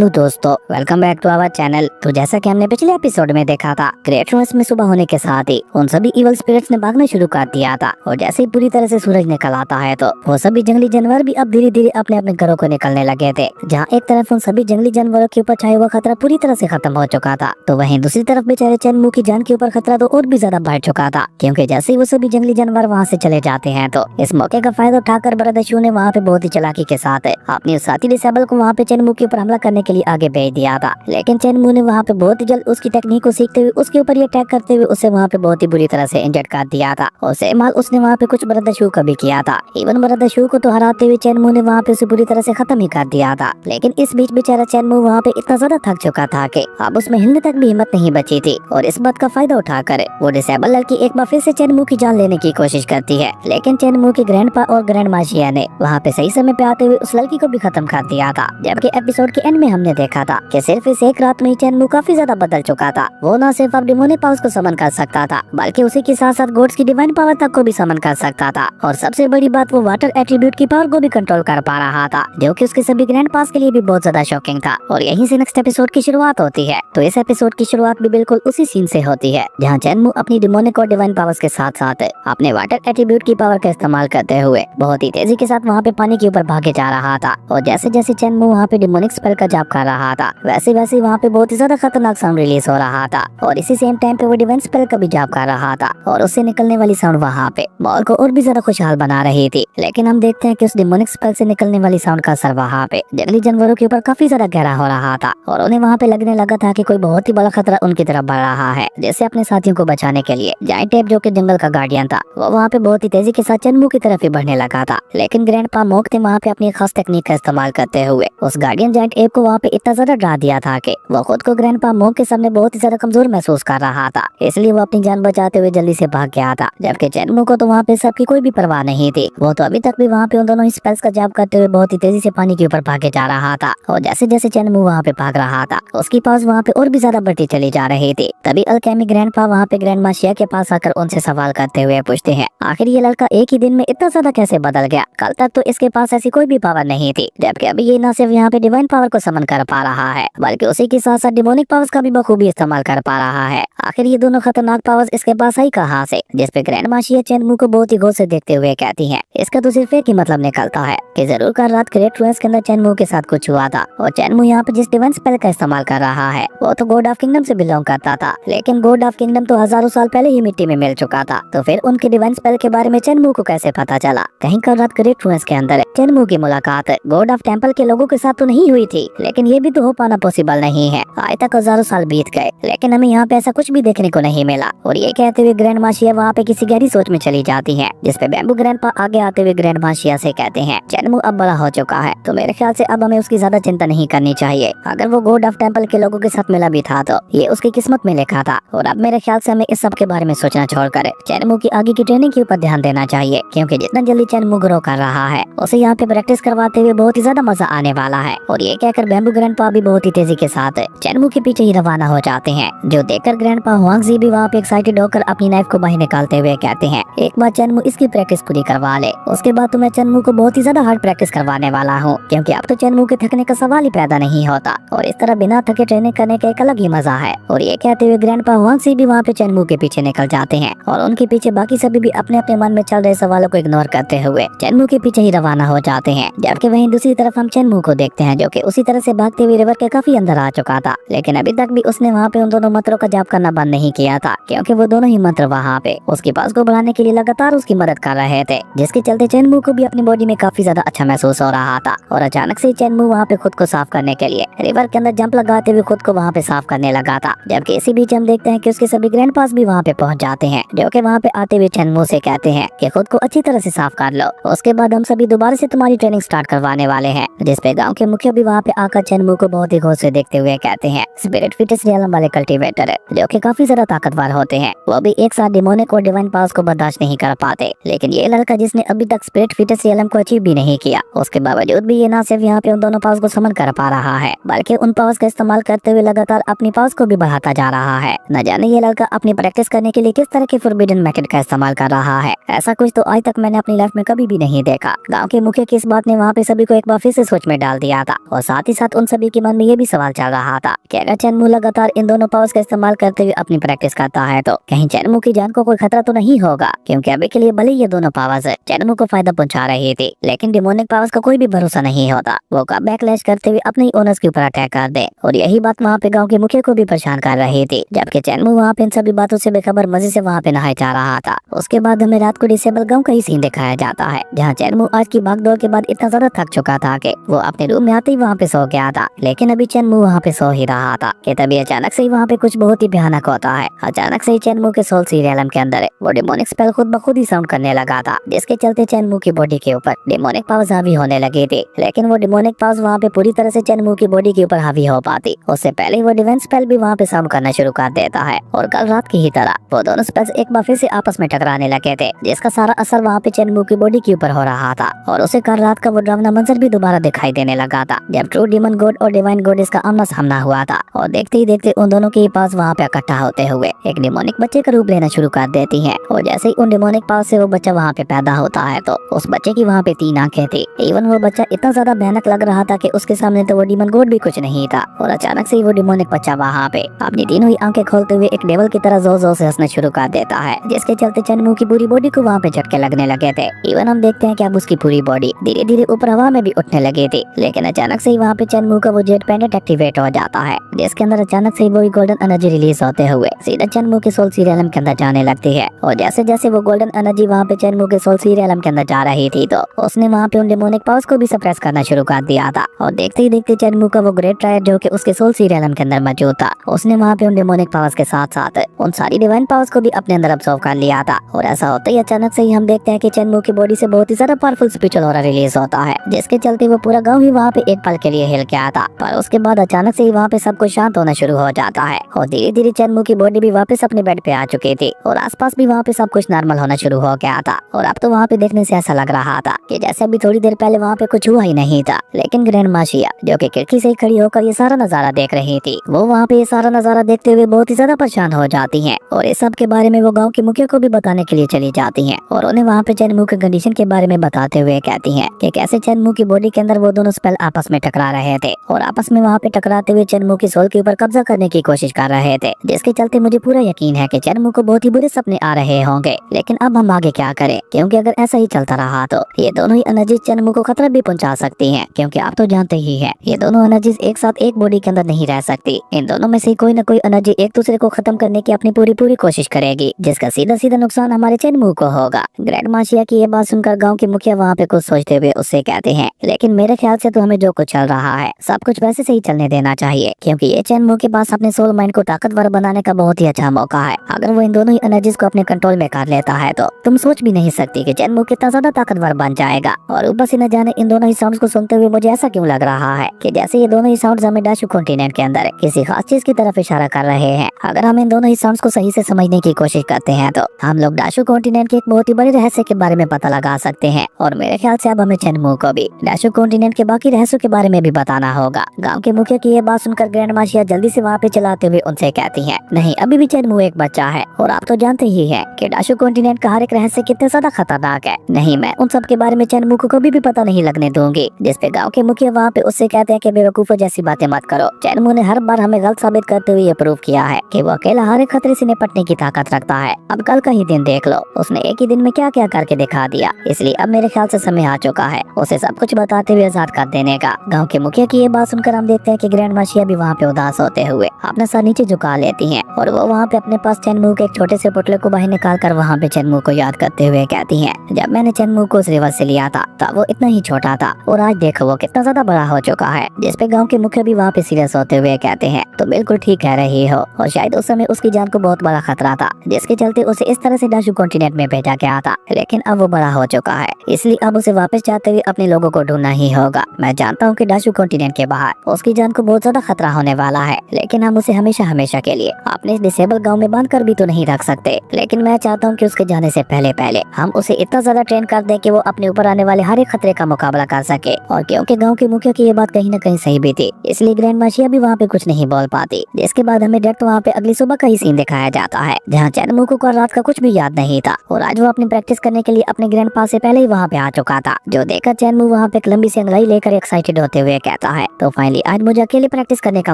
Hello दोस्तों, welcome back to our channel. तो जैसा कि हमने पिछले एपिसोड में देखा था, ग्रेट रूइंस में सुबह होने के साथ ही उन सभी इवल स्पिरिट्स ने भागना शुरू कर दिया था। और जैसे ही पूरी तरह से सूरज निकल आता है तो वो सभी जंगली जानवर भी अब धीरे धीरे अपने अपने घरों को निकलने लगे थे। जहाँ एक तरफ उन सभी जंगली जानवरों के ऊपर छाया हुआ खतरा पूरी तरह से खत्म हो चुका था, तो वहीं दूसरी तरफ बेचारे चैनमू की जान के ऊपर खतरा तो और भी ज्यादा बढ़ चुका था। क्योंकि जैसे ही वो सभी जंगली जानवर वहाँ से चले जाते हैं तो इस मौके का फायदा उठाकर ब्रदर ने वहाँ पे बहुत ही चालाकी के साथ अपनी उस साथी डिसेबल को वहाँ पे चैनमू के ऊपर हमला करने के लिए आगे भेज दिया था। लेकिन चैनमू ने वहाँ पे बहुत ही जल्द उसकी टेक्निक को सीखते हुए उसके ऊपर ये अटैक करते हुए उसे वहाँ पे बहुत ही बुरी तरह से इंजर्ड कर दिया था। और सेम हाल उसने वहाँ पे कुछ ब्रदर शू का भी किया था। इवन ब्रदर शू को तो हराते हुए चैनमू ने वहाँ पे उसे बुरी तरह से खत्म ही कर दिया था। लेकिन इस बीच बेचारा चैनमू वहाँ पे इतना ज्यादा थक चुका था कि अब उसमें हिलने तक भी हिम्मत नहीं बची थी। और इस बात का फायदा उठाकर वो डिसेबल लड़की एक बार फिर से चैनमू की जान लेने की कोशिश करती है। लेकिन चैनमू के ग्रैंडपा और ग्रैंड माशिया ने वहाँ पे सही समय पे आते हुए उस लड़की को भी खत्म कर दिया था। जबकि एपिसोड के एंड में हमने देखा था कि सिर्फ इस एक रात में ही चैनमू काफी ज्यादा बदल चुका था। वो न सिर्फ अब डिमोनिक पावर्स को समन कर सकता था, बल्कि उसी के साथ साथ गॉड्स की डिवाइन पावर तक को भी समन कर सकता था। और सबसे बड़ी बात, वो वाटर एट्रीब्यूट की पावर को भी कंट्रोल कर पा रहा था, जो कि उसके सभी ग्रैंड पास के लिए भी बहुत ज्यादा शॉकिंग था। और यहीं से नेक्स्ट एपिसोड की शुरुआत होती है। तो इस एपिसोड की शुरुआत भी बिल्कुल उसी सीन से होती है, जहाँ चैनमू अपनी डिमोनिक और डिवाइन पावर्स के साथ साथ अपने वाटर एट्रीब्यूट की पावर का इस्तेमाल करते हुए बहुत ही तेजी के साथ वहाँ पे पानी के ऊपर भागे जा रहा था। और जैसे जैसे चैनमू वहाँ पे डिमोनिक स्पेल का जाप कर रहा था, वैसे वैसे वहाँ पे बहुत ही ज्यादा खतरनाक साउंड रिलीज हो रहा था। और इसी सेम टाइम पे वो डिवाइन स्पेल का भी जाप कर रहा था, और उससे निकलने वाली साउंड वहाँ पे माहौल को और भी ज्यादा खुशहाल बना रही थी। लेकिन हम देखते हैं कि उस डिमोनिक स्पेल से निकलने वाली साउंड का असर वहाँ पे जंगली जानवरों के ऊपर काफी ज्यादा गहरा हो रहा था। और उन्हें वहाँ पे लगने लगा था कि कोई बहुत ही बड़ा खतरा उनकी तरफ बढ़ रहा है। जैसे अपने साथियों को बचाने के लिए जायंट टेप, जो कि जंगल का गार्डियन था, वो वहाँ पे बहुत ही तेजी के साथ चैनमू की तरफ ही बढ़ने लगा था। लेकिन ग्रैंडपा मोक ने वहाँ पे अपनी खास टेक्निक का इस्तेमाल करते हुए उस गार्डियन जायंट एप को वहाँ पे इतना ज्यादा डरा दिया था कि वो खुद को ग्रैंडपा मोक के सामने बहुत ही ज्यादा कमजोर महसूस कर रहा था। इसलिए वो अपनी जान बचाते हुए जल्दी से भाग गया था। जबकि चैनमू को तो वहाँ पे सबकी कोई भी परवाह नहीं थी। वो तो अभी तक भी वहाँ पे उन दोनों स्पेल्स का जाप करते हुए बहुत ही तेजी से पानी के ऊपर भागे जा रहा था। और जैसे जैसे चैनमू वहाँ पे भाग रहा था, उसकी पास वहाँ पे और भी ज्यादा बढ़ती चली जा रही थी। तभी अल्केमी ग्रैंडपा वहाँ पे ग्रैंड माशिया के पास आकर उनसे सवाल करते हुए पूछते हैं, आखिर ये लड़का एक ही दिन में इतना ज्यादा कैसे बदल गया? कल तक तो इसके पास ऐसी कोई भी पावर नहीं थी, जबकि अभी ये न सिर्फ यहाँ पे डिवाइन पावर को समन कर पा रहा है, बल्कि उसी के साथ साथ डिमोनिक पावर्स का भी बखूबी इस्तेमाल कर पा रहा है। आखिर ये दोनों खतरनाक पावर्स इसके पास आई कहाँ से? जिसपे ग्रैंड माशिया चैनमू को बहुत ही गौर से देखते हुए कहती हैं, इसका तो सिर्फ एक ही मतलब निकलता है कि जरूर कल रात ग्रेट रूइंस के अंदर चैनमू के साथ कुछ हुआ था। और चैनमू यहाँ पे जिस डिवाइन स्पेल का इस्तेमाल कर रहा है, वो तो गॉड ऑफ किंगडम से बिलोंग करता था। लेकिन गॉड ऑफ किंगडम तो हजारों साल पहले ही मिट्टी में मिल चुका था, तो फिर उनके डिवाइन स्पेल के बारे में चैनमू को कैसे पता चला? कहीं कल रात ग्रेट रूइंस के अंदर चैनमू की मुलाकात गॉड ऑफ टेम्पल के लोगों के साथ तो नहीं हुई थी, लेकिन ये भी तो हो पाना पॉसिबल नहीं है। आज तक हजारों साल बीत गए, लेकिन हमें यहाँ पे ऐसा कुछ भी देखने को नहीं मिला। और ये कहते हुए ग्रैंड माशिया वहाँ पे किसी गहरी सोच में चली जाती है, जिसपे बैम्बू ग्रैंडपा आगे आते हुए ग्रैंड माशिया से कहते हैं, चैनमू अब बड़ा हो चुका है, तो मेरे ख्याल से अब हमें उसकी ज्यादा चिंता नहीं करनी चाहिए। अगर वो गॉड ऑफ टेम्पल के लोगों के साथ मिला भी था तो ये उसकी किस्मत में लिखा था। और अब मेरे ख्याल से हमें इस सब के बारे में सोचना छोड़कर चैनमू की आगे की ट्रेनिंग के ऊपर ध्यान देना चाहिए, क्योंकि जितना जल्दी चैनमू ग्रो कर रहा है, उसे यहाँ पे प्रैक्टिस करवाते हुए बहुत ही ज्यादा मजा आने वाला है। और ये कहकर बैम्बू ग्रैंडपा भी बहुत ही तेजी के साथ चैनमू के पीछे ही रवाना हो जाते हैं, जो देखकर ग्रैंडपा हुआंगजी भी वहाँ पे एक्साइटेड होकर अपनी नाइफ को बाहर निकालते हुए कहते हैं, एक बार चैनमू इसकी प्रैक्टिस पूरी करवा ले, उसके बाद तो मैं चैनमू को बहुत ही ज्यादा हार्ड प्रैक्टिस करवाने वाला हूँ, क्योंकि अब तो चैनमू के थकने का सवाल ही पैदा नहीं होता। और इस तरह बिना थके ट्रेनिंग करने का एक अलग ही मजा है। और ये कहते हुए ग्रैंडपा हुआंगजी भी वहाँ पे चैनमू के पीछे निकल जाते हैं, और उनके पीछे बाकी सभी भी अपने अपने मन में चल रहे सवालों को इग्नोर करते हुए चैनमू के पीछे ही रवाना हो जाते हैं। जबकि वहीं दूसरी तरफ हम चैनमू को देखते हैं, जो कि उसी तरह से भागते हुए रिवर के काफी अंदर आ चुका था। लेकिन अभी तक भी उसने वहाँ पे उन दोनों मंत्रों का जाप करना बंद नहीं किया था, क्योंकि वो दोनों ही मंत्र वहाँ पे उसकी पास को बढ़ाने के लिए लगातार उसकी मदद कर रहे थे, जिसके चलते चैनमू को भी अपनी बॉडी में काफी ज्यादा अच्छा महसूस हो रहा था। और अचानक से चैनमू वहाँ पे खुद को साफ करने के लिए रिवर के अंदर जंप लगाते हुए खुद को वहाँ पे साफ करने लगा था। जबकि इसी बीच हम देखते हैं कि उसके सभी ग्रैंड पास भी वहाँ पे पहुँच जाते हैं, जो कि वहाँ पे आते हुए चैनमू से कहते हैं कि खुद को अच्छी तरह से साफ कर लो, उसके बाद हम सभी दोबारा से तुम्हारी ट्रेनिंग स्टार्ट करवाने वाले हैं। जिसपे गांव के मुखिया भी वहाँ पे आकर चैनमू को बहुत ही गौर से देखते हुए कहते हैं, स्पिरिट फिटेस्ट रियलम वाले कल्टीवेटर, जो कि काफी ज्यादा ताकतवर होते हैं, वो भी एक साथ डिमोनिक और डिवाइन पावर्स को बर्दाश्त नहीं कर पाते। लेकिन ये लड़का जिसने अभी तक स्पिरिट फीटस रियलम को अचीव भी नहीं किया, उसके बावजूद भी ये ना सिर्फ यहाँ पे उन दोनों पावर्स को समन कर पा रहा है, बल्कि उन पावर्स का इस्तेमाल करते हुए लगातार अपनी पावर्स को भी बढ़ाता जा रहा है। न जाने ये लड़का अपनी प्रैक्टिस करने के लिए किस तरह के फॉरबिडन मेथड का इस्तेमाल कर रहा है। ऐसा कुछ तो आज तक मैंने अपनी लाइफ में कभी भी नहीं देखा। गाँव के मुखिया की इस बात ने वहाँ पे सभी को एक बार फिर से सोच में डाल दिया था, और साथ ही साथ उन सभी के मन में ये भी सवाल चल रहा था कि अगर चैनमू लगातार इन दोनों पावर्स का इस्तेमाल करते हुए अपनी प्रैक्टिस करता है तो कहीं चैनमू की जान को कोई खतरा तो नहीं होगा, क्योंकि अभी के लिए भले ये दोनों पावर्स चैनमू को फायदा पहुंचा रही थी, लेकिन डिमोनिक पावर्स का कोई भी भरोसा नहीं होता, वो कब बैकलैश करते हुए अपने ओनर्स के ऊपर अटैक कर दे। और यही बात वहाँ पे गाँव के मुखिया को भी परेशान कर रही थी, जबकि चैनमू वहाँ पे इन सभी बातों से बेखबर मजे से वहाँ पे नहाए जा रहा था। उसके बाद हमें रात को डिसेबल गाँव का ही सीन दिखाया जाता है, जहाँ चैनमू आज की भागदौड़ के बाद इतना ज्यादा थक चुका था कि वो अपने रूम में आते ही वहाँ पे सो गया था। लेकिन अभी चैनमू वहाँ पे सो ही रहा था कि तभी अचानक से ही वहाँ पे कुछ बहुत ही भयानक होता है। अचानक से ही चैनमू के सोल सीरियलम के अंदर वो डिमोनिक स्पेल खुद ब खुद ही साउंड करने लगा था, जिसके चलते चैनमू की बॉडी के ऊपर डिमोनिक पावर्स हावी होने लगे थे। लेकिन वो डिमोनिक पावर्स वहाँ पे पूरी तरह से चैनमू की बॉडी के ऊपर हावी हो पाती, उससे पहले वो डिवाइन स्पेल भी वहाँ पे साउंड करना शुरू कर देता है। और कल रात की ही तरह वो दोनों स्पेल्स एक बार फिर से आपस में टकराने लगे थे, जिसका सारा असर वहाँ पे चैनमू की बॉडी के ऊपर हो रहा था। और उसे कल रात का वो डरावना मंजर भी दोबारा दिखाई देने लगा था, जब ट्रू डिमन गॉड और डिवाइन गॉडेस का आमना सामना हुआ था। और देखते ही देखते उन दोनों के पास वहाँ पे इकट्ठा होते हुए एक डिमोनिक बच्चे का रूप लेना शुरू कर देती है। और जैसे ही उन डिमोनिक पावर से वो बच्चा वहाँ पे पैदा होता है तो उस बच्चे की वहाँ पे 3 आंखें थी। इवन वो बच्चा इतना ज्यादा भयानक लग रहा था कि उसके सामने तो वो डिमन गॉड भी कुछ नहीं था। और अचानक से ही वो डिमोनिक बच्चा वहाँ पे अपनी तीनों ही आंखें खोलते हुए एक डेविल की तरह जोर जोर से हंसना शुरू कर देता है, जिसके चलते चैनमू की पूरी बॉडी को वहाँ पे झटके लगने लगे थे। इवन हम देखते हैं कि अब उसकी पूरी बॉडी धीरे धीरे ऊपर हवा में भी उठने लगी थी। लेकिन अचानक से ही वहाँ पे चैनमू का वो जेट पेंडेंट एक्टिवेट हो जाता है, जिसके अंदर अचानक से वो गोल्डन एनर्जी रिलीज होते हुए सीधा चैनमू के सोल सीरियलम के अंदर जाने लगती है। और जैसे जैसे वो गोल्डन एनर्जी वहाँ पे चैनमू के सोल सीरियलम के अंदर जा रही थी तो उसने वहाँ पे उन डिमोनिक पावर्स को भी सप्रेस करना शुरू कर दिया था। और देखते ही देखते चैनमू का वो ग्रेट ट्रायड जो कि उसके सोल सीरियलम के अंदर मौजूद था, उसने वहाँ पे उन डिमोनिक पावर्स के साथ साथ उन सारी डिवाइन पावर्स को भी अपने अंदर अब्सॉर्ब कर लिया था। और ऐसा होता ही अचानक से ही हम देखते हैं कि चैनमू की बॉडी से बहुत ही ज्यादा पावरफुल स्पिरिचुअल ऑरा रिलीज होता है, जिसके चलते वो पूरा गाँव ही वहाँ पे एक पल के लिए हिल गया था। पर उसके बाद अचानक से ही वहाँ पे सब कुछ शांत होना शुरू हो जाता है, और धीरे धीरे चैनमू की बॉडी भी वापस अपने बेड पे आ चुकी थी, और आसपास भी वहाँ पे सब कुछ नॉर्मल होना शुरू हो गया था। और अब तो वहाँ पे देखने से ऐसा लग रहा था कि जैसे अभी थोड़ी देर पहले वहाँ पे कुछ हुआ ही नहीं था। लेकिन ग्रैंड माशिया जो कि खिड़की से खड़ी होकर ये सारा नजारा देख रही थी, वो वहाँ पे ये सारा नजारा देखते हुए बहुत ही ज्यादा परेशान हो जाती हैं। और इस सब के बारे में वो गाँव के मुखिया को भी बताने के लिए चली जाती हैं, और उन्हें वहाँ पे चैनमू के कंडीशन के बारे में बताते हुए कहती हैं कि कैसे चैनमू की बॉडी के अंदर वो दोनों स्पेल आपस में टकरा रहे थे, और आपस में वहाँ पे टकराते हुए चैनमू की सोल के ऊपर कब्जा करने की कोशिश कर रहे थे, जिसके चलते मुझे पूरा यकीन है कि चैनमू को बहुत ही बुरे सपने आ रहे होंगे। लेकिन अब हम आगे क्या करें, क्योंकि अगर ऐसा ही चलता रहा तो ये दोनों ही एनर्जी चैनमू को खतरा भी पहुंचा सकती हैं, क्योंकि आप तो जानते ही हैं ये दोनों एनर्जीज एक साथ एक बॉडी के अंदर नहीं रह सकती। इन दोनों में से कोई न कोई एनर्जी एक दूसरे को खत्म करने की अपनी पूरी कोशिश करेगी, जिसका सीधा सीधा नुकसान हमारे चैनमू को होगा। ग्रैंड माशिया की ये बात सुनकर गाँव के मुखिया वहाँ पे कुछ सोचते हुए उससे कहते हैं, लेकिन मेरे ख्याल से तो हमें जो कुछ चल रहा है सब कुछ वैसे से ही चलने देना चाहिए, क्योंकि ये चैनमू के पास अपने सोल माइंड को ताकतवर बनाने का बहुत ही अच्छा मौका है। अगर वो इन दोनों ही एनर्जीज को अपने कंट्रोल में कर लेता है तो तुम सोच भी नहीं सकती कि चैनमू कितना ज्यादा ताकतवर बन जाएगा। और ऊपर से न जाने इन दोनों ही साउंड्स को सुनते हुए मुझे ऐसा क्यों लग रहा है कि जैसे ये दोनों ही साउंड्स हमें डाशू कॉन्टिनेंट के अंदर किसी खास चीज की तरफ इशारा कर रहे हैं। अगर हम इन दोनों ही साउंड्स को सही से समझने की कोशिश करते हैं तो हम लोग डाशू कॉन्टिनेंट के एक बहुत ही बड़े रहस्य के बारे में पता लगा सकते हैं। और मेरे ख्याल से अब हमें चैनमू को भी डाशू कॉन्टिनेंट के बाकी रहस्यों के बारे में भी बताना होगा। गाँव के मुखिया की ये बात सुनकर ग्रैंड माशिया जल्दी से वहाँ पे चलाते हुए उनसे कहती है, नहीं अभी भी चैनमू एक बच्चा है, और आप तो जानते ही है कि डाशू कॉन्टिनेंट का हर एक रहस्य कितने ज्यादा खतरनाक है। नहीं मैं उन सब के बारे में चैनमू को कभी भी पता नहीं लगने दूंगी। जिसपे गाँव के मुखिया वहाँ पे उससे कहते हैं कि बेवकूफों जैसी बातें मत करो। चैनमू ने हर बार हमें गलत साबित करते हुए ये प्रूव किया है कि वो अकेला हर एक खतरे से निपटने की ताकत रखता है। अब कल का ही दिन देख लो, उसने एक ही दिन में क्या क्या करके दिखा दिया। इसलिए अब मेरे ख्याल से समय आ चुका है उसे सब कुछ बताते हुए आजाद कर देने का। गाँव के मुखिया की ये बात सुनकर हम देखते हैं कि ग्रैंड माशिया भी वहाँ पे उदास होते हुए अपना सर नीचे झुका लेती हैं, और वो वहाँ पे अपने पास चैनमू के एक छोटे से पुतले को बाहर निकाल कर वहाँ पे चैनमू को याद करते हुए कहती हैं, जब मैंने चैनमू को उस रिवर से लिया था तब वो इतना ही छोटा था, और आज देखो वो कितना ज्यादा बड़ा हो चुका है। जिसपे गाँव के मुखिया भी वहाँ पे सीरियस होते हुए कहते हैं, तो बिल्कुल ठीक कह रही हो, और शायद उस समय उसकी जान को बहुत बड़ा खतरा था, जिसके चलते उसे इस तरह से डाशू कॉन्टिनेंट में भेजा गया था। लेकिन अब वो बड़ा हो चुका है, इसलिए अब उसे वापस जाते हुए अपने लोगों को ढूंढना ही होगा। मैं जानता हूँ कि डाशू कॉन्टिनेंट के बाहर उसकी जान को बहुत ज्यादा खतरा होने वाला है, लेकिन हम उसे हमेशा हमेशा के लिए लिए आपने इस डिसेबल गांव में बांध कर भी तो नहीं रख सकते। लेकिन मैं चाहता हूँ कि उसके जाने से पहले पहले हम उसे इतना ज्यादा ट्रेन कर दें कि वो अपने ऊपर आने वाले हर एक खतरे का मुकाबला कर सके। और क्योंकि गांव के मुखिया की ये बात कहीं न कहीं सही भी थी, इसलिए ग्रैंड माशिया भी वहाँ पे कुछ नहीं बोल पाती। जिसके बाद हमें डायरेक्ट वहाँ पे अगली सुबह का ही सीन दिखाया जाता है, जहाँ चैनमुको को रात का कुछ भी याद नहीं था और आज वो अपनी प्रैक्टिस करने के लिए अपने ग्रैंड पा से पहले ही वहाँ पे आ चुका था। जो देखकर चैनमू वहाँ पे एक लंबी सी अंगड़ाई लेकर एक्साइटेड होते हुए कहता है, तो फाइनली आज मुझे अकेले प्रैक्टिस करने का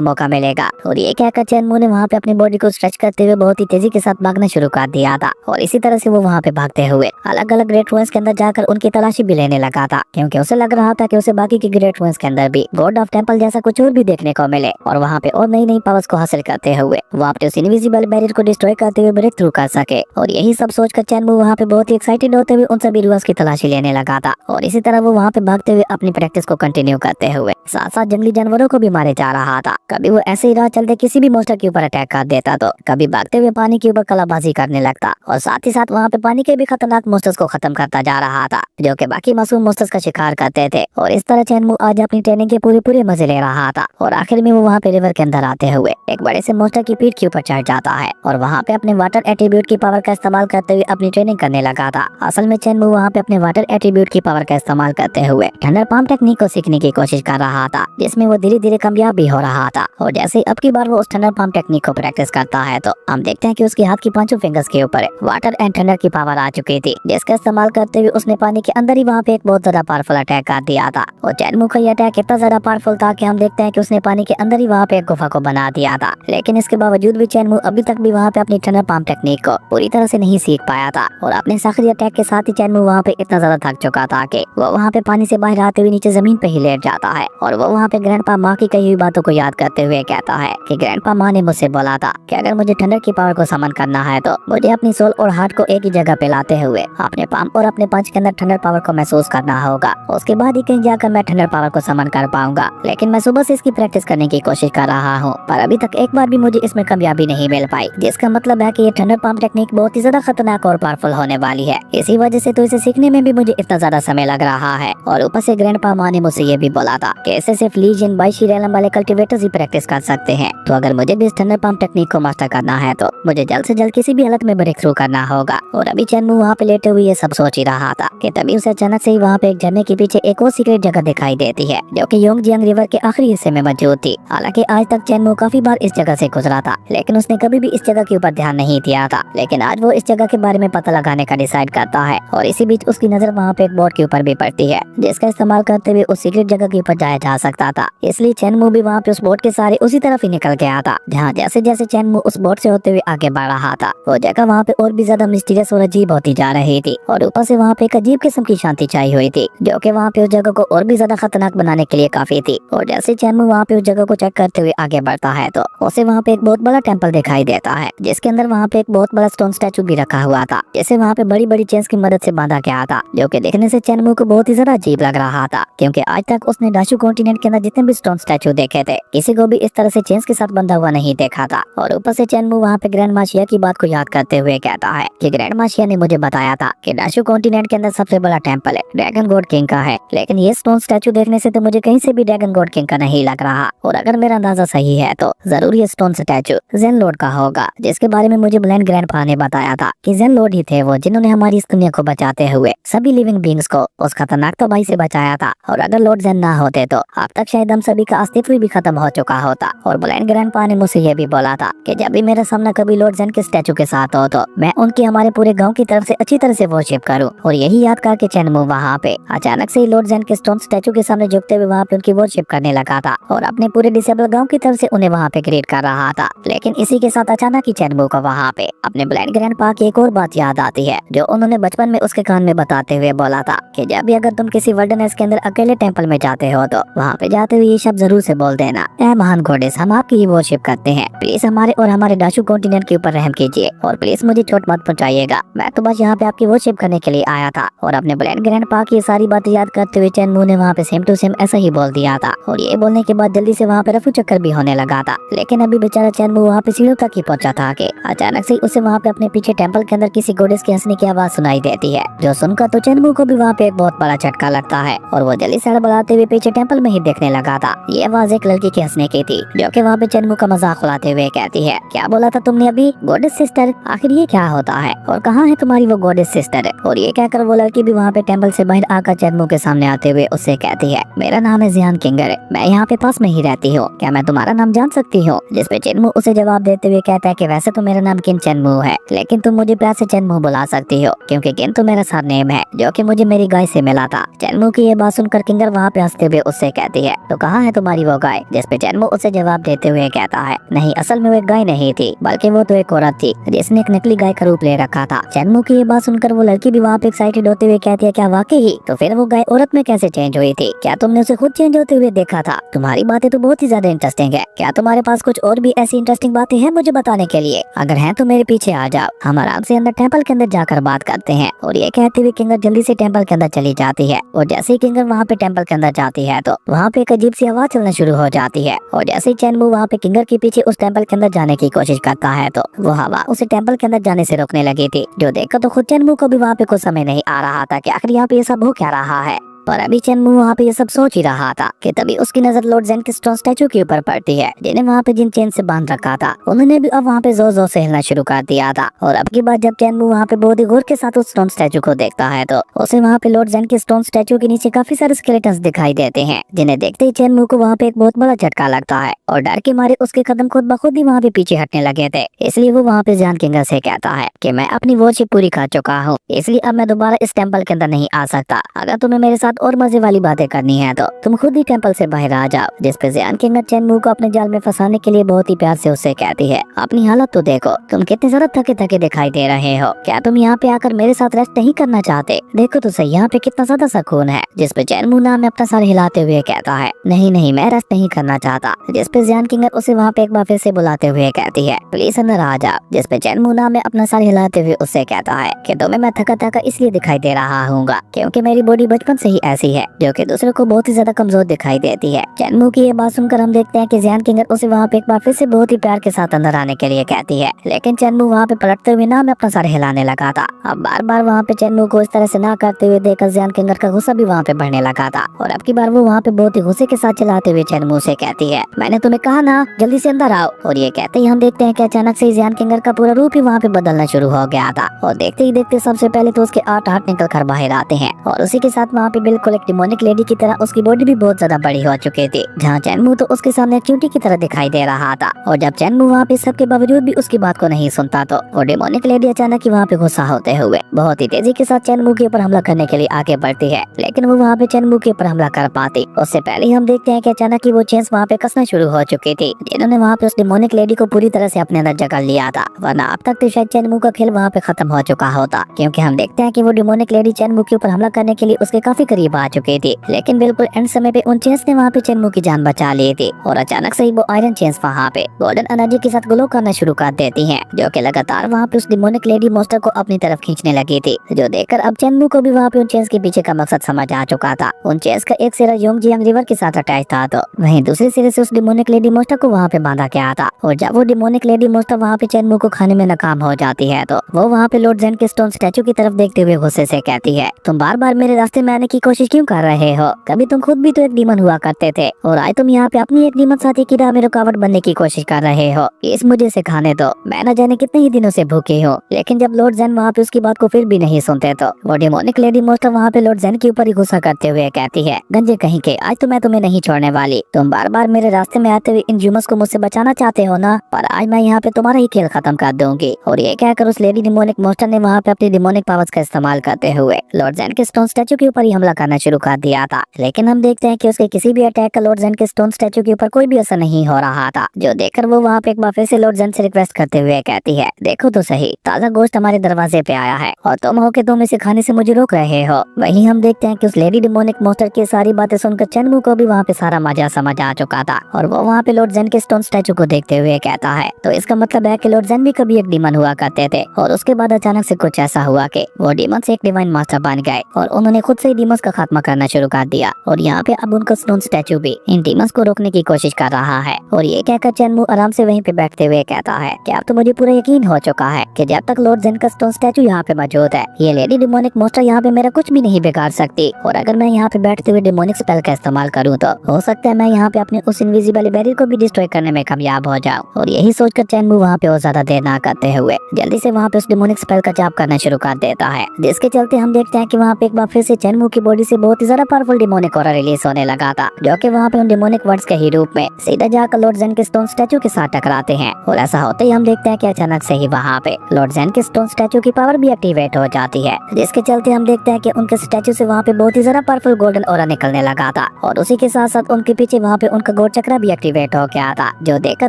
मौका मिलेगा। और ये कहकर चैनमू ने वहाँ पे अपनी बॉडी को स्ट्रेच करते हुए बहुत ही तेजी के साथ भागना शुरू कर दिया था। और इसी तरह से वो वहाँ पे भागते हुए अलग अलग ग्रेट रूइंस के अंदर जाकर उनकी तलाशी भी लेने लगा था, क्योंकि उसे लग रहा था कि उसे बाकी के ग्रेट रूइंस के अंदर भी गॉड ऑफ टेम्पल जैसा कुछ और भी देखने को मिले और वहाँ पे और नई नई पावर्स को हासिल करते हुए वो अपने उस इनविजिबल बैरियर को डिस्ट्रॉय करते हुए ब्रेक थ्रू कर सके। और यही सब सोचकर चैनमू वहाँ पे बहुत ही एक्साइटेड होते हुए उन सभी रूइंस की तलाशी लेने लगा था। और इसी तरह वो वहाँ पे भागते हुए अपनी प्रैक्टिस को कंटिन्यू करते हुए साथ साथ जंगली जानवरों को भी मारे जा रहा था। कभी वो ऐसे ही राह चलते किसी भी मॉन्स्टर के ऊपर अटैक कर देता, तो कभी भागते हुए पानी के ऊपर कलाबाजी करने लगता और साथ ही साथ वहाँ पे पानी के भी खतरनाक मॉन्स्टर्स को खत्म करता जा रहा था, जो कि बाकी मासूम मॉन्स्टर्स का शिकार करते थे। और इस तरह चैनमू आज अपनी ट्रेनिंग के पूरे मजे ले रहा था। और आखिर में वो वहाँ पे रिवर के अंदर आते हुए एक बड़े से मॉन्स्टर की पीठ के ऊपर चढ़ जाता है और वहाँ पे अपने वाटर एट्रीब्यूट की पावर का इस्तेमाल करते हुए अपनी ट्रेनिंग करने लगा था। असल में चैनमू वहाँ पे अपने वाटर एट्रीब्यूट की पावर का इस्तेमाल करते हुए थंडर पाम टेक्निक को सीखने की कोशिश कर रहा था, जिसमें वो धीरे धीरे कामयाब भी हो रहा था। और जैसे ही अब की बार वो उस थंडर पाम टेक्निक को प्रैक्टिस करता है, तो हम देखते हैं कि उसके हाथ की पांचों फिंगर्स के ऊपर वाटर एंड थंडर की पावर आ चुकी थी, जिसका इस्तेमाल करते हुए उसने पानी के अंदर ही वहाँ पे एक बहुत ज्यादा पावरफुल अटैक कर दिया था। और चैनमू का ये अटैक इतना ज्यादा पावरफुल था कि हम देखते हैं कि उसने पानी के अंदर ही वहाँ पे एक गुफा को बना दिया था। लेकिन इसके बावजूद भी चैनमू अभी तक भी वहाँ पे अपनी थंडर पाम टेक्निक को पूरी तरह से नहीं सीख पाया था। और अपने आखिरी अटैक के साथ ही चैनमू वहाँ पे इतना ज्यादा थक चुका था कि वो वहाँ पे पानी से बाहर आते हुए नीचे जमीन पे ही लेट जाता है। और वो वहाँ पे ग्रैंडपा माँ की कही हुई बातों को याद करते हुए कहता है कि ग्रैंडपा माँ ने मुझसे बोला था कि अगर मुझे थंडर की पावर को समन करना है, तो मुझे अपनी सोल और हार्ट को एक ही जगह पे लाते हुए अपने पाम और अपने पंच के अंदर थंडर पावर को महसूस करना होगा। उसके बाद ही कहीं जाकर मैं थंडर पावर को समन कर पाऊंगा। लेकिन मैं सुबह से इसकी प्रैक्टिस करने की कोशिश कर रहा हूँ, पर अभी तक एक बार भी मुझे इसमें कामयाबी नहीं मिल पाई, जिसका मतलब है कि ये थंडर पाम टेक्निक बहुत ही ज्यादा खतरनाक और पावरफुल होने वाली है। इसी वजह से तो इसे सीखने में भी मुझे इतना ज्यादा समय लग रहा है। और ऊपर से ग्रैंडपा माँ ने मुझसे ये भी बोला था कि ऐसे सिर्फ लीजियन बाईशी रेलम वाले कल्टीवेटर्स ही प्रैक्टिस कर सकते हैं। तो अगर मुझे भी इस थंडर पाम टेक्निक को मास्टर करना है, तो मुझे जल्द से जल्द किसी भी हालत में ब्रेक थ्रू करना होगा। और अभी चैनमू वहाँ पे लेटे हुए ये सब सोच ही रहा था कि तभी उसे अचानक से ही वहाँ पे एक झरने के पीछे एक और सीक्रेट जगह दिखाई देती है, जो कि योंगजियांग रिवर के आखिरी हिस्से में मौजूद थी। हालांकि आज तक चैनमू काफी बार इस जगह से गुजरा था, लेकिन उसने कभी भी इस जगह के ऊपर ध्यान नहीं दिया था। लेकिन आज वो इस जगह के बारे में पता लगाने का डिसाइड करता है। और इसी बीच उसकी नजर वहाँ पे एक बोर्ड के ऊपर भी पड़ती है, जिसका इस्तेमाल करते हुए उस सीक्रेट जगह के ऊपर जाया जा सकता था। इसलिए चैनमू भी वहाँ पे उस बोर्ड के सारे उसी तरफ ही निकल गया था, जहाँ जैसे जैसे चैनमू उस बोर्ड से होते हुए आगे बढ़ रहा था, वो जगह वहाँ पे और भी ज्यादा मिस्टीरियस और अजीब होती जा रही थी। और ऊपर से वहाँ पे एक अजीब किस्म की शांति छाई हुई थी, जो कि वहाँ पे उस जगह को और भी ज्यादा खतरनाक बनाने के लिए काफी थी। और जैसे चैनमू वहाँ पे उस जगह को चेक करते हुए आगे बढ़ता है, तो उसे वहाँ पे एक बहुत बड़ा टेम्पल दिखाई देता है, जिसके अंदर वहाँ पे एक बहुत बड़ा स्टोन स्टैचू भी रखा हुआ था, जिसे वहाँ पे बड़ी बड़ी चेन्स की मदद से बांधा गया था, जो कि देखने से चैनमू को बहुत ही ज्यादा अजीब लग रहा था, क्योंकि आज तक उसने डाशु कॉन्टिनेंट के अंदर जितने भी स्टोन स्टैचू देखे थे, किसी को भी इस तरह से चेन्स के साथ बंधा हुआ नहीं देखा था। और ऊपर से चैनमू वहाँ पे ग्रैंड माशिया की बात को याद करते हुए कहता है कि ग्रैंड माशिया ने मुझे बताया था कि डाशु कॉन्टिनेंट के अंदर सबसे बड़ा टेम्पल है ड्रैगन गॉड किंग का है, लेकिन ये स्टोन स्टैचू देखने से तो मुझे कहीं से भी ड्रैगन गॉड किंग का नहीं लग रहा। और अगर मेरा अंदाजा सही है, तो जरूर ये स्टोन स्टैचू जेन लॉर्ड का होगा, जिसके बारे में मुझे ब्लैंड ग्रैंडपा ने बताया था कि जेन लॉर्ड ही थे वो जिन्होंने हमारी इस दुनिया को बचाते हुए सभी लिविंग बींग्स को उस खतरनाक तबाही से बचाया था। और अगर लॉर्ड जेन ना होते, तो अब तक शायद हम सभी का अस्तित्व भी खत्म हो चुका होता। और ब्लैंड ग्रैंडपा ने मुझसे ये भी बोला था कि जब भी मेरा सामना कभी लॉर्ड जेन के स्टैचू के साथ हो, तो मैं उनकी हमारे पूरे गांव की तरफ से अच्छी तरह से वर्शिप करूं। और यही याद करके चैनमू वहाँ पे अचानक से ही लॉर्ड जेन के स्टोन स्टैचू के सामने झुकते हुए वहाँ पे उनकी वर्शिप करने लगा था, और अपने पूरे डिसेबल गांव की तरफ से उन्हें वहाँ पे ग्रीट कर रहा था। लेकिन इसी के साथ अचानक ही चैनमू को वहाँ पे अपने ब्लैंड ग्रैंडपा की एक और बात याद आती है, जो उन्होंने बचपन में उसके कान में बताते हुए बोला था कि जब भी अगर तुम किसी वर्ल्डनेस के अंदर अकेले टेंपल में जाते हो, तो वहाँ पे जाते हुए ये शब्द जरूर से बोल देना, ए महान गॉडेस, हम आपकी ही वर्शिप करते हैं, प्लीज हमारे और हमारे डाशु कॉन्टिनेंट के ऊपर रहम कीजिए, और प्लीज मुझे चोट मत पहुंचाइएगा, मैं तो बस यहाँ पे आपकी वर्शिप करने के लिए आया था। और अपने ब्लैंड ग्रैंडपा की सारी बातें याद करते हुए चैनमू ने वहाँ पे सेम टू सेम ऐसा ही बोल दिया था। और ये बोलने के बाद जल्दी से वहाँ पे रफू चक्कर भी होने लगा था। लेकिन अभी बेचारा चैनमू वहाँ पे सीढ़ियों तक ही पहुंचा था कि अचानक से उसे वहाँ पे अपने पीछे टेंपल के अंदर किसी गॉडेस की हंसने की आवाज सुनाई देती है, जो सुनकर तो चैनमू को भी वहाँ पे एक बहुत बड़ा झटका लगता है, और वो जल्दी से बढ़ाते हुए पीछे टेंपल में ही देखने लगा था। ये आवाज एक लड़की के हंसने की थी, जो कि वहाँ पे चैनमू का मजाक उड़ाते हुए हुए कहती है, क्या बोला था तुमने अभी? Goddess sister? आखिर ये क्या होता है और कहाँ है तुम्हारी वो गॉडेस सिस्टर? और ये कहकर वो लड़की भी वहाँ पे टेम्पल से बाहर आकर चेनमू के सामने आते हुए उससे कहती है, मेरा नाम है जियान किंगर, मैं यहाँ पे पास में ही रहती हूँ, क्या मैं तुम्हारा नाम जान सकती हूँ? जिसपे चेनमू उसे जवाब देते हुए कहता है कि वैसे तो मेरा नाम किन चेनमू है, लेकिन तुम मुझे प्यार से चेनमू बुला सकती हो क्योंकि किन तो मेरा सरनेम है जो कि मुझे मेरी गाय से मिला था। चेनमू की ये बात सुनकर किंगर वहाँ पे हंसते हुए उससे कहती है, तो कहाँ है तुम्हारी वो गाय? जिसपे चेनमू उसे जवाब देते हुए कहता है, नहीं, असल में वो एक गाय नहीं थी बल्कि वो तो एक औरत थी जिसने एक नकली गाय का रूप ले रखा था। चेनमू की ये बात सुनकर वो लड़की भी वहाँ पे एक्साइटेड होते हुए कहती है, क्या वाकई? तो फिर वो गाय औरत में कैसे चेंज हुई थी? क्या तुमने उसे खुद चेंज होते हुए देखा था? तुम्हारी बातें तो बहुत ही ज्यादा इंटरेस्टिंग है, क्या तुम्हारे पास कुछ और भी ऐसी इंटरेस्टिंग बातें हैं मुझे बताने के लिए? अगर हैं तो मेरे पीछे आ जाओ, हम आराम से अंदर टेम्पल के अंदर जाकर बात करते हैं। और ये कहते हुए किंगर जल्दी से टेम्पल के अंदर चली जाती है और जैसे ही किंगर वहाँ पे टेम्पल के अंदर जाती है तो वहाँ पे एक अजीब सी आवाज चलना शुरू हो जाती है और जैसे ही चेनमू वहाँ पे किंगर के पीछे उस टेम्पल के अंदर जाने की कोशिश करता है तो वो हवा उसे टेम्पल के अंदर जाने से रोकने लगी थी, जो देखकर तो खुद चेनमू को भी वहाँ पे कुछ समझ नहीं आ रहा था कि आखिर यहाँ पे ये सब हो क्या रहा है। पर अभी चेनमू वहाँ पे ये सब सोच ही रहा था कि तभी उसकी नजर लॉर्ड जेन के स्टोन स्टैचू के ऊपर पड़ती है जिन्हें वहाँ पे जिन चेन से बांध रखा था उन्होंने भी अब वहाँ पे जोर जोर से हिलना शुरू कर दिया था। और अब की बात जब चेनमू वहाँ पे बहुत ही गौर के साथ उस स्टोन स्टैचू को देखता है तो उसे वहाँ पे लॉर्ड जेन के स्टोन स्टैचू के नीचे काफी सारे स्केलेटन्स दिखाई देते हैं, जिन्हें देखते ही चेनमू को वहाँ पे एक बहुत बड़ा झटका लगता है और डर के मारे उसके कदम खुद ब खुद ही वहाँ पे पीछे हटने लगे थे। इसलिए वो वहाँ पे जियान किंगर से कहता है कि मैं अपनी वॉच पूरी कर चुका हूँ, इसलिए अब मैं दोबारा इस टेम्पल के अंदर नहीं आ सकता। अगर तुम्हें मेरे साथ और मजे वाली बातें करनी है तो तुम खुद ही टेम्पल से बाहर आ जाओ। जिसपे जियान किंगर चेनमू को अपने जाल में फंसाने के लिए बहुत ही प्यार से उससे कहती है, अपनी हालत तो देखो, तुम कितने ज्यादा थके थके दिखाई दे रहे हो, क्या तुम यहाँ पे आकर मेरे साथ रेस्ट नहीं करना चाहते? देखो तो सही यहाँ पे कितना ज्यादा सुकून है। जिसपे चेनमू नाम में अपना सर हिलाते हुए कहता है, नहीं नहीं, मैं रेस्ट नहीं करना चाहता। जिसपे जियान किंगर उसे वहाँ पे एक बार फिर से बुलाते हुए कहती है, प्लीज अंदर आ जाओ। जिसपे चेनमू नाम में अपना सर हिलाते हुए उससे कहता है कि तुम्हें मैं थका थका इसलिए दिखाई दे रहा हूँ क्योंकि मेरी बॉडी बचपन से ही ऐसी है जो कि दूसरों को बहुत ही ज्यादा कमजोर दिखाई देती है। चेनमू की ये बात सुनकर हम देखते हैं कि जियान किंगर उसे वहाँ पे एक बार फिर से बहुत ही प्यार के साथ अंदर आने के लिए कहती है, लेकिन चेनमू वहाँ पे पलटते हुए ना में अपना सर हिलाने लगा था। अब बार बार वहाँ पे चेनमू को इस तरह से ना करते हुए देखकर जियान किंगर का गुस्सा भी वहाँ पे बढ़ने लगा था और अब की बार वो वहाँ पे बहुत ही गुस्से के साथ चलाते हुए चेनमू से कहती है, मैंने तुम्हें कहा ना जल्दी से अंदर आओ। और ये कहते ही हम देखते हैं कि अचानक से जियान किंगर का पूरा रूप ही वहाँ पे बदलना शुरू हो गया था और देखते ही देखते सबसे पहले तो उसके 8 हाथ निकल कर बाहर आते हैं और उसी के साथ वहाँ पे बिल्कुल एक डिमोनिक लेडी की तरह उसकी बॉडी भी बहुत ज्यादा बड़ी हो चुकी थी, जहाँ चेनमू तो उसके सामने एक चूंटी की तरह दिखाई दे रहा था। और जब चेनमू वहाँ पे सबके बावजूद भी उसकी बात को नहीं सुनता तो वो डिमोनिक लेडी अचानक ही वहाँ पे गुस्सा होते हुए बहुत ही तेजी के साथ चेनमू के ऊपर हमला करने के लिए आगे बढ़ती है, लेकिन वो वहाँ पे चेनमू के ऊपर हमला कर पाती उससे पहले ही हम देखते हैं कि अचानक ही वो चेन्स वहाँ पे कसना शुरू हो चुकी थी, जिन्होंने वहाँ पे उस डिमोनिक लेडी को पूरी तरह से अपने अंदर जकड़ लिया था। वरना अब तक तो शायद चेनमू का खेल वहाँ पे खत्म हो चुका होता, क्योंकि हम देखते हैं कि वो डिमोनिक लेडी चेनमू के ऊपर हमला करने के लिए उसके काफी करीब आ चुकी थी, लेकिन बिल्कुल एंड समय पे उन चेन्स ने वहाँ पे चेनमू की जान बचा ली थी और अचानक से ही वो आयरन चेन्स वहाँ पे गोल्डन एनर्जी के साथ ग्लो करना शुरू कर देती हैं, जो कि लगातार वहाँ पे उस डिमोनिक लेडी मोस्टर को अपनी तरफ खींचने लगी थी, जो देखकर अब चेनमू को भी वहाँ पे उन चेन्स के पीछे का मकसद समझ आ चुका था। उन चेन्स का एक सिरा योंगजियांग रिवर के साथ अटैच था तो वहीं दूसरे सिरे से उस डिमोनिक लेडी मोस्टर को वहाँ पे बांधा गया था। और जब वो डिमोनिक लेडी मोस्टर वहाँ पे चेनमू को खाने में नाकाम हो जाती है तो वो वहाँ पे लॉर्ड जेन के स्टोन स्टैचू की तरफ देखते हुए गुस्से से कहती है, तुम बार बार मेरे रास्ते में आने की कोशिश क्यों कर रहे हो? कभी तुम खुद भी तो एक डीमन हुआ करते थे और आज तुम यहाँ पे अपनी एक डीमन साथी की राह में रुकावट बनने की कोशिश कर रहे हो। इस मुझे सिखाने दो, मैं न जाने कितने ही दिनों से भूखी हूँ। लेकिन जब लॉर्ड जेन वहाँ पे उसकी बात को फिर भी नहीं सुनते तो वो डिमोनिक लेडी मोस्टर वहाँ पे लॉर्ड जेन के ऊपर ही गुस्सा करते हुए कहती है, गंजे कहीं के, आज तो मैं तुम्हें नहीं छोड़ने वाली। तुम बार बार मेरे रास्ते में आते हुए इन ह्यूमंस को मुझसे बचाना चाहते हो ना, पर आज मैं यहाँ पे तुम्हारा ही खेल खत्म कर दूंगी। और ये कहकर उस लेडी डिमोनिक मोस्टर ने वहाँ पे अपनी डिमोनिक पावर्स का इस्तेमाल करते हुए लॉर्ड जेन के स्टोन स्टैचू के ऊपर ही हमला करना शुरू कर दिया था। लेकिन हम देखते हैं कि उसके किसी भी अटैक का लॉर्ड जेन के स्टोन स्टैचू के ऊपर कोई भी असर नहीं हो रहा था, जो देखकर वो वहाँ पे एक बार फिर से लॉर्ड जेन से रिक्वेस्ट करते हुए कहती है, देखो तो सही, ताजा गोश्त हमारे दरवाजे पे आया है और तुम हो के तुम इसे खाने से मुझे रोक रहे हो। वहीं हम देखते हैं कि उस लेडी डिमोनिक मोस्टर की सारी बातें सुनकर चेनमू को भी वहाँ पे सारा मजा समझ आ चुका था और वो वहाँ पे लॉर्ड जेन के स्टोन स्टैचू को देखते हुए कहता है, तो इसका मतलब है कि लॉर्ड जेन भी कभी एक डीमन हुआ करते थे और उसके बाद अचानक से कुछ ऐसा हुआ कि वो डीमन से एक डिवाइन मास्टर बन गए और उन्होंने खुद से ही डीमंस का का खात्मा करना शुरू कर दिया और यहाँ पे अब उनका स्टोन स्टैचू भी इन डीमंस को रोकने की कोशिश कर रहा है। और ये कहकर चेनमू आराम से वहीं पे बैठते हुए कहता है कि अब तो मुझे पूरा यकीन हो चुका है कि जब तक लॉर्ड जेन का स्टोन स्टैचू यहाँ पे मौजूद है, ये लेडी डिमोनिक मॉन्स्टर यहाँ पे मेरा कुछ भी नहीं बिगाड़ सकती। और अगर मैं यहाँ पे बैठते हुए डिमोनिक स्पेल का इस्तेमाल करूँ तो हो सकता है मैं यहाँ पे अपने उस इनविजिबल बैरियर को भी डिस्ट्रॉय करने में कामयाब हो जाऊँ। और यही सोचकर चेनमू वहाँ पे और ज्यादा देर ना करते हुए जल्दी से वहाँ पे उस डिमोनिक स्पेल का जाप करना शुरू कर देता है, जिसके चलते हम देखते हैं कि वहाँ पे एक बार फिर से चेनमू की बॉडी से बहुत ही ज्यादा पावरफुल डिमोनिक ऑरा रिलीज होने लगा था, जो कि वहाँ पे उन डिमोनिक वर्ड्स के ही रूप में सीधा जाकर लॉर्ड जेन के स्टोन स्टैचू के साथ टकराते हैं। और ऐसा होते ही हम देखते हैं कि अचानक से ही वहाँ पे लॉर्ड जेन के स्टोन स्टैचू की पावर भी एक्टिवेट हो जाती है, जिसके चलते हम देखते हैं कि उनके स्टैचू से वहाँ पे बहुत ही ज्यादा पावरफुल गोल्डन ऑरा निकलने लगा था। और उसी के साथ साथ उनके पीछे वहाँ पे उनका गोल्ड चक्रा भी एक्टिवेट हो गया था, जो देखा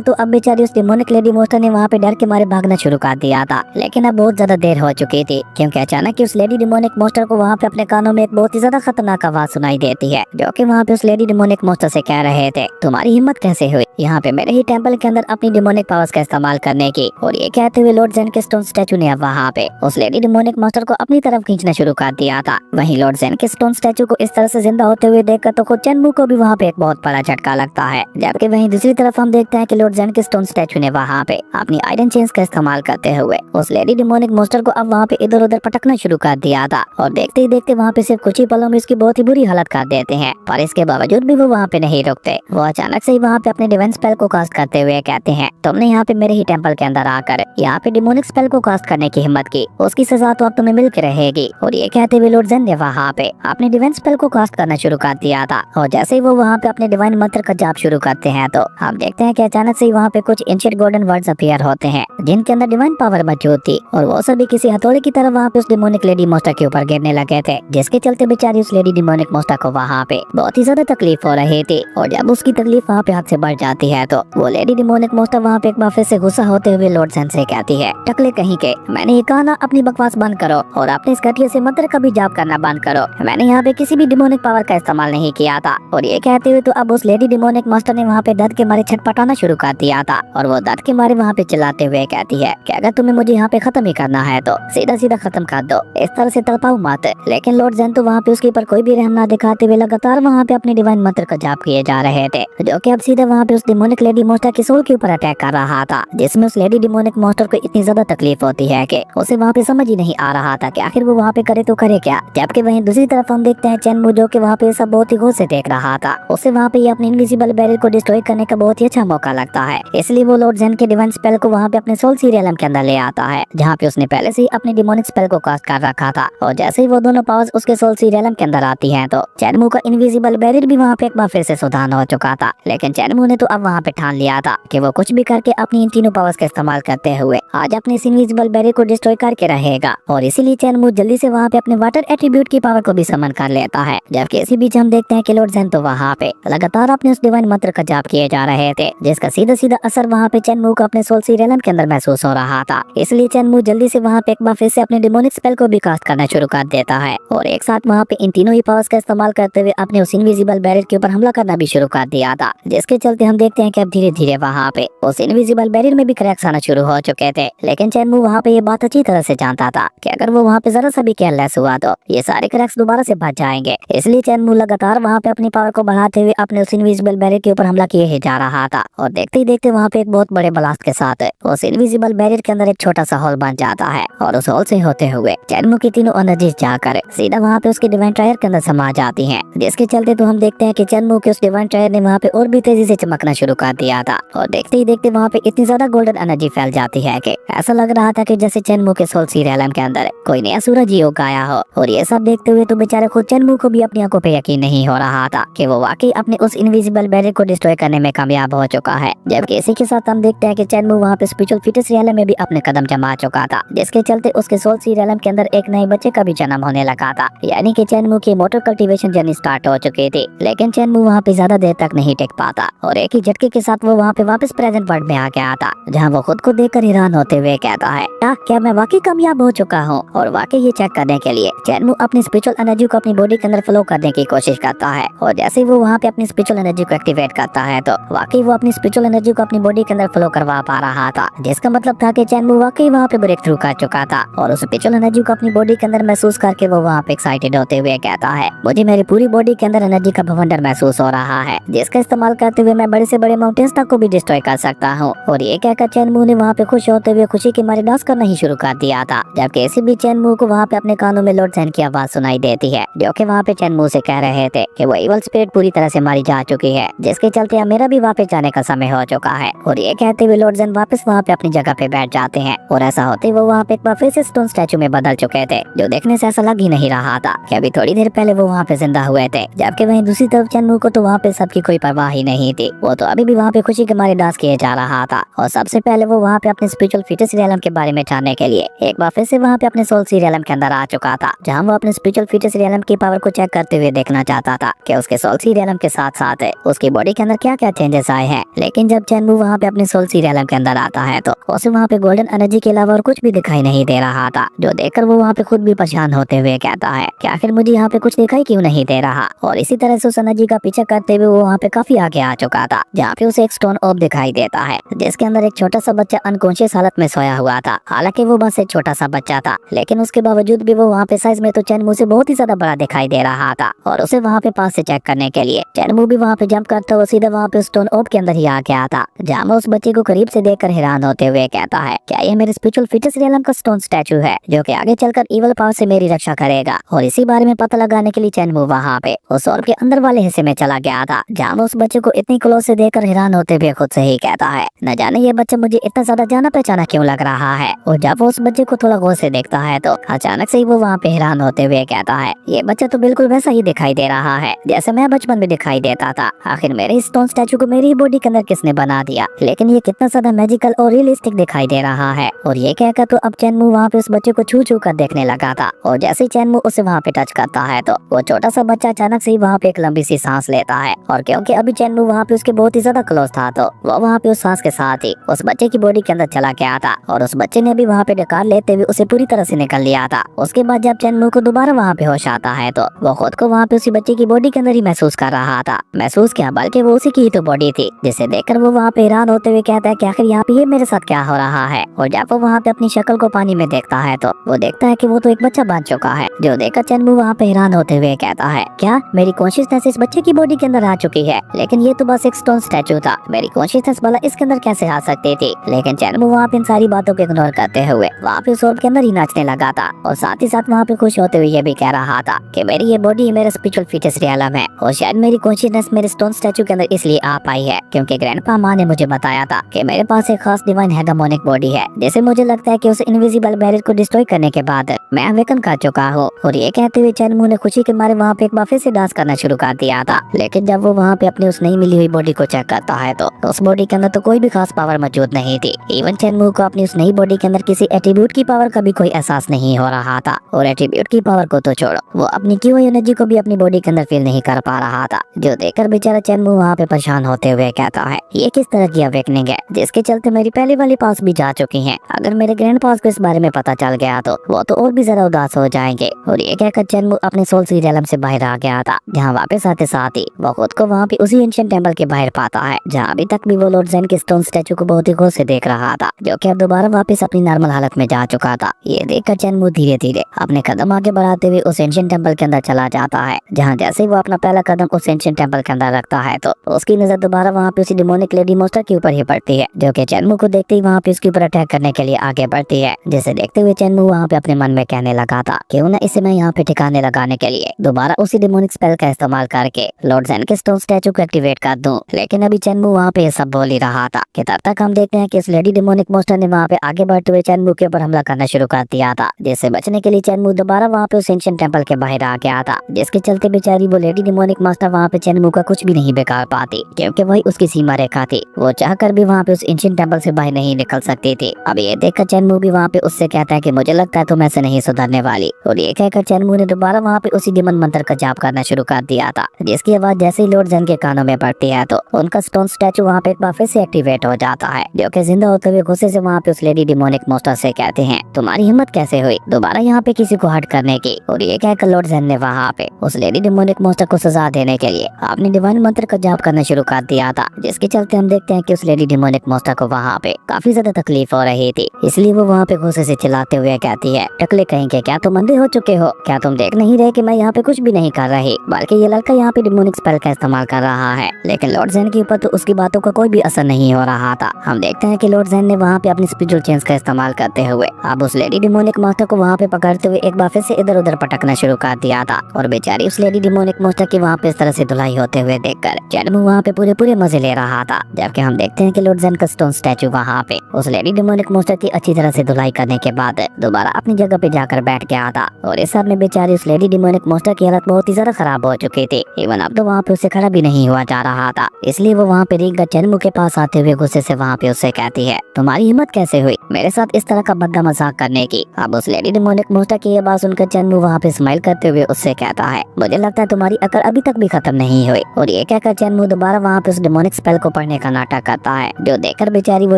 तो अब बेचारी उस डिमोनिक लेडी मॉन्स्टर ने वहाँ पे डर के मारे भागना शुरू कर दिया था। लेकिन अब बहुत ज्यादा देर हो चुकी थी, क्योंकि अचानक ही उस लेडी डिमोनिक मॉन्स्टर को वहाँ पे अपने कानों में एक बहुत ही ज्यादा खतरनाक आवाज सुनाई देती है, जो कि वहाँ पे उस लेडी डिमोनिक मॉन्स्टर से कह रहे थे, तुम्हारी हिम्मत कैसे हुई यहाँ पे मेरे ही टेंपल के अंदर अपनी डिमोनिक पावर्स का इस्तेमाल करने की। और ये कहते हुए लॉर्ड जेन के स्टोन स्टैचू ने अब वहाँ पे उस लेडी डिमोनिक मॉन्स्टर को अपनी तरफ खींचना शुरू कर दिया था। वहीं लॉर्ड जेन के स्टोन स्टैचू को इस तरह से जिंदा होते हुए देखकर तो खुद चेनमू को भी वहाँ पे एक बहुत बड़ा झटका लगता है। जबकि वहीं दूसरी तरफ हम देखते हैं कि लॉर्ड जेन के स्टोन स्टैचू ने वहाँ पे अपनी आयरन चेन्स का इस्तेमाल करते हुए उस लेडी डिमोनिक मॉन्स्टर को अब वहाँ पे इधर उधर पटकना शुरू कर दिया था। और देखते ही देखते वहाँ पे सिर्फ कुछ ही पलों में उसकी बहुत ही बुरी हालत कर देते हैं, पर इसके बावजूद भी वो वहाँ पे नहीं रुकते। वो अचानक से ही वहाँ पे अपने डिवाइन स्पेल को कास्ट करते हुए कहते हैं, तुमने यहाँ पे मेरे ही टेंपल के अंदर आकर यहाँ पे डिमोनिक स्पेल को कास्ट करने की हिम्मत की, उसकी सजा तो अब तुम्हें मिल के रहेगी। और ये कहते हुए लॉर्ड जेन ने वहाँ पे अपने डिवाइन स्पेल को कास्ट करना शुरू कर दिया था। और जैसे ही वो वहाँ पे अपने डिवाइन मंत्र का जाप शुरू करते हैं तो हम देखते हैं कि अचानक से वहाँ पे कुछ एंशिएंट गोल्डन वर्ड्स अपीयर होते हैं, जिनके अंदर डिवाइन पावर मौजूद थी। और वो सभी किसी हथौड़े की तरह वहाँ पे उस डिमोनिक लेडी मॉन्स्टर के ऊपर गिरने लगे थे, जिसके चलते बेचारी उस लेडी डिमोनिक मॉन्स्टर को वहाँ पे बहुत ही ज्यादा तकलीफ हो रही थी। और जब उसकी तकलीफ वहाँ पे हद से बढ़ जाती है तो वो लेडी डिमोनिक मॉन्स्टर वहाँ पे एक बार फिर से गुस्सा होते हुए लॉर्ड जेन से कहती है, टकले कहीं के, मैंने ये कहा ना अपनी बकवास बंद करो और अपने इस घटिया से मंत्र का भी जाप करना बंद करो, मैंने यहाँ पे किसी भी डिमोनिक पावर का इस्तेमाल नहीं किया था। और ये कहते हुए तो अब उस लेडी डिमोनिक मॉन्स्टर ने वहाँ पे दर्द के मारे छटपटाना शुरू कर दिया था। और वो दर्द के मारे वहाँ पे चिल्लाते हुए कहती है कि अगर तुम्हें मुझे यहाँ पे खत्म ही करना है तो सीधा सीधा खत्म कर दो, इस तरह से तड़पाओ मत। लेकिन लॉर्ड जेन तो वहाँ पे उसके ऊपर कोई भी रहम ना दिखाते हुए लगातार वहाँ पे अपने डिवाइन मंत्र का जाप किए जा रहे थे, जो कि अब सीधा वहाँ पे उस डिमोनिक लेडी मॉन्स्टर की सोल के ऊपर अटैक कर रहा था, जिसमें उस लेडी डिमोनिक मॉन्स्टर को इतनी ज्यादा तकलीफ होती है कि उसे वहाँ पे समझ ही नहीं आ रहा था कि आखिर वो वहाँ पे करे तो करे क्या। जबकि वहीं दूसरी तरफ हम देखते हैं चेनमू, जो कि वहाँ पे सब बहुत ही गौर से देख रहा था, उसे वहाँ पे अपने इनविजिबल बैरियर को डिस्ट्रॉय करने का बहुत ही अच्छा मौका लगता है। इसलिए वो लॉर्ड जेन के डिवाइन स्पेल को वहाँ पे अपने सोल सीरियलम के अंदर ले आता है, जहाँ पे उसने पहले से ही अपने डिमोनिक स्पेल को कास्ट कर रखा था। और जैसे ही वो दोनों पावर्स उसके सोल सीरियलम के अंदर आती हैं तो चेनमू का इनविजिबल बैरियर भी वहाँ पे एक बार फिर से सुधार हो चुका था। लेकिन चेनमू ने तो अब वहाँ पे ठान लिया था कि वो कुछ भी करके अपनी इन तीनों पावर्स का इस्तेमाल करते हुए आज अपने इस इनविजिबल बैरियर को डिस्ट्रॉय करके रहेगा। और इसीलिए चेनमू जल्दी से वहाँ पे अपने वाटर एट्रीब्यूट की पावर को भी समन कर लेता है। जबकि इसी बीच हम देखते हैं कि लॉर्ड जेन तो वहाँ पे लगातार अपने उस डिवाइन मंत्र का जाप किए जा रहे थे, जिसका सीधा सीधा असर वहाँ पे चेनमू को अपने सोल सीरियलम के अंदर महसूस हो रहा था। इसलिए चेनमू जल्दी से वहाँ पे एक बार फिर से अपने डिमोनिक स्पेल को भी कास्ट करना शुरू कर देता है और एक साथ वहाँ पे इन तीनों ही पावर्स का इस्तेमाल करते हुए अपने उस इनविजिबल बैरियर के ऊपर हमला करना भी शुरू कर दिया था, जिसके चलते हम देखते हैं कि अब धीरे धीरे वहाँ पे उस इनविजिबल बैरियर में भी क्रैक्स आना शुरू हो चुके थे। लेकिन चेनमू वहाँ पे ये बात अच्छी तरह से जानता था कि अगर वो वहाँ पे जरा सा भी केयरलेस हुआ तो ये सारे क्रैक्स दोबारा से बच जाएंगे। इसलिए चेनमू लगातार वहाँ पे अपनी पावर को बढ़ाते हुए अपने उस इनविजिबल बैरियर के ऊपर हमला किए ही जा रहा था। और देखते ही देखते वहाँ पे एक बहुत बड़े ब्लास्ट के साथ उस इनविजिबल बैरियर के अंदर एक छोटा सा होल बन जाता है और उस होल से होते हुए चेनमू की तीनों एनर्जीज जाकर सीधा वहाँ पे उसके डिवाइन ट्रायर के अंदर समा जाती हैं, जिसके चलते तो हम देखते हैं कि चेनमू के उस डिवाइन ट्रायर ने वहाँ पे और भी तेजी से चमकना शुरू कर दिया था। और देखते ही देखते वहाँ पे इतनी ज्यादा गोल्डन एनर्जी फैल जाती है कि ऐसा लग रहा था कि जैसे चेनमू के सोल सीरियलम के अंदर कोई नया सूरज ही उग आया हो। और ये सब देखते हुए तो बेचारे खुद चेनमू को भी अपनी आंखों पे यकीन नहीं हो रहा था कि वो वाकई अपने उस इनविजिबल बैरियर को डिस्ट्रॉय करने में कामयाब हो चुका है। जबकि इसी के साथ हम देखते हैं कि चेनमू वहाँ पे स्पिरिचुअल फीटस रियलम में भी अपने कदम जमा चुका था, जिसके चलते उसके सोल सीरियलम के अंदर एक नए बच्चे का भी जन्म होने लगा था, यानी कि चेनमू की मोटर कल्टीवेशन जर्नी स्टार्ट हो चुकी थी। लेकिन चेनमू वहाँ पे ज्यादा देर तक नहीं टिक पाता और एक ही झटके के साथ वो वहाँ पे वापस प्रेजेंट वर्ल्ड में आ गया था, जहाँ वो खुद को देखकर हैरान होते हुए कहता है, क्या मैं वाकई कामयाब हो चुका हूँ। और वाकई ये चेक करने के लिए चेनमू अपनी स्पिरिचुअल एनर्जी को अपनी बॉडी के अंदर फ्लो करने की कोशिश करता है। और जैसे ही वो वहाँ पे अपनी स्पिरिचुअल एनर्जी को एक्टिवेट करता है तो वाकई वो अपनी स्पिरिचुअल एनर्जी को अपनी बॉडी के अंदर फ्लो करवा पा रहा था, जिसका मतलब था कि चेनमू वाकई वहाँ पे ब्रेक थ्रू कर चुका था। और उस स्पिरिचुअल एनर्जी को अपनी बॉडी के अंदर महसूस करके वो वहाँ पे एक्साइटेड होते हुए हुए कहता है, मुझे मेरी पूरी बॉडी के अंदर एनर्जी का बवंडर महसूस हो रहा है, जिसका इस्तेमाल करते हुए मैं बड़े से बड़े माउंटेन्स तक को भी डिस्ट्रॉय कर सकता हूँ। और ये कहकर चैनमू ने वहाँ पे खुश होते हुए खुशी के मारे डांस करना ही शुरू कर दिया था। जबकि इसी बीच चैनमू को वहाँ पे अपने कानों में लॉर्ड ज़ेन की आवाज सुनाई देती है, जो कि वहाँ पे चैनमू से कह रहे थे कि वो इवल स्पिरिट पूरी तरह से मारी जा चुकी है, जिसके चलते अब मेरा भी वापस जाने का समय हो चुका है। और ये कहते हुए लॉर्ड ज़ेन वापस वहाँ पे अपनी जगह पे बैठ जाते हैं। और ऐसा होते वो वहाँ पे एक बार फिर से स्टोन स्टैचू में बदल चुके थे, जो देखने से ऐसा लग ही नहीं रहा था कि अभी थोड़ी देर पहले वो वहाँ पे जिंदा हुए थे। जबकि वहीं दूसरी तरफ चैनमू को तो वहाँ पे सबकी कोई परवाह ही नहीं थी, वो तो अभी भी वहाँ पे खुशी के मारे डांस किए जा रहा था। और सबसे पहले वो वहाँ पे अपने स्पिरिचुअल फीचर्स रियलम के बारे में जानने के लिए एक बार फिर से वहाँ पे अपने सोल रियलम के अंदर आ चुका था, जहाँ वो अपने स्पिरिचुअल फीचर्स रियलम की पावर को चेक करते हुए देखना चाहता था कि उसके सोल रियलम के साथ साथ उसकी बॉडी के अंदर क्या क्या चेंजेस आए हैं। लेकिन जब चैनमू वहाँ पे अपने सोल रियलम के अंदर आता है तो उसे वहाँ पे गोल्डन एनर्जी के अलावा और कुछ भी दिखाई नहीं दे रहा था, जो देखकर वो वहाँ पे खुद भी परेशान होते हुए कहता है कि आखिर मुझे यहाँ पे कुछ दिखाई क्यों नहीं दे रहा। और इसी तरह से उस एनर्जी का पीछा करते हुए वो वहाँ पे काफी आगे आ चुका था, जहाँ पे उसे एक स्टोन ऑफ दिखाई देता है, जिसके अंदर एक छोटा सा बच्चा अनकॉन्शियस हालत में सोया हुआ था। हालांकि वो बस एक छोटा सा बच्चा था, लेकिन उसके बावजूद भी वो वहाँ पे साइज में तो चैनमू से बहुत ही ज्यादा बड़ा दिखाई दे रहा था। और उसे वहाँ पे पास से चेक करने के लिए चैनमू भी वहाँ पे जंप करता हुआ सीधा वहाँ पे स्टोन ऑफ के अंदर ही आ गया था, जहाँ वो उस बच्चे को करीब से देखकर हैरान होते हुए कहता है, क्या ये मेरे स्पिरिचुअल फीचर्स रियलम का स्टोन स्टैचू है, जो कि आगे चलकर इवल पावर से मेरी रक्षा करेगा। और इसी बारे में पता लगाने के लिए चैनमू वहाँ पे उस ऑर्ब के अंदर वाले हिस्से में चला गया था, जहाँ वो उस बच्चे को इतनी क्लोज से देखकर हैरान होते हुए खुद से ही कहता है, न जाने ये बच्चा मुझे इतना ज्यादा जाना पहचाना क्यों लग रहा है। और जब वो उस बच्चे को थोड़ा गौर से देखता है तो अचानक से ही वो वहाँ पे हैरान होते हुए कहता है, ये बच्चा तो बिल्कुल वैसा ही दिखाई दे रहा है जैसे मैं बचपन में दिखाई देता था। आखिर मेरे स्टोन स्टैचू को मेरी बॉडी के अंदर किसने बना दिया, लेकिन ये कितना ज्यादा मैजिकल और रियलिस्टिक दिखाई दे रहा है। और ये कहकर तो अब चैनमू वहाँ पे उस बच्चे को छू छू कर देखने लगा था। और जैसे चैनमू उसे वहाँ पे टच करता है तो वो छोटा सा बच्चा अचानक से ही वहाँ पे एक लंबी सी सांस लेता है। और क्योंकि अभी चैनमू वहाँ पे उसके बहुत ही ज्यादा क्लोज था तो वो वहाँ पे उस सांस के साथ ही उस बच्चे की बॉडी के अंदर चला गया था। और उस बच्चे ने भी वहाँ पे डकार लेते हुए उसे पूरी तरह से निकल लिया था। उसके बाद जब चैनमू को दोबारा वहाँ पे होश आता है तो वो खुद को वहाँ पे उसी बच्चे की बॉडी के अंदर ही महसूस कर रहा था। महसूस क्या, बल्कि वो उसी की ही तो बॉडी थी, जिसे देखकर वो वहाँ पे हैरान होते हुए कहता है कि आखिर यहाँ पे ये मेरे साथ क्या हो रहा है। और जब वो वहाँ पे अपनी शक्ल को पानी में देखता है तो वो देखता है कि वो तो एक बच्चा बन चुका है, जो देखकर चैनमू वहाँ पे हैरान होते हुए कहता है, क्या मेरी कॉन्शियसनेस इस बच्चे की बॉडी के अंदर आ चुकी है, लेकिन ये तो बस एक स्टोन स्टैचू था, मेरी कॉन्शियसनेस भला इसके अंदर कैसे आ सकती थी। लेकिन चैनमू वहाँ पे इन सारी बातों को इग्नोर करते हुए वहाँ पे उस ऑर्ब के अंदर ही नाचने लगा था। और साथ ही साथ वहाँ पे खुश होते हुए ये भी कह रहा था कि मेरी ये बॉडी मेरा स्पिरिचुअल फीचर्स रियलम है, और शायद मेरी कॉन्शियसनेस मेरे स्टोन स्टैचू के अंदर इसलिए आ पाई है क्योंकि ग्रैंडपा माँ ने मुझे बताया था कि मेरे पास एक खास डिवाइन हेगेमोनिक बॉडी है, जैसे मुझे लगता है कि उस इनविजिबल बैरियर को डिस्ट्रॉय करने के बाद मैं अवेकन कर चुका हूँ। और ये कहते हुए चैनमू ने खुशी के मारे वहाँ पे एक बार फिर से डांस करना शुरू कर दिया था। लेकिन जब वो वहाँ पे अपनी उस नई मिली हुई बॉडी को चेक करता है तो उस बॉडी के अंदर तो कोई भी खास पावर मौजूद नहीं थी। इवन चैनमू को अपनी उस नई बॉडी के अंदर किसी एट्रीब्यूट की पावर का भी कोई एहसास नहीं हो रहा था। और एट्रीब्यूट की पावर को तो छोड़ो, वो अपनी की हुई एनर्जी को भी अपनी बॉडी के अंदर फील नहीं कर पा रहा था, जो देखकर बेचारा चैनमू वहाँ पे परेशान होते हुए कहता है, ये किस तरह की अवेकनिंग है जिसके चलते मेरी पहले वाली पास भी जा चुकी हैं। अगर मेरे ग्रैंड पास को इस बारे में पता चल गया तो वो तो और भी ज्यादा उदास हो जाएंगे। और ये कहकर चैनमू अपने सोल रियलम से बाहर आ गया था, जहाँ वापस आते साथ ही वो खुद को वहाँ पे उसी एंशिएंट टेंपल के बाहर पाता है, जहाँ अभी तक भी वो लॉर्ड ज़ेन के स्टोन स्टैचू को बहुत ही गौर से देख रहा था, जो कि अब दोबारा वापस अपनी नॉर्मल हालत में जा चुका था। ये देखकर चैनमू धीरे धीरे अपने कदम आगे बढ़ाते हुए उस एंशिएंट टेंपल के अंदर चला जाता है, जहाँ जैसे ही वो अपना पहला कदम उस एंशिएंट टेंपल के अंदर रखता है तो उसकी नजर दोबारा वहाँ पे उसी डिमोनिक लेडी मॉन्स्टर के ऊपर ही पड़ती है, जो कि चैनमू को देखते ही वहाँ पे उसके ऊपर अटैक करने के लिए आगे बढ़ती है। जिसे देखते हुए चैनमू वहाँ पे अपने मन में कहने लगा था, क्यों ना इसे मैं यहाँ पे ठिकाने लगाने के लिए दोबारा उसी डिमोनिक स्पेल का इस्तेमाल करके लॉर्ड ज़ेन के स्टोन स्टैचू को एक्टिवेट कर दूं। लेकिन अभी चैनमू वहाँ पे सब बोल ही रहा था कि तब तक हम देखते हैं कि इस लेडी डिमोनिक मॉन्स्टर ने वहाँ पे आगे बढ़ते हुए चैनमू के ऊपर हमला करना शुरू कर दिया था, जिससे बचने के लिए चैनमू दोबारा वहाँ पे उस एंशिएंट टेंपल के बाहर आ गया था, जिसके चलते बेचारी वो लेडी डिमोनिक मॉन्स्टर वहाँ पे चैनमू का कुछ भी नहीं बिगाड़ पाती, क्योंकि वही उसकी सीमा रेखा थी। वो चाहकर भी वहाँ पे उस एंशिएंट टेंपल से बाहर नहीं निकल सकती थी। अब ये देखकर चैनमू भी वहाँ पे उससे कहता है कि मुझे लगता है तुम ऐसे नहीं सुधरने वाली। और ये कहकर चैनमू ने दोबारा वहाँ पे उसी डिमन मंत्र का जाप करना शुरू कर दिया था, जिसकी आवाज जैसे ही लॉर्ड ज़ेन के कानों में पड़ती है तो उनका स्टोन स्टैचू वहाँ पे एक बार फिर से एक्टिवेट हो जाता है, जो कि जिंदा होते हुए गुस्से से वहाँ पे उस लेडी डिमोनिक मॉन्स्टर से कहते हैं, तुम्हारी हिम्मत कैसे हुई दोबारा यहाँ पे किसी को हर्ट करने की। और ये कहकर लॉर्ड ज़ेन ने वहाँ पे उस लेडी डिमोनिक मॉन्स्टर को सजा देने के लिए अपने डिवाइन मंत्र का जाप करना शुरू कर दिया था, जिसके चलते हम देखते हैं कि उस लेडी डिमोनिक मॉन्स्टर को वहाँ पे काफी ज्यादा तकलीफ हो रही थी। इसलिए वो वहाँ पे गुस्से से चिल्लाते हुए कहती है, टकले कहेंगे क्या तुम अंधे हो चुके हो, क्या तुम देख नहीं रहे कि मैं यहाँ पे कुछ भी नहीं कर रही, बल्कि ये लड़का यहाँ पे डिमोनिक स्पेल का इस्तेमाल कर रहा है। लेकिन लॉर्ड ज़ेन के ऊपर तो उसकी बातों का कोई भी असर नहीं हो रहा था। हम देखते हैं कि लॉर्ड ज़ेन ने वहाँ पे अपनी स्पिरिचुअल चेंज का इस्तेमाल करते हुए अब उस लेडी डिमोनिक मास्टर को वहाँ पे पकड़ते हुए एक बार फिर से इधर उधर पटकना शुरू कर दिया था। और बेचारी उस लेडी डिमोनिक मास्टर की वहाँ पे इस तरह से धुलाई होते हुए देखकर चैनमू वहाँ पे पूरे मजे ले रहा था। जबकि हम देखते हैं कि लॉर्ड ज़ेन का स्टोन स्टैचू वहाँ पे उस लेडी डिमोनिक मास्टर की अच्छी तरह से धुलाई करने के बाद दोबारा अपनी जगह पे जाकर बैठ गया था। और इस सब में बेचारी उस लेडी डिमोनिक मास्टर की हालत बहुत ही ज्यादा खराब हो चुकी थी। इवन अब तो वहाँ पे उसे खड़ा भी नहीं हुआ जा रहा था। इसलिए वो वहाँ पे रिंगा चैनमू के पास आते हुए गुस्से से वहाँ पे उससे कहती है, तुम्हारी हिम्मत कैसे हुई मेरे साथ इस तरह का भद्दा मजाक करने की। अब उस लेडी डिमोनिक मास्टर की ये बात सुनकर चैनमू वहाँ पे स्माइल करते हुए उससे कहता है, मुझे लगता है तुम्हारी अकल अभी तक भी खत्म नहीं हुई। और ये कहकर चैनमू दोबारा वहाँ पे उस डिमोनिक स्पेल को पढ़ने का नाटक करता है, जो देखकर बेचारी वो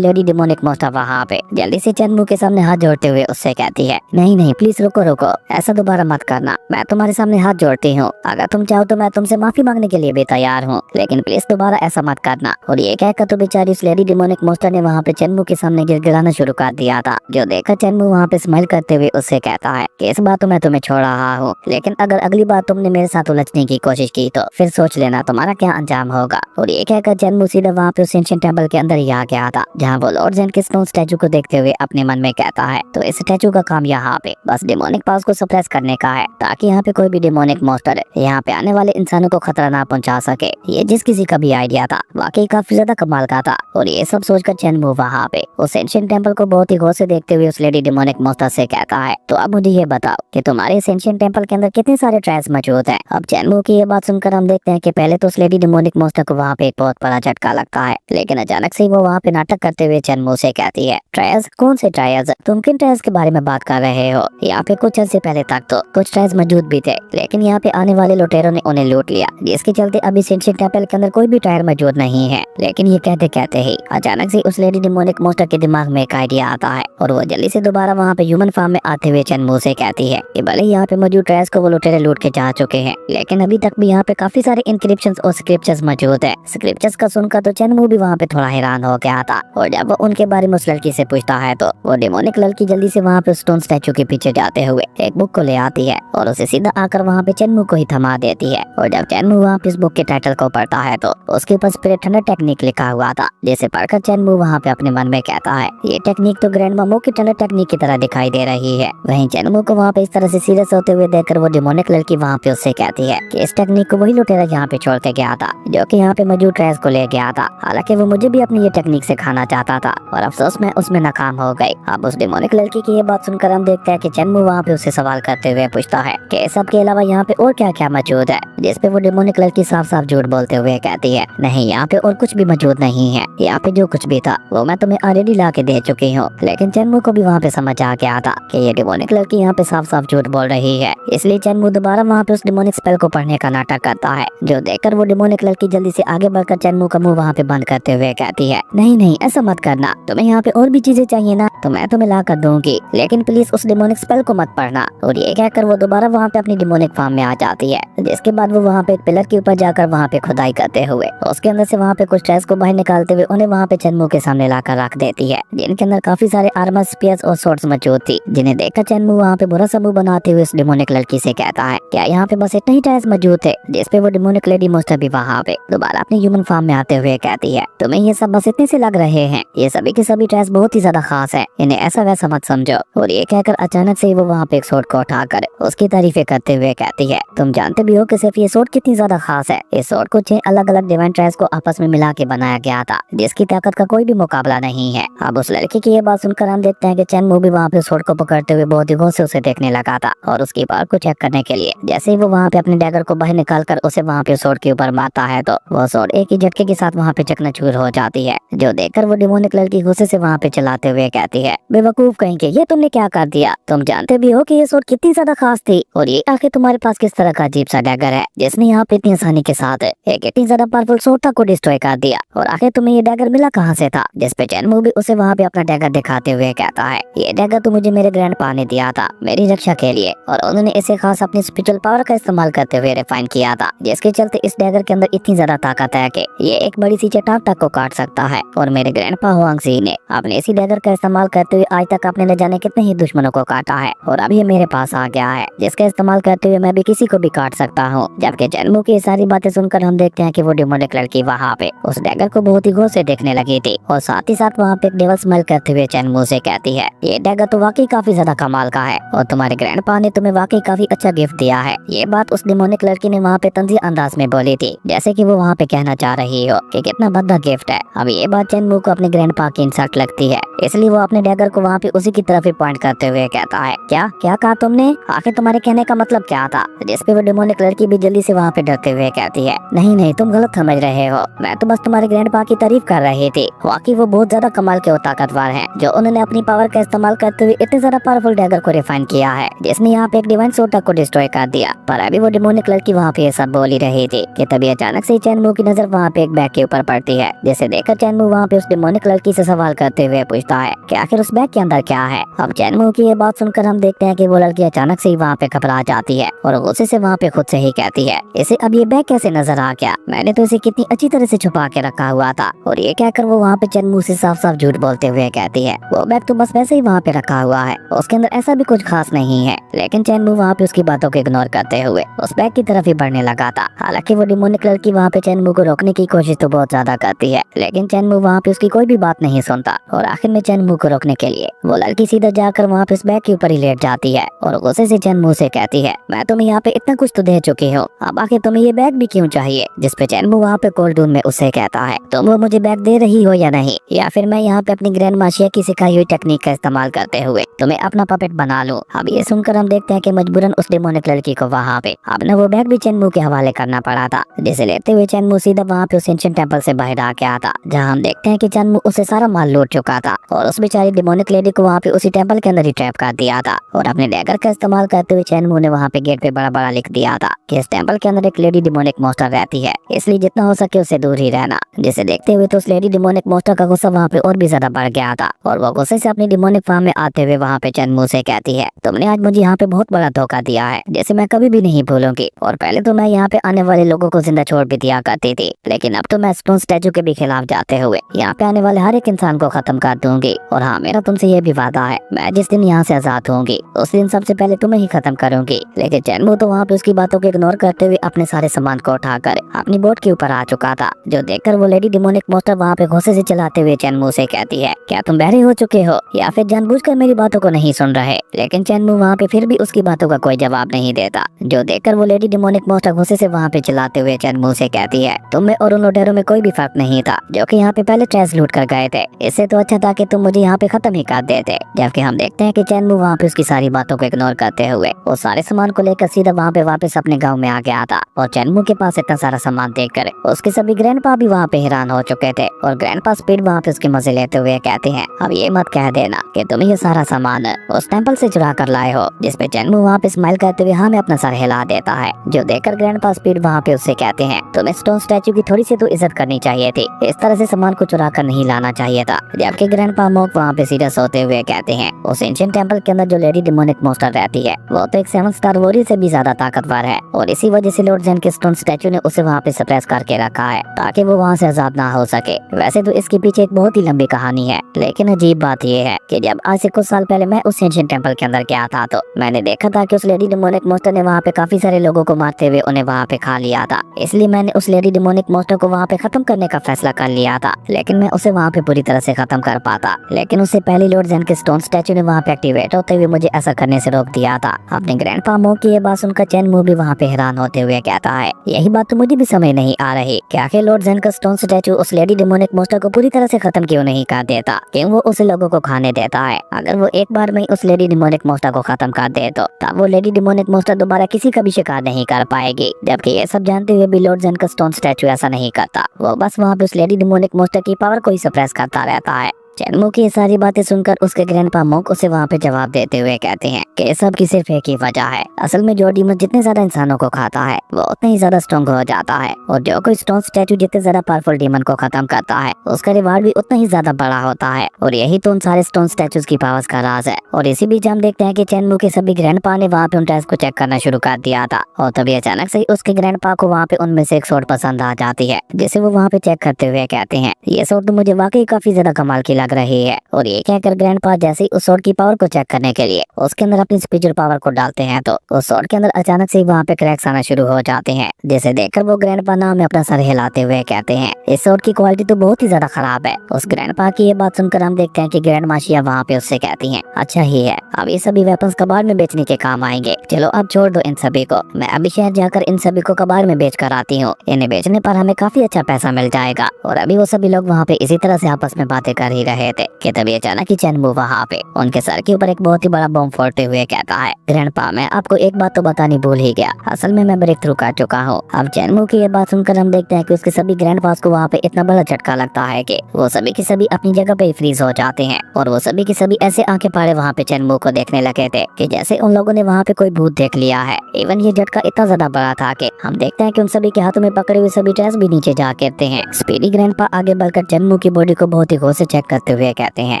लेडी डिमोनिक मास्टर वहाँ पे जल्दी से चैनमू के सामने हाथ जोड़ते हुए उससे कहती है, नहीं नहीं प्लीज रुको रुको, ऐसा दोबारा मत करना, मैं तुम्हारे सामने हाथ जोड़ती हूँ, अगर तुम चाहो तो मैं तुमसे माफी मांगने के लिए भी तैयार हूँ, लेकिन प्लीज दोबारा ऐसा मत करना। और ये कहकर तो बेचारी उस लेडी डिमोनिक मास्टर ने वहाँ पे चैनमू के सामने गिड़गिड़ाना शुरू कर दिया था, जो देखकर चैनमू वहाँ पे स्माइल करते हुए उससे कहता है कि इस बार तो मैं तुम्हें छोड़ रहा हूँ, लेकिन अगर अगली बार तुमने मेरे साथ उलझने की कोशिश की तो फिर सोच लेना तुम्हारा क्या अंजाम होगा। और ये कहकर चैनमू सीधा वहाँ पे उस एंशिएंट टेंपल के अंदर ही आ गया था, जहाँ वो लॉर्ड ज़ेन के स्टोन स्टैचू को देखते हुए अपने मन में कहता है, तो इस स्टैचू का काम यहाँ पे बस डिमोनिक पावर्स को सप्रेस करने का है, ताकि यहाँ पे कोई भी डिमोनिक मॉन्स्टर यहाँ पे आने वाले इंसानों को खतरा ना पहुँचा सके। ये जिस किसी का भी आइडिया था वाकई काफी ज्यादा कमाल का था। और ये सब सोचकर चैनमू वहाँ पे उस एंशिएंट टेंपल को बहुत ही गौर से देखते हुए उस लेडी डिमोनिक मॉन्स्टर से कहता है, तो अब मुझे ये बताओ कि तुम्हारे इस एंशिएंट टेंपल के अंदर कितने सारे ट्रायल्स मौजूद हैं। अब चैनमू की ये बात सुनकर हम देखते हैं कि पहले तो उस लेडी डिमोनिक मॉन्स्टर को वहाँ पे एक बहुत बड़ा झटका लगता है, लेकिन अचानक से वो वहाँ पे नाटक करते हुए चैनमू से कहती है, ट्रायल्स? कौन से ट्रायल्स? तुम किन ट्रायल्स के बारे में बात कर रहे हो? यहाँ पे कुछ अर्से पहले तक तो कुछ ट्रायल्स मौजूद भी थे, लेकिन यहाँ पे आने वाले लुटेरों ने उन्हें लूट लिया, जिसके चलते अभी एंशिएंट टेंपल के अंदर कोई भी ट्रायल मौजूद नहीं है। लेकिन ये कहते कहते ही अचानक से उस लेडी डिमोनिक मॉन्स्टर के दिमाग में एक आइडिया आता है, और वो जल्दी से दोबारा वहाँ पे ह्यूमन फॉर्म में आते हुए चैनमू से कहती है कि भले यहाँ पे मौजूद ट्रायल्स को वो लुटेरे लूट के जा चुके हैं, लेकिन अभी तक भी यहाँ पे काफी सारे इंक्रिप्शंस और स्क्रिप्चर्स मौजूद है। स्क्रिप्चर्स का सुनकर तो चैनमू भी वहाँ पे थोड़ा हैरान हो गया था, और जब वो उनके बारे में उस लड़की से पूछता है तो वो डिमोनिक लड़की जल्दी से वहाँ पे स्टोन स्टैचू के पीछे जाते हुए एक बुक को ले आती है और उसे सीधा आकर वहाँ पे चैनमू को ही थमा देती है। और जब चैनमू वहाँ पे इस बुक के टाइटल को पढ़ता है तो उसके ऊपर स्पिरिट हंटर टेक्निक लिखा हुआ था, जिसे पढ़कर चैनमू वहाँ पे अपने मन में कहता है, ये टेक्निक तो ग्रैंड मामू की टनर टेक्निक की तरह दिखाई दे रही है। वहीं चैनमू को वहाँ पे इस तरह से सीरियस होते हुए देखकर वो डिमोनिक लड़की वहाँ पे उससे कहती है कि इस टेक्निक को वही लुटेरा यहाँ पे छोड़ के गया था, जो कि यहाँ पे मौजूद ट्रायल्स को ले गया था। हालांकि वो मुझे भी अपनी ये टेक्निक सिखाना चाहता था, और अफसोस में उसमें नाकाम हो गई। अब उस डिमोनिक लड़की की ये बात सुनकर हम देखते हैं कि चैनमू वहाँ पे उसे सवाल करते हुए पूछता है कि सब के अलावा यहाँ पे और क्या क्या मौजूद है, जिस पे वो डिमोनिक लड़की साफ साफ झूठ बोलते हुए कहती है, नहीं यहाँ पे और कुछ भी मौजूद नहीं है, यहाँ पे जो कुछ भी था वो मैं तुम्हें ऑलरेडी ला के दे चुकी हूँ। लेकिन चैनमू को भी वहाँ पे समझ आ गया था कि ये डिमोनिक लड़की यहाँ पे साफ साफ झूठ बोल रही है, इसलिए चैनमू दोबारा वहाँ पे उस डिमोनिक स्पेल को पढ़ने का नाटक करता है, जो देखकर वो डिमोनिक लड़की जल्दी से आगे बढ़कर चैनमू का मुंह वहाँ पे बंद करते हुए कहती है, नहीं नहीं ऐसा मत करना, तुम्हें यहाँ पे और भी चीजें चाहिए ना तो मैं तुम्हें ला कर दूंगी, लेकिन प्लीज उस डिमोनिक स्पेल को मत पढ़ना। और ये कहकर वो दोबारा वहाँ पे अपनी डिमोनिक फॉर्म में आ जाती है, जिसके बाद वो वहाँ पे एक पिलर के ऊपर जाकर वहाँ पे खुदाई करते हुए उसके अंदर से वहाँ पे कुछ ट्रायल्स को बाहर निकालते हुए उन्हें वहाँ पे चैनमू के सामने लाकर रख देती है, जिनके अंदर काफी सारे आर्मर, स्पीयर्स और स्वॉर्ड्स मौजूद थी, जिन्हें देखकर चैनमू वहाँ पे बुरा सा मुंह बनाते हुए उस डिमोनिक लड़की से कहता है, क्या यहाँ पे बस इतने ही ट्रायल्स मौजूद थे? जिसपे वो डिमोनिक लेडी मॉन्स्टर भी वहाँ पे दोबारा अपने ह्यूमन फॉर्म में आते हुए कहती है, तुम्हें ये सब बस इतने से लग रहे हैं, ये सभी के सभी ट्रायल्स बहुत ही ज्यादा खास है, इन्हें ऐसा वैसा मत समझो। और ये कहकर अचानक से वो वहाँ पे एक स्वॉर्ड को उठाकर उसकी तारीफें करते हुए कहती है, तुम जानते भी हो कि सिर्फ ये स्वॉर्ड कितनी ज्यादा खास है। इस स्वॉर्ड को 6 अलग अलग डिवाइन ट्रायल्स को आपस में मिला के बनाया गया था, जिसकी ताकत का कोई भी मुकाबला नहीं है। अब उस लड़की की ये बात सुनकर हम देखते हैं कि चैनमू भी वहाँ पे स्वॉर्ड को पकड़ते हुए बहुत ही गौर से उसे देखने लगा था, और उसकी पावर को चेक करने के लिए जैसे ही वो वहाँ पे अपने डैगर को बाहर निकाल कर उसे वहाँ पे स्वॉर्ड के ऊपर मारता है तो वो स्वॉर्ड एक ही झटके के साथ वहाँ पे चकनाचूर हो जाती है, जो देखकर वो डिमोनिक लड़की गुस्से से वहाँ पे चलाते हुए कहती है, बेवकूफ कहेंगे, ये तुमने क्या कर दिया? तुम जानते भी हो कि ये स्वॉर्ड कितनी ज्यादा खास थी, और ये आखिर तुम्हारे पास किस तरह का अजीब सा डैगर है जिसने यहाँ पे इतनी आसानी के साथ एक इतनी ज्यादा पावरफुल स्वॉर्ड को डिस्ट्रॉय कर दिया, और आखिर तुम्हें ये डैगर मिला कहाँ से था? जिसपे चैनमू भी उसे वहाँ पे अपना डैगर दिखाते हुए कहता है, ये डैगर तो मुझे मेरे ग्रैंडपा ने दिया था मेरी रक्षा के लिए, और उन्होंने इसे खास अपनी स्पिरिचुअल पावर का इस्तेमाल करते हुए रिफाइन किया था, जिसके चलते इस डैगर के अंदर इतनी ज्यादा ताकत है कि ये एक बड़ी सी चट्टान तक को काट सकता है। और मेरे ग्रैंडपा हुआंगजी ने अपने इसी डैगर का इस्तेमाल करते हुए आज तक अपने न जाने कितने ही दुश्मनों को काटा है, और अब ये मेरे पास आ गया है, जिसका इस्तेमाल करते हुए मैं भी किसी को भी काट सकता हूँ। जबकि चैनमू की ये सारी बातें सुनकर हम देखते हैं कि वो डिमोनिक लड़की वहाँ पे उस डैगर को बहुत ही गौर से देखने लगी थी और साथ ही साथ वहाँ पे एक डेविल स्माइल करते हुए चैनमू से कहती है, ये डैगर तो वाकई काफी ज्यादा कमाल का है और तुम्हारे ग्रैंडपा ने तुम्हें वाकई काफी अच्छा गिफ्ट दिया है। ये बात उस डिमोनिक लड़की ने वहाँ पे तंजी अंदाज में बोली थी, जैसे कि वो वहाँ पे कहना चाह रही हो कि कितना भद्दा गिफ्ट है। अब ये बात चैनमू को अपने ग्रैंडपा की इंसल्ट लगती है, इसलिए वो अपने डैगर को वहाँ पे उसी की तरफ ही पॉइंट करते हुए कहता है, क्या क्या कहा तुमने? आखिर तुम्हारे कहने का मतलब क्या था? जिसपे वो डिमोनिक लड़की भी जल्दी से वहाँ पे डरते हुए कहती है, नहीं नहीं, तुम गलत समझ रहे हो, मैं तो बस तुम्हारे ग्रैंडपा की तारीफ कर रही थी। वाकई वो बहुत ज्यादा कमाल के और ताकतवर हैं, जो उन्होंने अपनी पावर का इस्तेमाल करते हुए इतने ज्यादा पावरफुल डैगर को रिफाइन किया है, जिसने यहाँ पे एक डिवाइन सोटा को डिस्ट्रॉय कर दिया। पर अभी वो डिमोनिक लड़की वहाँ पे ये सब बोल ही रही थी कि तभी अचानक से चैनमू की नजर वहाँ पे एक बैग के ऊपर पड़ती है, जिसे देखकर चैनमू वहाँ पे उस डिमोनिक लड़की से सवाल करते हुए पूछता है कि आखिर उस बैग के अंदर क्या है। अब चैनमू की ये बात सुनकर हम देखते हैं कि वो लड़की अचानक से ही वहाँ पे घबरा जाती है और गुस्से से वहाँ पे खुद से ही कहती है, इसे अब ये बैग कैसे नजर आ गया? मैंने तो इसे कितनी अच्छी तरह से छुपा के रखा हुआ था। और ये कहकर वो वहाँ पे चैनमू से साफ साफ झूठ बोलते हुए कहती है, वो बैग तो बस वैसे ही वहाँ पे रखा हुआ है, उसके अंदर ऐसा भी कुछ खास नहीं है। लेकिन चैनमू वहाँ पे उसकी बातों को इग्नोर करते हुए उस बैग की तरफ ही बढ़ने लगा था। हालांकि वो डिमोनिक लड़की वहाँ पे चैनमू को रोकने की कोशिश तो बहुत ज्यादा करती है, लेकिन चैनमू वहाँ पे उसकी कोई भी बात नहीं सुनता और आखिर में चैनमू को रोकने के लिए वो लड़की सीधा जाकर वहाँ पे उस बैग के ऊपर ही लेट जाती है और गुस्से से चैनमू से कहती है, मैं तुम्हें यहाँ पे इतना कुछ तो दे चुकी हूँ, अब आखिर तुम्हें ये बैग भी क्यों चाहिए? जिसपे चैनमू वहाँ पे कोल्ड रूम में उससे कहता है, तुम वो मुझे बैग दे रही हो या नहीं, या फिर मैं यहाँ पे अपनी ग्रैंड माशिया की सिखाई हुई टेक्निक का इस्तेमाल करते हुए तुम्हें अपना पपेट बना लूं। अब ये सुनकर हम देखते हैं कि मजबूरन उस डिमोनिक लड़की को वहाँ पे अपना वो बैग भी चैनमू के हवाले करना पड़ा था, जिसे लेते हुए चैनमू सीधा वहाँ पे उस एंशिएंट टेंपल से बाहर आ गया था, जहाँ हम देखते हैं कि चैनमू उसे सारा माल लूट चुका था और उस बेचारी डिमोनिक लेडी को वहाँ पे उसी टेंपल के अंदर ही ट्रैप कर दिया था। और अपने डैगर का इस्तेमाल करते हुए चैनमू ने वहाँ पे गेट पे बड़ा बड़ा लिख दिया था कि इस टेंपल के अंदर एक लेडी डिमोनिक मॉन्स्टर रहती है, इसलिए जितना हो सके उससे दूर ही रहना। जिसे देखते हुए तो उस लेडी डिमोनिक मॉन्स्टर का गुस्सा वहाँ पे और भी ज्यादा बढ़ गया था और वो गुस्से से अपनी डिमोनिक फार्म में आते हुए वहाँ पे चैनमू से कहती है, तुमने आज मुझे यहाँ पे बहुत बड़ा धोखा दिया है, जैसे मैं कभी भी नहीं भूलूंगी। और पहले तो मैं यहाँ पे आने वाले लोगों को जिंदा छोड़ भी दिया करती थी, लेकिन अब तो मैं स्टोन स्टैचू के भी खिलाफ जाते हुए यहाँ पे आने वाले हर एक इंसान को खत्म कर दूंगी। और हाँ, मेरा तुमसे ये भी वादा है, मैं जिस दिन यहाँ से आजाद होंगी उस दिन सबसे पहले तुम्हें ही खत्म करूंगी। लेकिन चैनमू तो वहाँ पे उसकी बातों को इग्नोर करते हुए अपने सारे सामान को उठाकर अपनी बोट के ऊपर आ चुका था, जो देखकर वो लेडी डिमोनिक मॉन्स्टर वहाँ पे गुस्से से चलाते हुए चैनमू से कहती है, क्या तुम बहरे हो चुके हो या फिर जानबूझकर मेरी बातों को नहीं सुन रहे? लेकिन चैनमू वहाँ पे फिर भी उसकी बातों का कोई जवाब नहीं देता, जो देखकर वो लेडी डिमोनिक मॉन्स्टर गुस्से से वहाँ पे चलाते हुए चैनमू से कहती है, तुम में और उन लुटेरों में कोई भी फर्क नहीं था जो कि यहाँ पे पहले ट्रेस लूट कर गए थे, इससे तो अच्छा था कि तुम मुझे यहाँ पे खत्म ही कर देते। जबकि हम देखते हैं कि चैनमू वहाँ पे उसकी सारी बातों को इग्नोर करते हुए वो सारे सामान को लेकर सीधा वहाँ पे वापस अपने गाँव में आ गया था। और चैनमू के पास इतना सारा सामान देखकर उसके सभी ग्रैंडपा भी वहाँ पे हैरान हो चुके थे और ग्रैंडपा स्पीड वहाँ पे उसके मजे लेते हुए कहते हैं, अब ये मत कह देना कि तुम ये सारा सामान उस टेंपल से चुरा कर लाए हो। जिसपे चैनमू वहाँ पे स्माइल करते हुए हमें अपना सर हिला देता है, जो देखकर ग्रैंडपा स्पीड वहाँ पे उससे कहते हैं, तुम्हें स्टोन स्टैचू की थोड़ी सी तो इज्जत करनी चाहिए थी, इस तरह से सामान को चुरा कर नहीं लाना चाहिए था। जबकि ग्रैंडपा मोक वहाँ पे सीरियस होते हुए कहते हैं, उस एंशिएंट टेंपल के अंदर जो लेडी डिमोनिक मॉन्स्टर रहती है वो तो एक 7 स्टार वॉरियर से भी ज्यादा ताकतवर है और इसी वजह से लॉर्ड जेन के स्टोन स्टैचू ने उसे वहाँ पे सप्रेस करके रखा है ताकि वो वहाँ से आजाद ना हो सके। वैसे तो इसके पीछे एक बहुत ही लंबी कहानी है, लेकिन अजीब बात यह है कि जब आज से कुछ साल पहले मैं उस एंशिएंट टेंपल के अंदर गया था तो मैंने देखा था कि उस लेडी डिमोनिक मॉन्स्टर ने वहाँ पे काफी सारे लोगों को मारते हुए उन्हें वहाँ पे खा लिया था। इसलिए मैंने उस लेडी डिमोनिक मॉन्स्टर को वहाँ पे खत्म करने का फैसला कर लिया था, लेकिन मैं उसे वहाँ पे पूरी तरह से खत्म कर पाता। लेकिन उससे पहले लॉर्ड जेन के स्टोन स्टैचू ने वहाँ पे एक्टिवेट होते हुए मुझे ऐसा करने से रोक दिया था। अपने ग्रैंडपा मोक की ये बात सुनकर चैनमू भी वहाँ पे हैरान होते हुए कहता है, यही बात तो मुझे भी समझ नहीं आ रही कि आखिर लॉर्ड जेन का स्टोन स्टैचू उस लेडी डिमोनिक मॉन्स्टर को पूरी तरह से खत्म क्यों नहीं कर देता, क्यों वो उसे लोगों को खाने देता है। अगर वो एक बार में उस लेडी डिमोनिक मॉन्स्टर को खत्म कर दे तो तब वो लेडी डिमोनिक मॉन्स्टर दोबारा किसी का भी शिकार नहीं कर पाएगी। जबकि ये सब जानते हुए भी लॉर्ड जेन का स्टोन स्टैचू ऐसा नहीं करता, वो बस वहाँ पे उस लेडी डिमोनिक मॉन्स्टर की पावर को ही सप्रेस करता रहता है। चैनमू की ये सारी बातें सुनकर उसके ग्रैंडपा मोक उसे वहाँ पे जवाब देते हुए कहते हैं कि ये सब की सिर्फ एक ही वजह है, असल में जो डीमन जितने ज्यादा इंसानों को खाता है वो उतने ही ज्यादा स्ट्रॉन्ग हो जाता है और जो कोई स्टोन स्टैचू जितने ज्यादा पावरफुल डीमन को खत्म करता है उसका रिवार्ड भी उतना ही ज्यादा बड़ा होता है। और यही तो उन सारे स्टोन स्टैचूज की पावर्स का राज है। और इसी बीच हम देखते हैं कि चैनमू के सभी ग्रैंडपा ने वहाँ पे उन टेस्ट को चेक करना शुरू कर दिया था और तभी अचानक से उसके ग्रैंडपा को वहाँ पे उनमें से एक शॉट पसंद आ जाती है, जिसे वो वहाँ पे चेक करते हुए कहते हैं, ये शॉट तो मुझे वाकई काफी ज्यादा कमाल की लग रही है। और ये कहकर ग्रैंडपा जैसे ही उस स्वॉर्ड की पावर को चेक करने के लिए उसके अंदर अपनी स्पिरिचुअल पावर को डालते हैं तो उस स्वॉर्ड के अंदर अचानक से वहाँ पे क्रैक्स आना शुरू हो जाते हैं, जिसे देखकर वो ग्रैंडपा नाव में अपना सर हिलाते हुए कहते हैं इस स्वॉर्ड की क्वालिटी तो बहुत ही ज्यादा खराब है। उस ग्रैंडपा की ये बात सुनकर हम देखते हैं कि ग्रैंड माशिया वहाँ पे उससे कहती हैं अच्छा ही है, अब ये सभी वेपन्स कबाड़ में बेचने के काम आएंगे, चलो अब छोड़ दो इन सभी को, मैं अभी शहर जाकर इन सभी को कबाड़ में बेच कर आती हूँ, इन्हें बेचने पर हमें काफी अच्छा पैसा मिल जाएगा। और अभी वो सभी लोग वहाँ पे इसी तरह से आपस में बातें कर ही रहे थे कि तभी अचानक ही चेनमू वहाँ पे उनके सर के ऊपर एक बहुत ही बड़ा बम फोड़ते हुए कहता है ग्रैंडपा मैं आपको एक बात तो बतानी भूल ही गया, असल में मैं ब्रेक थ्रू कर चुका हूँ। अब चेनमू की ये बात सुनकर हम देखते हैं कि उसके सभी ग्रैंडपास को वहाँ पे इतना बड़ा झटका लगता है कि वो सभी के सभी अपनी जगह पे ही फ्रीज हो जाते हैं और वो सभी के सभी ऐसे आंखें फाड़े वहाँ पे चेनमू को देखने लगे थे कि जैसे उन लोगों ने वहाँ पे कोई भूत देख लिया है। इवन ये झटका इतना ज्यादा बड़ा था कि हम देखते हैं कि उन सभी के हाथों में पकड़े हुए सभी ड्रेस भी नीचे जा गिरते हैं। स्पीडी ग्रैंडपा आगे बढ़कर चेनमू की बॉडी को बहुत ही गौर से चेक करते हुए कहते हैं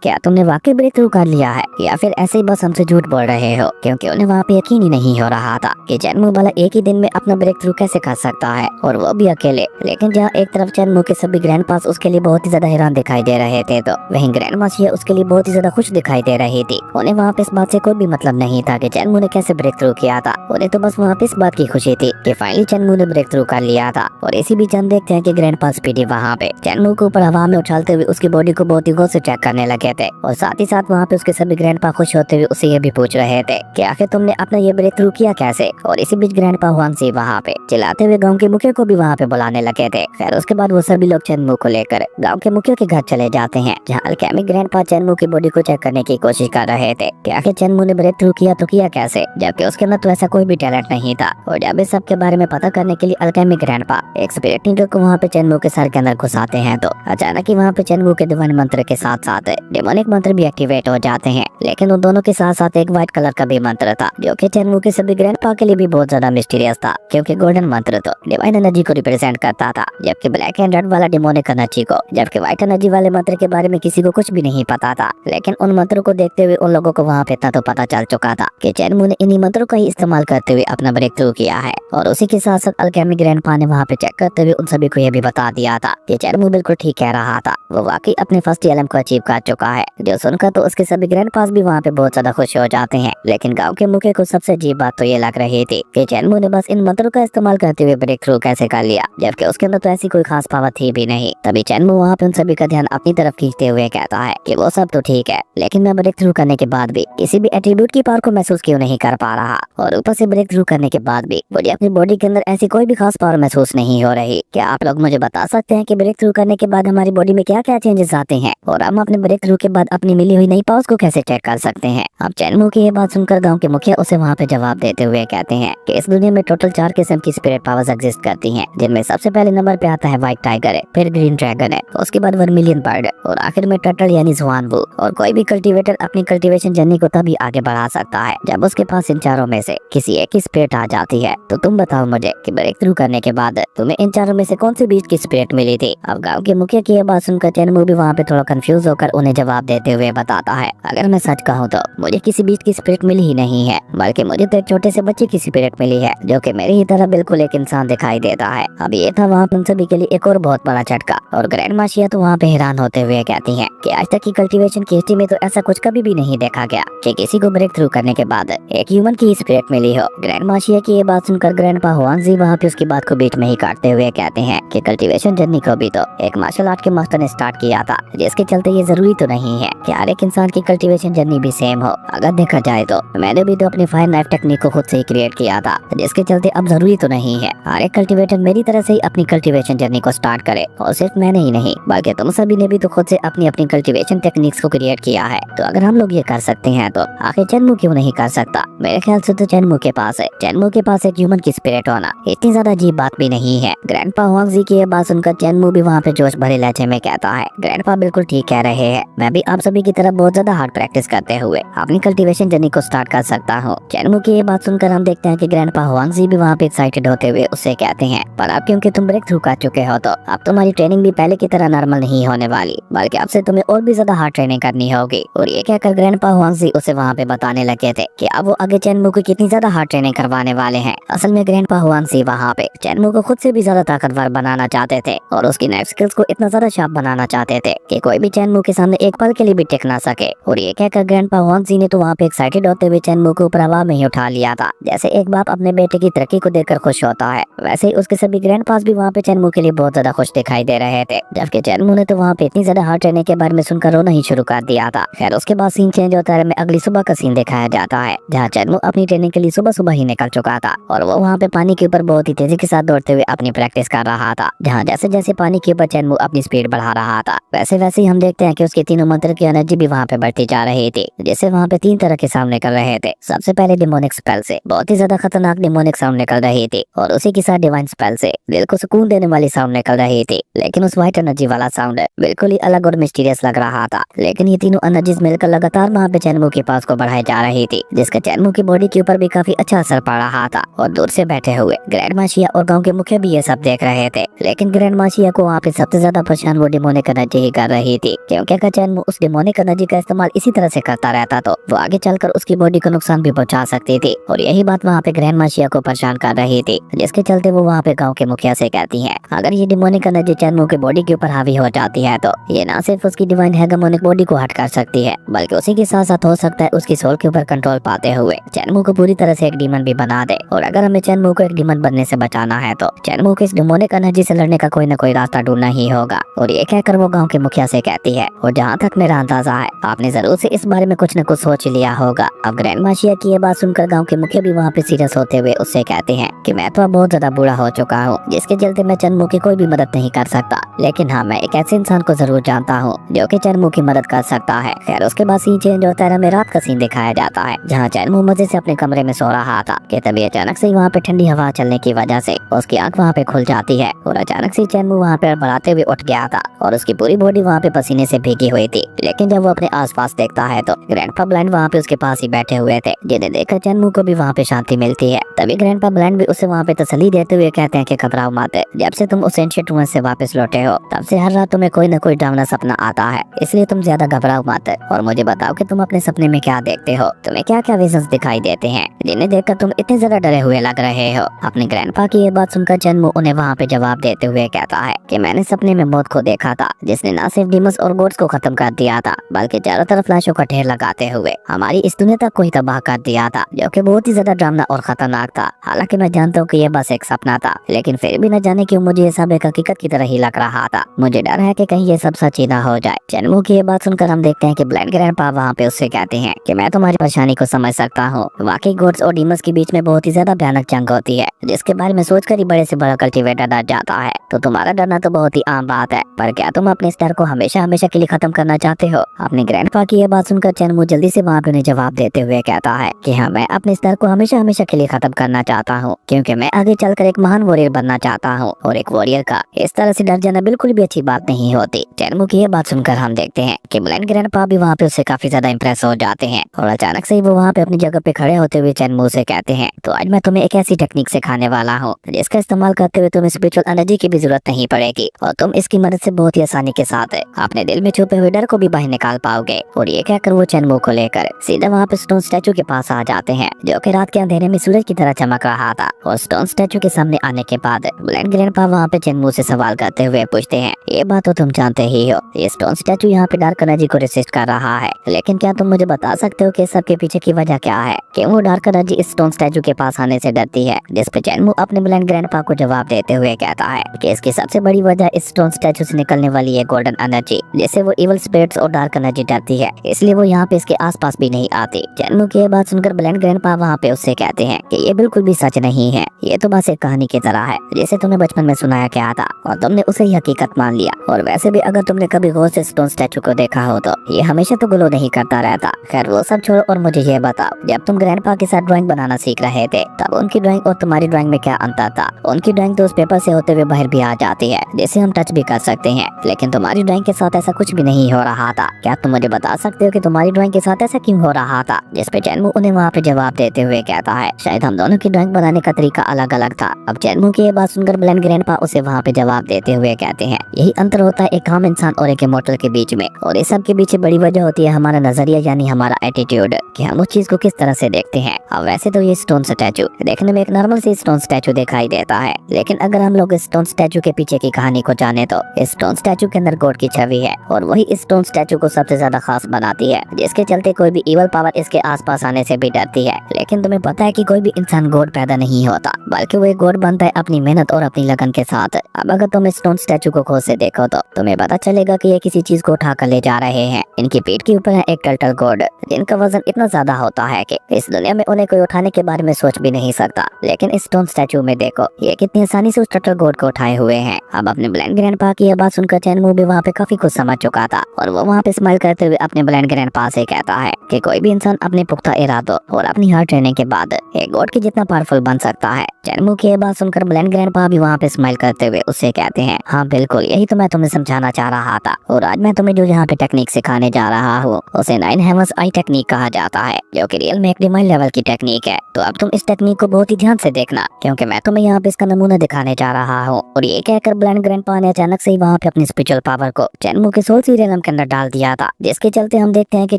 क्या तुमने वाकई ब्रेक थ्रू कर लिया है या फिर ऐसे ही बस हमसे झूठ बोल रहे हो, क्योंकि उन्हें वहाँ पे यकीन ही नहीं हो रहा था कि चेनमू भला एक ही दिन में अपना ब्रेक थ्रू कैसे कर सकता है और वो भी अकेले। लेकिन जहाँ एक तरफ चेनमू के सभी ग्रैंडपास उसके लिए बहुत ही ज्यादा हैरान दिखाई दे रहे थे तो वहीं ग्रैंड माशिया उसके लिए बहुत ही ज्यादा खुश दिखाई दे रही थी। उन्हें वहाँ पे इस बात से कोई भी मतलब नहीं था कि चेनमू ने कैसे ब्रेक थ्रू किया था, उन्हें तो बस वहाँ पे इस बात की खुशी थी कि फाइनली चेनमू ने ब्रेक थ्रू कर लिया था। और इसी बीच हम देखते हैं कि ग्रैंडपा स्पीडी वहाँ पे चेनमू को ऊपर हवा में उछालते हुए उसकी बॉडी को बहुत ही गौर से चेक करने लगे थे और साथ ही साथ वहाँ पे उसके सभी ग्रैंडपा खुश होते हुए उसे ये भी पूछ रहे थे कि आखिर तुमने अपना ये ब्रेक थ्रू किया कैसे। और इसी बीच ग्रैंडपा हुआंगजी वहाँ पे चिल्लाते हुए गाँव के मुखिया को भी वहाँ पे बुलाने लगे थे। खैर उसके बाद वो सभी लोग चेनमू को लेकर गाँव के मुखिया के घर चले जाते हैं, जहाँ अल्केमिक ग्रैंडपा चेनमू की बॉडी को चेक करने की कोशिश कर रहे थे कि आखिर चेनमू ने ब्रेक थ्रू किया तो किया कैसे, जबकि उसके अंदर तो ऐसा कोई भी टैलेंट नहीं था। और जब इस सब के बारे में पता करने के लिए अल्केमिक ग्रैंडपा एक स्पिरिट नीडल को वहाँ पे चेनमू के सर के अंदर घुसाते हैं तो अचानक ही वहाँ पे चेनमू के डिवाइन मंत्र के साथ साथ डेमोनिक मंत्र भी एक्टिवेट हो जाते हैं। लेकिन उन दोनों के साथ साथ एक व्हाइट कलर का भी मंत्र था जो कि चेनमू के सभी ग्रैंडपा के लिए भी बहुत ज्यादा मिस्टीरियस था, क्योंकि गोल्डन मंत्र तो डिवाइन एनर्जी को रिप्रेजेंट करता था, जबकि ब्लैक एंड रेड वाला डेमोनिक एनर्जी को, जबकि व्हाइट एनर्जी वाले मंत्र के बारे में किसी को कुछ भी नहीं पता था। लेकिन उन मंत्रों को देखते हुए उन लोगों को वहाँ पे इतना तो पता चल चुका था कि चेनमू ने इन्हीं मंत्रों का ही इस्तेमाल करते हुए अपना ब्रेक थ्रू किया है। और उसी के साथ साथ अल्केमिक ग्रैंडपा ने वहाँ पे चेक करते हुए उन सभी को यह भी बता दिया था कि चेनमू बिल्कुल ठीक कह रहा था, वो वाकई अपने फर्स्ट एलएम को अचीव कर चुका है। जो सुनकर तो उसके सभी ग्रैंडपास भी वहाँ पे बहुत ज्यादा खुश हो जाते हैं। लेकिन गाँव के मुखिया को सबसे अजीब बात तो ये लग रही थी कि चेनमू ने बस इन मंत्रों का इस्तेमाल करते हुए ब्रेक थ्रू कैसे कर लिया, जबकि उसके अंदर तो ऐसी कोई खास पावर थी भी नहीं। तभी चेनमू वहाँ पे उन सभी का ध्यान अपनी तरफ खींचते हुए कहता है कि वो सब तो ठीक है, लेकिन मैं ब्रेक थ्रू करने के बाद भी किसी भी एट्रीब्यूट की पावर को महसूस क्यों नहीं कर पा रहा, और ऊपर से ब्रेक थ्रू करने के बाद भी मुझे अपनी बॉडी के अंदर ऐसी कोई भी खास पावर महसूस नहीं हो रही। क्या आप लोग मुझे बता सकते हैं कि ब्रेक थ्रू करने के बाद हमारी बॉडी में क्या क्या चेंजेस आते हैं और हम अपने ब्रेक थ्रू के बाद अपनी मिली हुई नई पावर्स को कैसे चेक कर सकते हैं। अब चेनमू की ये बात सुनकर गाँव के मुखिया उसे वहाँ पे जवाब देते हुए कहते हैं कि इस दुनिया में टोटल 4 किस्म की स्पिरिट पावर्स एग्जिस्ट करती हैं, जिनमें सबसे पहले नंबर पे आता है व्हाइट टाइगर है, फिर ग्रीन ड्रैगन है, उसके बाद वर्मिलियन बर्ड और आखिर में टर्टल यानी ज़ुआनबू। और कोई भी कल्टीवेटर अपनी कल्टीवेशन जर्नी को तभी आगे बढ़ा सकता है जब उसके पास इन चारों में से किसी एक की स्पिरिट आ जाती है। तो तुम बताओ मुझे कि ब्रेक थ्रू करने के बाद तुम्हें इन चारों में से कौन सी बीच की स्पिरिट मिली थी। अब गाँव के मुखिया की ये बात सुनकर चेनमू भी वहाँ पे थोड़ा कंफ्यूज होकर उन्हें जवाब देते हुए बताता है, अगर मैं सच कहूँ तो मुझे किसी बीच की स्पिरिट मिली ही नहीं है, बल्कि मुझे तो एक छोटे से बच्चे की स्पिरिट मिली है जो कि मेरी ही तरह बिल्कुल एक इंसान दिखाई देता है। अब ये था वहाँ उन सभी के लिए एक और बहुत बड़ा झटका। और ग्रैंड माशिया तो वहाँ पे हैरान होते हुए कहती हैं कि आज तक की कल्टीवेशन की हिस्ट्री में तो ऐसा कुछ कभी भी नहीं देखा गया कि किसी को ब्रेक थ्रू करने के बाद एक ह्यूमन की स्पिरिट मिली हो। ग्रैंड माशिया की ये बात सुनकर ग्रैंडपा हुआंगजी वहाँ पे उसकी बात को बीच में ही काटते हुए कहते हैं कि कल्टीवेशन जर्नी को भी तो एक मार्शल आर्ट के मास्टर ने स्टार्ट किया था, जिसके चलते ये जरूरी तो नहीं है कि हर एक इंसान की कल्टीवेशन जर्नी भी सेम हो। अगर देखा जाए तो मैंने भी तो अपनी फायर नाइफ टेक्निक को खुद से ही क्रिएट किया था, जिसके चलते अब जरूरी तो नहीं है हर एक कल्टीवेटर मेरी तरह से ही अपनी कल्टीवेशन जर्नी को स्टार्ट करे। और सिर्फ मैंने ही नहीं बल्कि तुम सभी ने भी तो खुद से अपनी अपनी कल्टीवेशन टेक्निक्स को क्रिएट किया है। तो अगर हम लोग ये कर सकते हैं तो आखिर चेनमू क्यों नहीं कर सकता। मेरे ख्याल से तो चेनमू के पास है, चेनमू के पास एक ह्यूमन की स्पिरिट होना इतनी ज्यादा अजीब बात भी नहीं है। ग्रैंडपा हुआंगजी की ये बात सुनकर चेनमू भी वहाँ पे जोश भरे लहजे में कहता है, ग्रैंडपा बिल्कुल ठीक कह रहे हैं, मैं भी आप सभी की तरह बहुत ज्यादा हार्ड प्रैक्टिस करते हुए अपनी कल्टीवेशन जर्नी को स्टार्ट कर सकता हूँ। चेनमू की ये बात सुनकर हम देखते हैं कि ग्रैंडपा हुआंगजी भी वहाँ पे एक्साइटेड होते हुए उससे कहते हैं, पर अब क्योंकि तुम ब्रेक थ्रू कर चुके हो तो अब तुम्हारी ट्रेनिंग भी पहले की तरह नॉर्मल नहीं होने वाली, बल्कि अब से तुम्हें और भी ज्यादा हार्ड ट्रेनिंग करनी होगी। और ये कहकर ग्रैंडपा हुआंगजी उसे वहाँ पे बताने लगे थे कि अब वो आगे चेनमू को कितनी ज्यादा हार्ड ट्रेनिंग करवाने वाले हैं। असल में ग्रैंडपा हुआंगजी वहाँ पे चेनमू को खुद से भी ज्यादा ताकतवर बनाना चाहते थे और उसकी नाइफ स्किल्स को इतना ज्यादा शार्प बनाना चाहते थे कि कोई भी चैनमू के सामने एक पल के लिए भी टिक ना सके। और ये कहकर ग्रैंडपा हुआंगजी ने तो वहाँ पे एक्साइटेड होते हुए चैनमू को ऊपर हवा में ही उठा लिया था। जैसे एक बाप अपने बेटे की तरक्की को देखकर खुश होता है, वैसे ही उसके सभी ग्रैंडपास भी वहाँ पे चैनमू के लिए बहुत ज्यादा खुश दिखाई दे रहे थे। जबकि चैनमू ने तो वहाँ पे इतनी ज्यादा हार्ट ट्रेनिंग के बारे में सुनकर रोना ही शुरू कर दिया था। खैर उसके बाद सीन चेंज होता है, में अगली सुबह का सीन दिखाया जाता है, जहाँ चैनमू अपनी ट्रेनिंग के लिए सुबह सुबह ही निकल चुका था और वो वहाँ पे पानी के ऊपर बहुत ही तेजी के साथ दौड़ते हुए अपनी प्रैक्टिस कर रहा था। जहाँ जैसे जैसे पानी के ऊपर चैनमू अपनी स्पीड बढ़ा रहा था, वैसे वैसे ही हम देखते हैं कि उसके तीनों मंत्र की एनर्जी भी वहाँ पे बढ़ती जा रही थी, जिससे वहाँ पे 3 तरह के साउंड निकल रहे थे। सबसे पहले डिमोनिक स्पेल से बहुत ही ज्यादा खतरनाक डिमोनिक साउंड निकल रही थी, और उसी के साथ डिवाइन स्पेल से दिल को सुकून देने वाली साउंड निकल रही थी। लेकिन उस व्हाइट एनर्जी वाला साउंड बिल्कुल ही अलग और मिस्टीरियस लग रहा था। लेकिन ये तीनों एनर्जीज मिलकर लगातार वहाँ पे चैनमू के पास को बढ़ाई जा रही थी, जिसका चैनमू की बॉडी के ऊपर भी काफी अच्छा असर पड़ रहा था। और दूर से बैठे हुए ग्रैंड माशिया और गाँव के मुखिया भी ये सब देख रहे थे। लेकिन ग्रैंड माशिया को वहाँ पे सबसे ज्यादा परेशान वो डिमोनिक एनर्जी ही कर रही थी, क्योंकि अगर चैनमू उस डिमोनिक एनर्जी का इस्तेमाल इसी तरह से करता रहता तो वो आगे चलकर उसकी बॉडी को नुकसान भी पहुंचा सकती थी। और यही बात वहाँ पे ग्रैंड माशिया को परेशान कर रही थी, जिसके चलते वो वहाँ पे गाँव के मुखिया से कहती है, अगर ये डिमोनिक एनर्जी चैनमू की बॉडी के ऊपर हावी हो जाती है तो ये ना सिर्फ उसकी डिवाइन हेगेमोनिक बॉडी को हट कर सकती है, बल्कि उसी के साथ साथ हो सकता है उसकी सोल के ऊपर कंट्रोल पाते हुए चैनमू को पूरी तरह से एक डीमन भी बना दे। और अगर हमें चैनमू को एक डीमन बनने से बचाना है तो चैनमू को इस डिमोनिक एनर्जी से लड़ने का कोई न कोई रास्ता ढूंढना ही होगा। और ये कहकर वो गाँव के मुखिया से कहती है, और जहाँ तक मेरा अंदाजा है आपने जरूर से इस बारे में कुछ न कुछ सोच लिया होगा। अब ग्रैंड माशिया की ये बात सुनकर गाँव के मुखिया भी वहाँ पे सीरियस होते हुए उससे कहते हैं कि मैं तो बहुत ज्यादा बुरा हो चुका हूँ, जिसके चलते मैं चैनमू की कोई भी मदद नहीं कर सकता। लेकिन हाँ, मैं एक ऐसे इंसान को जरूर जानता हूँ जो कि चैनमू की मदद कर सकता है। खैर उसके बाद सीन चेंज होता है, हमें रात का सीन दिखाया जाता है, जहाँ चैनमू मजे से अपने कमरे में सो रहा था कि तभी अचानक से वहाँ पे ठंडी हवा चलने की वजह से उसकी आंख वहाँ पे खुल जाती है। और अचानक से चैनमू वहाँ पे बढ़ाते हुए उठ गया था और उसकी पूरी बॉडी वहाँ पे पसीने से भीगी हुई थी। लेकिन जब वो अपने आसपास देखता है तो ग्रैंडपा ब्लाइंड वहाँ पे उसके पास ही बैठे हुए थे, जिन्हें देखकर चैनमू को भी वहाँ पे शांति मिलती है। तभी ग्रैंडपा ब्लाइंड भी उसे वहाँ पे तसल्ली देते हुए कहते हैं कि घबराओ मत, जब से तुम उस एंशिएंट रूम से वापस लौटे हो तब से हर रात तुम्हें कोई न कोई डरावना सपना आता है, इसलिए तुम ज्यादा घबराओ मत। और मुझे बताओ कि तुम अपने सपने में क्या देखते हो, तुम्हें क्या क्या विजन्स दिखाई देते हैं जिन्हें देखकर तुम इतने ज्यादा डरे हुए लग रहे हो। अपने ग्रैंडपा की ये बात सुनकर चैनमू उन्हें वहाँ पे जवाब देते हुए कहता है कि मैंने सपने में मौत को देखा था, जिसने न सिर्फ डीमंस और गॉड्स को खत्म कर दिया था, बल्कि चारों तरफ लाशों का ढेर लगाते हुए हमारी इस दुनिया तक को ही तबाह कर दिया था, जो कि बहुत ही ज्यादा डरावना और खतरनाक था। हालांकि मैं जानता हूँ कि ये बस एक सपना था, लेकिन फिर भी न जाने क्यों मुझे ये सब एक हकीकत की तरह ही लग रहा था। मुझे डर है कि कहीं ये सब सच ही ना हो जाए। चैनमू की ये बात सुनकर हम देखते हैं कि ब्लाइंड ग्रैंडपा वहाँ पे उससे कहते हैं कि मैं तुम्हारी परेशानी को समझ सकता हूँ। वाकई गॉड्स और डीमंस के बीच में बहुत ही ज्यादा भयानक जंग होती है, जिसके बारे में सोचकर ही बड़े से बड़ा कल्टीवेटर डर जाता है। तो तुम्हारा डरना तो बहुत ही आम बात है, पर क्या तुम अपने इस डर को हमेशा हमेशा के लिए खत्म करना चाहते हो? अपने ग्रैंडपा की ये बात सुनकर चैनमू जल्दी से वहाँ पे उन्हें जवाब देते हुए कहता है कि हाँ, मैं अपने इस डर को हमेशा हमेशा के लिए खत्म करना चाहता हूँ, क्योंकि मैं आगे चलकर एक महान वॉरियर बनना चाहता हूँ। और एक वॉरियर का इस तरह से डर जाना बिल्कुल भी अच्छी बात नहीं होती। चैनमू की ये बात सुनकर हम देखते हैं कि ब्लाइंड ग्रैंडपा भी वहाँ पे उससे काफी ज्यादा इंप्रेस हो जाते हैं। और अचानक से ही वो वहाँ पे अपनी जगह पे खड़े होते हुए चैनमू से कहते हैं, तो आज मैं तुम्हें एक ऐसी टेक्निक सिखाने वाला हूँ जिसका इस्तेमाल करते हुए तुम्हें स्पिरिचुअल एनर्जी की भी जरूरत नहीं पड़ेगी, और तुम इसकी मदद से बहुत ही आसानी के साथ अपने दिल में छुपे हुए डर को भी बाहर निकाल पाओगे। और ये कहकर वो चैनमू को लेकर सीधा वहाँ पे स्टोन स्टैचू के पास आ जाते हैं, जो कि रात के अंधेरे में सूरज की तरह चमक रहा था। और स्टोन स्टैचू के सामने आने के बाद ब्लाइंड ग्रैंडपा वहाँ पे चैनमू से सवाल करते हुए पूछते हैं, ये बात तो तुम जानते ही हो, ये स्टोन स्टैचू यहाँ पे डार्क एनर्जी को रेसिस्ट कर रहा है, लेकिन क्या तुम मुझे बता सकते हो कि सबके पीछे की वजह क्या है, कि वो डार्क एनर्जी इस स्टोन स्टैचू के पास आने से डरती है? जिस पे चैनमू अपने ब्लाइंड ग्रैंडपा को जवाब देते हुए कहता है कि इसकी सबसे बड़ी वजह इस स्टोन स्टैचू से निकलने वाली है गोल्डन एनर्जी, जिससे वो इवल स्पिरिट्स और डार्क एनर्जी डरती है, इसलिए वो यहाँ पे इसके आसपास भी नहीं आती। चैनमू की ये बात सुनकर ब्लाइंड ग्रैंडपा वहाँ पे उससे कहते हैं कि ये बिल्कुल भी सच नहीं है, ये तो बस एक कहानी की तरह है जिसे तुम्हें बचपन में सुनाया गया था और तुमने उसे ही हकीकत मान लिया। और वैसे भी अगर तुमने कभी गौर से स्टोन स्टैचू को देखा हो तो ये हमेशा तो ग्लो नहीं करता रहता। खैर वो सब छोड़ो और मुझे ये बताओ, जब तुम ग्रैंडपा के साथ ड्राइंग बनाना सीख रहे थे तब उनकी ड्राइंग और तुम्हारी ड्राइंग में क्या अंतर था? उनकी ड्राइंग तो उस पेपर से होते हुए बाहर भी आ जाती है, जिसे हम टच भी कर सकते हैं, लेकिन तुम्हारी ड्राइंग के साथ ऐसा कुछ भी नहीं हो रहा था। क्या तुम मुझे बता सकते हो कि तुम्हारी ड्राइंग के साथ ऐसा क्यों हो रहा था? जिस पे चैनमू उन्हें वहाँ पे जवाब देते हुए कहता है, शायद हम दोनों की ड्राइंग बनाने का तरीका अलग अलग था। अब चैनमू की ये बात सुनकर ब्लाइंड ग्रैंडपा उसे वहाँ पे जवाब देते हुए कहते हैं, यही अंतर होता है एक आम इंसान और एक इमॉर्टल के बीच में, और इस सब के पीछे बड़ी वजह होती है हमारा नजरिया, यानी हमारा एटीट्यूड, कि हम उस चीज को किस तरह से देखते हैं। अब वैसे तो ये स्टोन स्टैचू देखने में एक नॉर्मल सी स्टोन स्टैचू दिखाई देता है, लेकिन अगर हम लोग स्टोन स्टैचू के पीछे की कहानी को जाने तो इस स्टोन स्टैचू के अंदर गॉड की छवि भी है और वही स्टोन स्टैचू को सबसे ज्यादा खास बनाती है, जिसके चलते कोई भी इवल पावर इसके आसपास आने से भी डरती है। लेकिन तुम्हें पता है कि कोई भी इंसान गॉड पैदा नहीं होता, बल्कि वो एक गॉड बनता है अपनी मेहनत और अपनी लगन के साथ। अब अगर तुम स्टोन स्टैचू को खोज से देखो तो तुम्हें पता चलेगा कि ये किसी चीज को उठा कर ले जा रहे हैं। इनकी पीठ के ऊपर है एक टर्टल गॉड, जिनका वजन इतना ज्यादा होता है कि इस दुनिया में उन्हें कोई उठाने के बारे में सोच भी नहीं सकता। लेकिन इस स्टोन स्टैचू में देखो, ये कितनी आसानी से उस टर्टल गॉड को उठाए हुए हैं। अब अपने ब्लाइंड ग्रैंडपा की ये बात सुनकर चैनमू भी वहाँ पे काफी कुछ समझ चुका था और वो वहाँ पे स्माइल करते हुए अपने ब्लाइंड ग्रैंडपा से कहता है कि कोई भी इंसान अपने पुख्ता इरादों और अपनी हार्ड ट्रेनिंग के बाद एक गॉड के जितना पावरफुल बन सकता है। चैनमू की ये बात सुनकर ब्लाइंड ग्रैंडपा भी वहाँ पे स्माइल करते हुए उससे कहते हैं, हाँ बिल्कुल, यही तो मैं तुम्हें समझाना चाह रहा था। और आज मैं तुम्हें जो यहाँ पे टेक्निक सिखाने जा रहा हूँ उसे 9 हेवंस आई टेक्निक कहा जाता है, जो कि रियल में एक डिवाइन लेवल की टेक्निक है। तो अब तुम इस टेक्निक को बहुत ही ध्यान से देखना, क्योंकि मैं तुम्हें यहाँ पे इसका नमूना दिखाने जा रहा हूँ। और ये कहकर ब्लाइंड ग्रैंडपा ने अचानक से ही वहाँ पे अपनी स्पिरिचुअल पावर को चैनमू के सोल सीरियम के अंदर डाल दिया था, जिसके चलते हम देखते हैं कि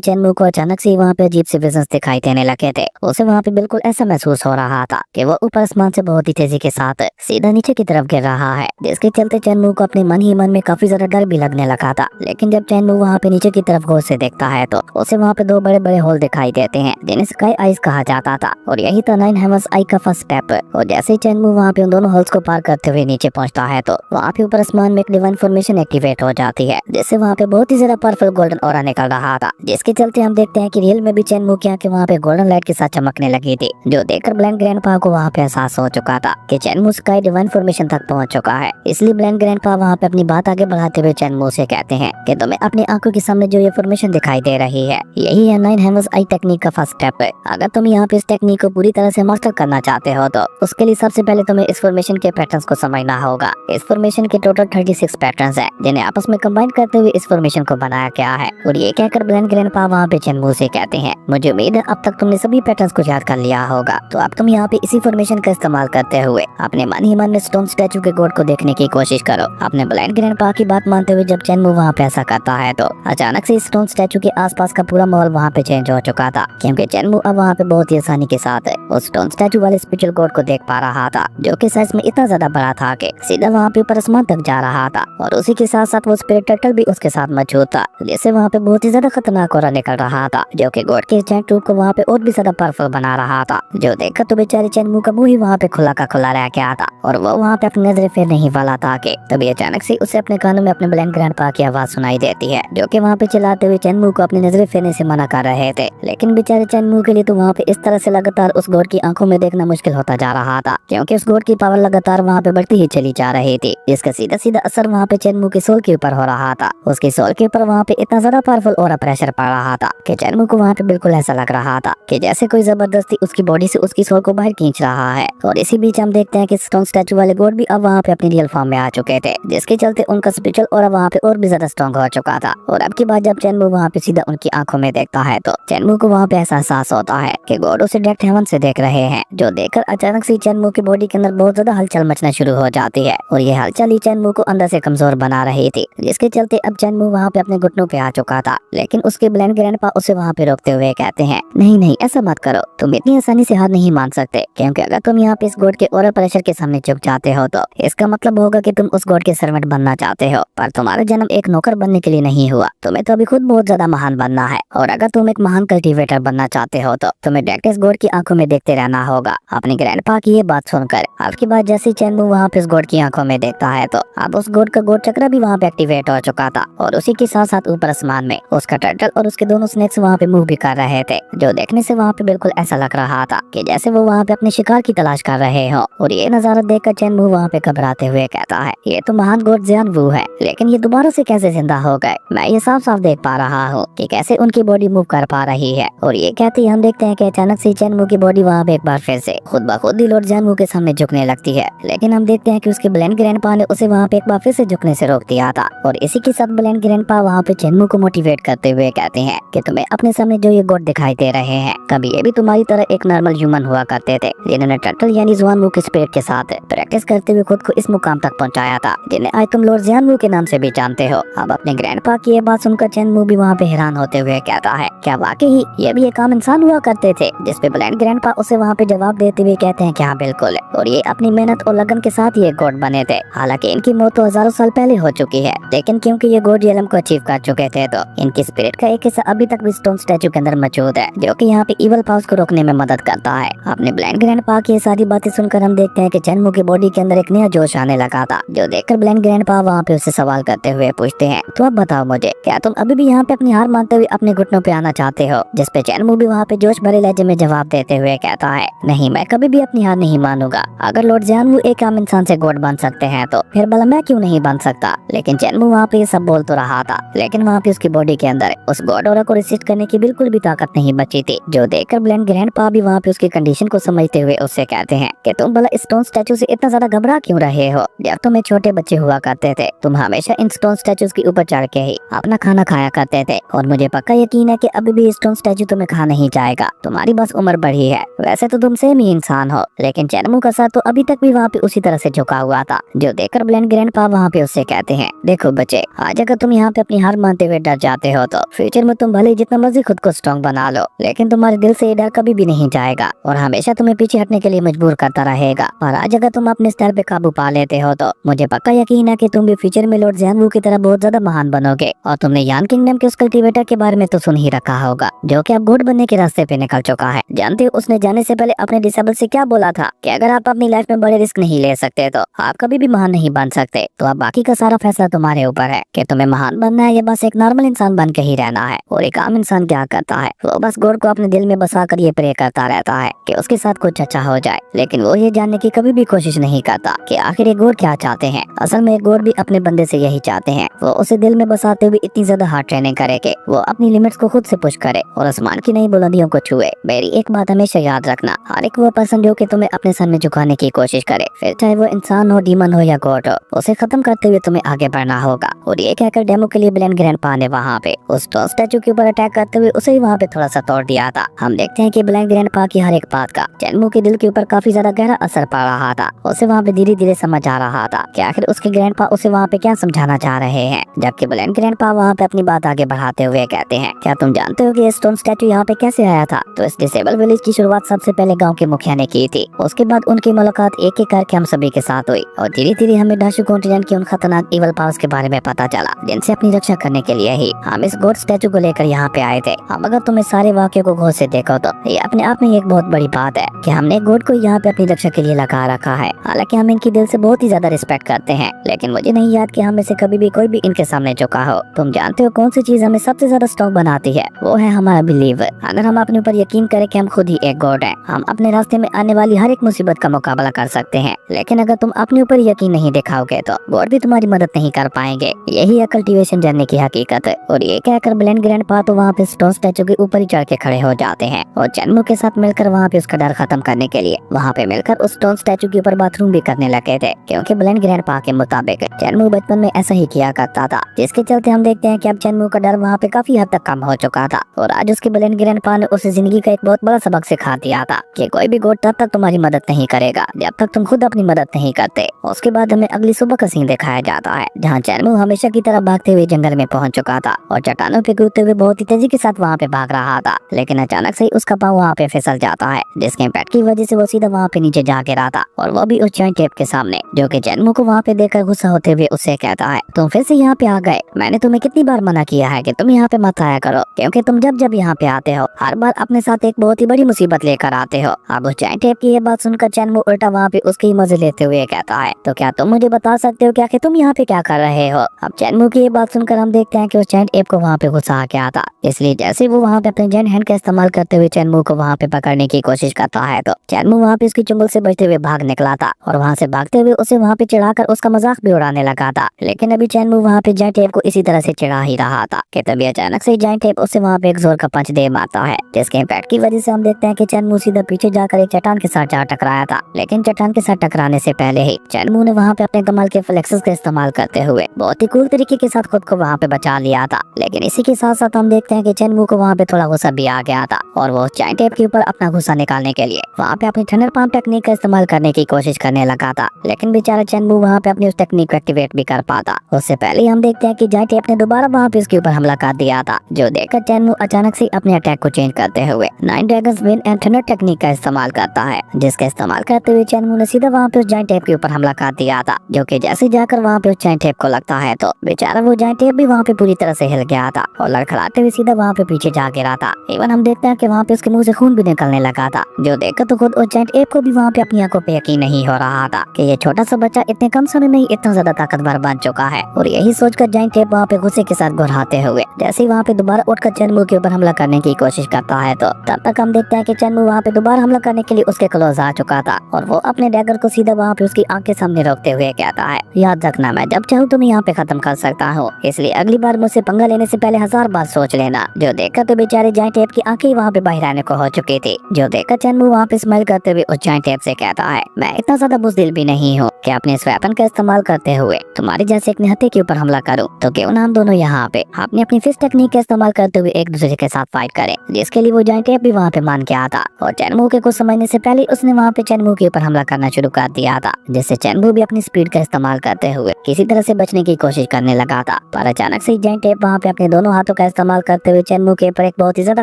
चैनमू को अचानक से वहाँ पे अजीब से विजन्स दिखाई देने लगे थे। उसे वहाँ पे बिल्कुल ऐसा महसूस हो रहा था कि वो ऊपर आसमान से बहुत ही तेजी के साथ सीधा नीचे की तरफ गिर रहा है, जिसके चलते चैनमू को अपने मन ही मन में काफी ज्यादा डर भी लगने लगा था। लेकिन जब चैनमू वहाँ पे नीचे की तरफ गौर से देखता है तो उसे वहाँ पे 2 बड़े बड़े होल दिखाई देते हैं, जिन्हें स्काई आइज कहा जाता था। और यही था 9 हेवंस आई का फर्स्ट स्टेप। और जैसे ही चैनमू वहाँ पे उन दोनों होल्स को पार करते हुए नीचे पहुँचता है तो वहाँ पे ऊपर आसमान में एक डिवाइन फॉर्मेशन एक्टिवेट हो जाती है, जिससे वहाँ पे बहुत ही ज्यादा पावरफुल गोल्डन ऑरा निकल रहा था, जिसके चलते हम देखते हैं कि रियल में भी चैनमू की आंखें वहाँ पे गोल्डन लाइट के साथ चमकने लगी थी, जो देखकर ब्लाइंड ग्रैंडपा को वहाँ पे एहसास हो चुका था कि चैनमू स्काई डिवाइन फॉर्मेशन तक पहुँच चुका है। इसलिए ब्लाइंड ग्रैंडपा वहाँ पे अपनी बात आगे बढ़ाते हुए चैनमू से कहते हैं कि तुम्हें अपनी आंखों के सामने जो ये फॉर्मेशन दिखाई दे रही है, यही है 9 हेवंस आई टेक्निक का फर्स्ट स्टेप। अगर तुम यहाँ पे इस टेक्निक को पूरी तरह से मास्टर करना चाहते हो तो उसके लिए सबसे पहले तुम्हें इस फॉर्मेशन के पैटर्न्स को समझना होगा। इस फॉर्मेशन के टोटल 36 पैटर्न्स है, जिन्हें आपस में कंबाइन करते हुए इस फॉर्मेशन को बनाया गया है। और ये कहकर ब्लाइंड ग्रैंडपा वहाँ पे चैनमू से कहते हैं, मुझे उम्मीद है अब तक तुमने सभी पैटर्न्स को याद कर लिया होगा, तो अब तुम यहाँ पे इसी फॉर्मेशन का इस्तेमाल करते हुए अपने मन ही मन में स्टोन स्टैचू के गॉड को देखने की कोशिश करो। अपने ब्लाइंड ग्रैंडपा की बात मानते हुए जब चैनमू वहाँ पे ऐसा करता है तो अचानक से स्टोन स्टैचू के आसपास का पूरा माहौल वहाँ पे चेंज हो चुका था, क्योंकि चैनमू अब वहाँ पे बहुत ही आसानी के साथ उस स्टोन स्टैचू वाले स्पिरिचुअल गॉड को देख पा रहा था, जो कि साइज में इतना ज्यादा बड़ा था कि सीधा वहाँ पे ऊपर आसमान तक जा रहा था। और उसी के साथ साथ वो स्पिरिट टर्टल भी उसके साथ मौजूद था, जिससे वहाँ पे बहुत ही ज्यादा खतरनाक ऑरा निकल रहा था, जो कि गॉड के जायंट रूप को वहाँ पे और भी ज्यादा पावरफुल बना रहा था। जो देखकर तो बेचारे चैनमू का मुंह ही वहाँ पे खुला का खुला रह गया था और वो वहाँ पे अपनी नजरें फेरने ही वाला था कि तभी अचानक से उसे अपने कानों में अपने ब्लाइंड ग्रैंडपा की आवाज सुनाई देती है, जो कि वहाँ पे चिल्लाते हुए चैनमू को अपनी नजरें फेरने से मना कर रहे थे। लेकिन बेचारे चैनमू के लिए तो वहाँ पे इस तरह से लगातार उस गॉड की आंखों में देखना मुश्किल होता जा रहा था, क्योंकि उस गॉड की पावर लगातार वहाँ पे बढ़ती ही चली जा रही थी, जिसका सीधा सीधा असर वहाँ पे चैनमू के सोल के ऊपर हो रहा था। उसके सोल के ऊपर वहाँ पे इतना ज्यादा पावरफुल और प्रेशर पड़ रहा था कि चैनमू को वहाँ पे बिल्कुल ऐसा लग रहा था कि जैसे कोई जबरदस्ती उसकी बॉडी से उसकी सोल को बाहर खींच रहा है। और इसी बीच हम देखते हैं कि स्टोन स्टैचू वाले गॉड भी अब वहाँ पे अपनी रियल फॉर्म में आ चुके थे, जिसके चलते उनका स्पिरिचुअल और वहाँ पे और भी ज्यादा स्ट्रॉन्ग हो चुका था। और अब की बात जब चैनमू वहाँ पे सीधा उनकी आंखों में देखता है तो चैनमू को वहाँ पे ऐसा एहसास होता है कि गॉड उसे डायरेक्ट हेवन से देख रहे हैं, जो देखकर अचानक से चैनमू की बॉडी के अंदर बहुत ज्यादा हलचल मचना शुरू हो जाती है। और ये हलचल ही चैनमू को अंदर से कमजोर बना रही थी, जिसके चलते अब चैनमू वहाँ पे अपने घुटनों पे आ चुका था। लेकिन उसके ब्लाइंड ग्रैंडपा उसे वहाँ पे रोकते हुए कहते हैं, नहीं नहीं, ऐसा मत करो, तुम इतनी आसानी से हार नहीं मान सकते, क्योंकि अगर तुम यहाँ पे इस गॉड के और प्रेशर के सामने झुक जाते हो तो इसका मतलब होगा कि तुम उस गॉड के सर्वेंट बनना चाहते हो, पर तुम्हारा जन्म एक नौकर बनने के लिए नहीं हुआ, तुम्हें तो अभी खुद बहुत ज्यादा महान बनना है। और अगर तुम एक महान कल्टीवेटर बनना चाहते हो तो तुम्हें डायरेक्ट इस गॉड की आंखों में देखते रहना होगा। अपने ग्रैंडपा की ये बात सुनकर आपकी बात जैसे चैनमू वहाँ पे इस गॉड की आंखों में देखता है तो अब उस गॉड का गॉड चक्र भी वहाँ पे एक्टिवेट हो चुका था। और उसी के साथ साथ ऊपर आसमान में उसका टर्टल और उसके दोनों स्नेक्स वहाँ पे मूव भी कर रहे थे, जो देखने से वहाँ पे बिल्कुल ऐसा लग रहा था कि जैसे वो वहाँ पे अपने शिकार की तलाश कर रहे हो। और ये नजारा देखकर चैनमू वहाँ पे घबराते हुए कहता है, ये तो महान गॉड जियान वू है, लेकिन ये दोबारा से कैसे जिंदा हो गए? मैं ये साफ साफ देख पा रहा हूँ कि कैसे उनकी बॉडी मूव कर पा रही है। और ये कहते ही हम देखते हैं कि अचानक से चैनमू की बॉडी वहाँ पे एक बार फिर से खुद ब खुद ही लॉर्ड जियान वू के सामने झुकने लगती है। लेकिन हम देखते हैं कि उसके ब्लाइंड ग्रैंडपा ने उसे वहाँ पे एक बार फिर से झुकने से रोक दिया था। और इसी के साथ ब्लाइंड ग्रैंडपा वहाँ पे चैनमू को मोटिवेट करते हुए कहते हैं कि तुम्हें अपने सामने जो ये गॉड दिखाई दे रहे हैं, कभी ये भी तुम्हारी तरह एक नॉर्मल ह्यूमन हुआ करते थे, जिन्होंने टर्टल यानी जुआन वू के स्पिरिट के साथ प्रैक्टिस करते हुए खुद को इस मुकाम तक पहुंचाया था, जिन्हें आज तुम लॉर्ड जियान वू के नाम से भी जानते हो। अब अपने ग्रैंडपा की ये बात सुनकर चैनमू भी वहाँ पे हैरान होते हुए कहता है, क्या वाकई ही ये भी एक आम इंसान हुआ करते थे? जिस पे ब्लाइंड ग्रैंडपा उसे वहाँ पे जवाब देते हुए कहते हैं कि हाँ बिल्कुल, और ये अपनी मेहनत और लगन के साथ ये गॉड बने थे। हालांकि इनकी मौत तो हजारों साल पहले हो चुकी है, लेकिन क्योंकि ये गोड रियलम को अचीव कर चुके थे, तो इनकी स्पिरिट का एक हिस्सा अभी तक भी स्टोन स्टैचू के अंदर मौजूद है, जो कि यहाँ पे इवल पावर्स को रोकने में मदद करता है। अपने ब्लाइंड ग्रैंडपा की ये सारी बातें सुनकर हम देखते हैं कि चेनमू की बॉडी के अंदर एक नया जोश आने लगा था, जो देखकर ब्लाइंड ग्रैंडपा वहाँ पे उससे सवाल करते हुए पूछते हैं, तो अब बताओ मुझे, क्या तुम अभी भी यहाँ पे अपनी हार मानते हुए अपने घुटनों पे आना चाहते हो? जिस पे चेनमू भी वहाँ पे जोश भरे लहजे में जवाब देते हुए कहता है, नहीं, मैं कभी भी अपनी हार नहीं मानूंगा। अगर लॉर्ड जियानवू एक आम इंसान से गॉड बन सकते हैं, तो फिर भला मैं क्यों नहीं बन सकता? लेकिन चेनमू वहाँ पे ये सब बोल तो रहा था, लेकिन वहाँ पे उसकी बॉडी के अंदर उस गॉड ऑरा को रिसिस्ट करने की बिल्कुल भी ताकत नहीं बची थी, जो देखकर ब्लाइंड ग्रैंडपा भी वहाँ पे उसकी कंडीशन को समझते हुए उससे कहते हैं कि तुम भला स्टोन स्टैचू से इतना ज्यादा घबरा क्यों रहे हो? जब तुम एक छोटे बच्चे हुआ करते थे, तुम हमेशा इन स्टोन स्टैचूज के ऊपर चढ़ के ही अपना खाना खाया करते थे, और मुझे पक्का यकीन है कि अभी भी स्टोन स्टैचू तुम्हें खा नहीं जाएगा। तुम्हारी बस उम्र बढ़ी है। वैसे तो तुम सेम ही इंसान हो, लेकिन चेनमू का सर तो अभी तक भी वहाँ पे उसी तरह से झुका हुआ था, जो देखकर ब्लाइंड ग्रैंडपा वहाँ पे उससे कहते हैं, देखो बच्चे, आज अगर तुम यहाँ पे अपनी हार मानते हुए डर जाते हो, तो फ्यूचर में तुम भले जितना मर्जी खुद को स्ट्रॉन्ग बना लो, लेकिन तुम्हारे दिल से ये डर कभी भी नहीं जाएगा और हमेशा तुम्हें पीछे हटने के लिए मजबूर करता रहेगा। और आज अगर तुम अपने स्तर पे काबू पा लेते हो, तो मुझे पक्का यकीन है कि तुम भी फ्यूचर में लॉर्ड जियानवू की तरह बहुत ज्यादा महान बनोगे। और तुमने यान किंगडम के उस कल्टीवेटर के बारे में तो सुन ही रखा होगा, जो कि अब गॉड बनने के रास्ते पे निकल चुका है। जानते हो उसने जाने से पहले अपने डिसेबल से क्या बोला था, कि अगर आप अपनी लाइफ में बड़े रिस्क नहीं ले सकते, तो आप कभी भी महान नहीं बन सकते। तो अब बाकी का सारा फैसला तुम्हारे ऊपर है कि तुम्हें महान बनना है या बस एक नॉर्मल इंसान बन के ही रहना है। और एक आम इंसान क्या करता है, वो बस गॉड को अपने दिल में बसा कर ये प्रे करता रहता है कि उसके साथ कुछ अच्छा हो जाए, लेकिन वो ये जानने की कभी भी कोशिश नहीं करता कि आखिर ये गॉड क्या चाहते हैं। असल में गॉड भी अपने बंदे से यही चाहते हैं, वो उसे दिल में बसाते हुए इतनी ज्यादा हार्ड ट्रेनिंग करे कि वो अपनी लिमिट्स को खुद से पुश करे और आसमान की नई बुलंदियों को छुए। मेरी एक बात हमेशा याद रखना, हर एक वो पर्सन जो कि तुम्हें अपने सामने झुकाने की कोशिश करे, फिर चाहे वो इंसान हो, डीमन हो या गॉड हो, उसे खत्म करते हुए तुम्हें आगे बढ़ना होगा। और ये कहकर डेमो के लिए ब्लाइंड ग्रैंडपा ने वहाँ पे उस स्टोन स्टैचू के ऊपर अटैक करते हुए उसे वहाँ पे थोड़ा सा तोड़ दिया था। हम देखते हैं कि ब्लाइंड ग्रैंडपा की हर एक बात का चेनमू के दिल के ऊपर काफी ज्यादा गहरा असर पड़ रहा था। उसे वहाँ पे धीरे धीरे समझ आ रहा था कि आखिर उसके ग्रैंडपा उसे वहाँ पे क्या समझाना चाह रहे हैं। जबकि ब्लाइंड ग्रैंडपा वहाँ पे अपनी बात आगे बढ़ाते हुए कहते हैं, क्या तुम जानते हो कि ये स्टोन स्टैचू यहाँ पे कैसे आया था? तो इस डिसेबल विलेज की शुरुआत सबसे पहले गाँव के मुखिया ने की थी। उसके बाद उनकी मुलाकात एक एक करके हम सभी के साथ हुई और धीरे धीरे हमें डाशु कॉन्टिनेंट की उन खतरनाक इवल पावर्स के बारे में पता चला, जिनसे अपनी रक्षा करने के लिए ही हम इस गॉड स्टैचू को लेकर यहाँ पे आए थे। हम अगर तुम इस सारे वाक्य को गौर से देखो, तो ये अपने आप में एक बहुत बड़ी बात है कि हमने गॉड को यहाँ पे अपनी रक्षा के लिए लगा रखा है। हालांकि हम इनकी दिल से बहुत ही ज्यादा रिस्पेक्ट करते हैं, लेकिन मुझे नहीं याद कि हम से कभी भी कोई भी इनके सामने झुका हो। तुम जानते हो कौन सी चीज हमें सबसे ज्यादा स्ट्रॉन्ग बनाती है? वो है हमारा बिलीव। अगर हम अपने ऊपर यकीन करें कि हम खुद ही एक गॉड हैं, हम अपने रास्ते में आने वाली हर एक मुसीबत का मुकाबला कर सकते हैं। लेकिन अगर तुम अपने ऊपर यकीन नहीं दिखाओगे, तो गॉड भी तुम्हारी मदद नहीं कर पाएंगे। यही है कल्टीवेशन जर्नी की हकीकत। और ये कहकर ब्लाइंड ग्रैंडपा तो वहाँ पे स्टोन स्टैचू के ऊपर ही चढ़ के खड़े हो जाते हैं और चेनमू के साथ मिलकर वहाँ पे उसका डर खत्म करने के लिए वहाँ पे मिलकर उस स्टोन स्टैचू के ऊपर बाथरूम भी करने लगे थे, क्योंकि ब्लाइंड ग्रैंडपा के मुताबिक चेनमू बचपन में ऐसा ही किया करता था, जिसके चलते हम देखते हैं कि अब चेनमू का डर वहाँ पे काफी हद तक कम हो चुका था। और आज उसके ब्लाइंड ग्रैंडपा ने उसे जिंदगी का एक बहुत बड़ा सबक सिखा दिया था कि कोई भी गॉड तब तक तुम्हारी मदद नहीं करेगा जब तक तुम खुद अपनी मदद नहीं करते। उसके बाद हमें अगली सुबह का सीन दिखाया जाता है, जहाँ चेनमू हमेशा की तरह भागते हुए जंगल में पहुंच चुका था और चट्टानों पे कूदते हुए बहुत ही तेजी के साथ वहाँ पे भाग रहा था। लेकिन अचानक से ही उसका पाँव वहाँ पे फिसल जाता है, जिसके इम्पैक्ट की वजह से वो सीधा वहाँ पे नीचे जा गिरा था, और वो भी उस जॉइंट टेप के सामने, जो कि चेनमू को वहाँ पे देखकर गुस्सा होते हुए उससे कहता है, तुम फिर से यहाँ पे आ गए। मैंने तुम्हें कितनी बार मना किया है कि तुम यहाँ पे मत आया करो, क्योंकि तुम जब जब यहाँ पे आते हो हर बार अपने साथ एक बहुत ही बड़ी मुसीबत लेकर आते हो। अब उस जॉइंट टेप की ये बात सुनकर चेनमू उल्टा वहाँ पे उसके ही मजे लेते हुए कहता है, तो क्या तुम मुझे बता सकते हो क्या कि तुम यहाँ पे क्या कर रहे हो? अब चेनमू की ये बात सुनकर हम देखते हैं कि उस जॉइंट टेप को वहाँ पे गुस्सा आ गया था, इसलिए जैसे वो वहाँ पे अपने जॉइंट हैंड का इस्तेमाल करते हुए चेनमू को वहाँ पे पकड़ने की कोशिश करता है, तो चेनमू वहाँ पे उसकी चुंगल से बचते हुए भाग निकला था और वहाँ से भागते हुए उसे वहाँ पे चिढ़ाकर उसका मजाक भी उड़ाने लगा था। लेकिन अभी चेनमू वहाँ पे जॉइंट टेप को इसी तरह से चिढ़ा ही रहा था कि तभी अचानक से जॉइंट टेप उसे वहाँ पे एक जोर का पंच दे मारता है, जिसके इम्पैक्ट की वजह से हम देखते हैं कि चेनमू सीधा पीछे जाकर एक चट्टान के साथ जा टकराया था। लेकिन चट्टान के साथ टकराने से पहले ही चेनमू ने वहाँ पे अपने कमाल के फ्लेक्सेस का इस्तेमाल करते हुए बहुत ही कूल तरीके के साथ खुद को वहाँ पे बचा लिया था। लेकिन इसी के साथ साथ हम देखते हैं कि चेनमू को वहाँ पे थोड़ा गुस्सा भी आ गया था और वो जॉइंट टेप के ऊपर अपना गुस्सा निकालने के लिए वहाँ पे अपनी थंडर पाम टेक्निक का इस्तेमाल करने की कोशिश करने लगा था। लेकिन बेचारा चेनमू वहाँ पे अपनी उस टेक्निक को एक्टिवेट भी कर पाता। उससे पहले हम देखते हैं कि जॉइंट टेप ने दोबारा वहाँ पे उसके ऊपर हमला कर दिया था, जो देखकर चेनमू अचानक से अपने अटैक को चेंज करते हुए 9 dragons wind and thunder technique का इस्तेमाल करता है, जिसका इस्तेमाल करते हुए चेनमू ने सीधा वहाँ पे उस जॉइंट टेप के ऊपर हमला कर दिया था, जो कि जैसे जाकर वहाँ पे उस जॉइंट टेप को लगता है है तो बेचारा वो जाइंट एप भी वहाँ पे पूरी तरह से हिल गया था और लड़खड़ाते हुए सीधा वहाँ पे पीछे जा गिरा था। इवन हम देखते हैं कि वहाँ पे उसके मुंह से खून भी निकलने लगा था, जो देखकर तो खुद उस जाइंट एप को भी वहाँ पे अपनी आंखों पे यकीन नहीं हो रहा था कि ये छोटा सा बच्चा इतने कम समय में ही इतना ज्यादा ताकतवर बन चुका है। और यही सोचकर जाइंट एप वहाँ पे गुस्से के साथ गुर्राते हुए जैसे ही वहाँ पे दोबारा उठकर चेनमू के ऊपर हमला करने की कोशिश करता है तो तब तक हम देखते हैं कि चेनमू वहाँ पे दोबारा हमला करने के लिए उसके क्लोज आ चुका था और वो अपने डैगर को सीधा वहाँ पे उसकी आंख के सामने रोकते हुए कहता है, याद रखना मैं जब चाहूँ तुम्हें यहाँ पे खत्म कर सकता हूँ, इसलिए अगली बार मुझसे पंगा लेने से पहले 1000 बार सोच लेना। जो देखकर तो बेचारे जाइंट एप की आंखें वहाँ पे बाहर आने को हो चुकी थी। जो देखकर चेनमू वहाँ पे स्माइल करते हुए उस जाइंट एप से कहता है, मैं इतना ज्यादा बुज़दिल भी नहीं हूँ कि अपने इस वेपन का इस्तेमाल करते हुए तुम्हारे जैसे एक निहत्थे के ऊपर हमला करूँ, तो क्यों ना हम दोनों यहाँ पे अपनी अपनी फिस्ट टेक्निक का इस्तेमाल करते हुए एक दूसरे के साथ फाइट करें। जिसके लिए वो जाइंट एप भी वहाँ पे मान के आता और चेनमू के कुछ समझने से पहले उसने वहाँ पे चेनमू के ऊपर हमला करना शुरू कर दिया था, जिससे चेनमू भी अपनी स्पीड का इस्तेमाल करते हुए किसी तरह से बचने की कोशिश करने लगा था। पर अचानक से जाइंट एप वहाँ पे अपने दोनों हाथों का इस्तेमाल करते हुए चेनमू के ऊपर एक बहुत ही ज्यादा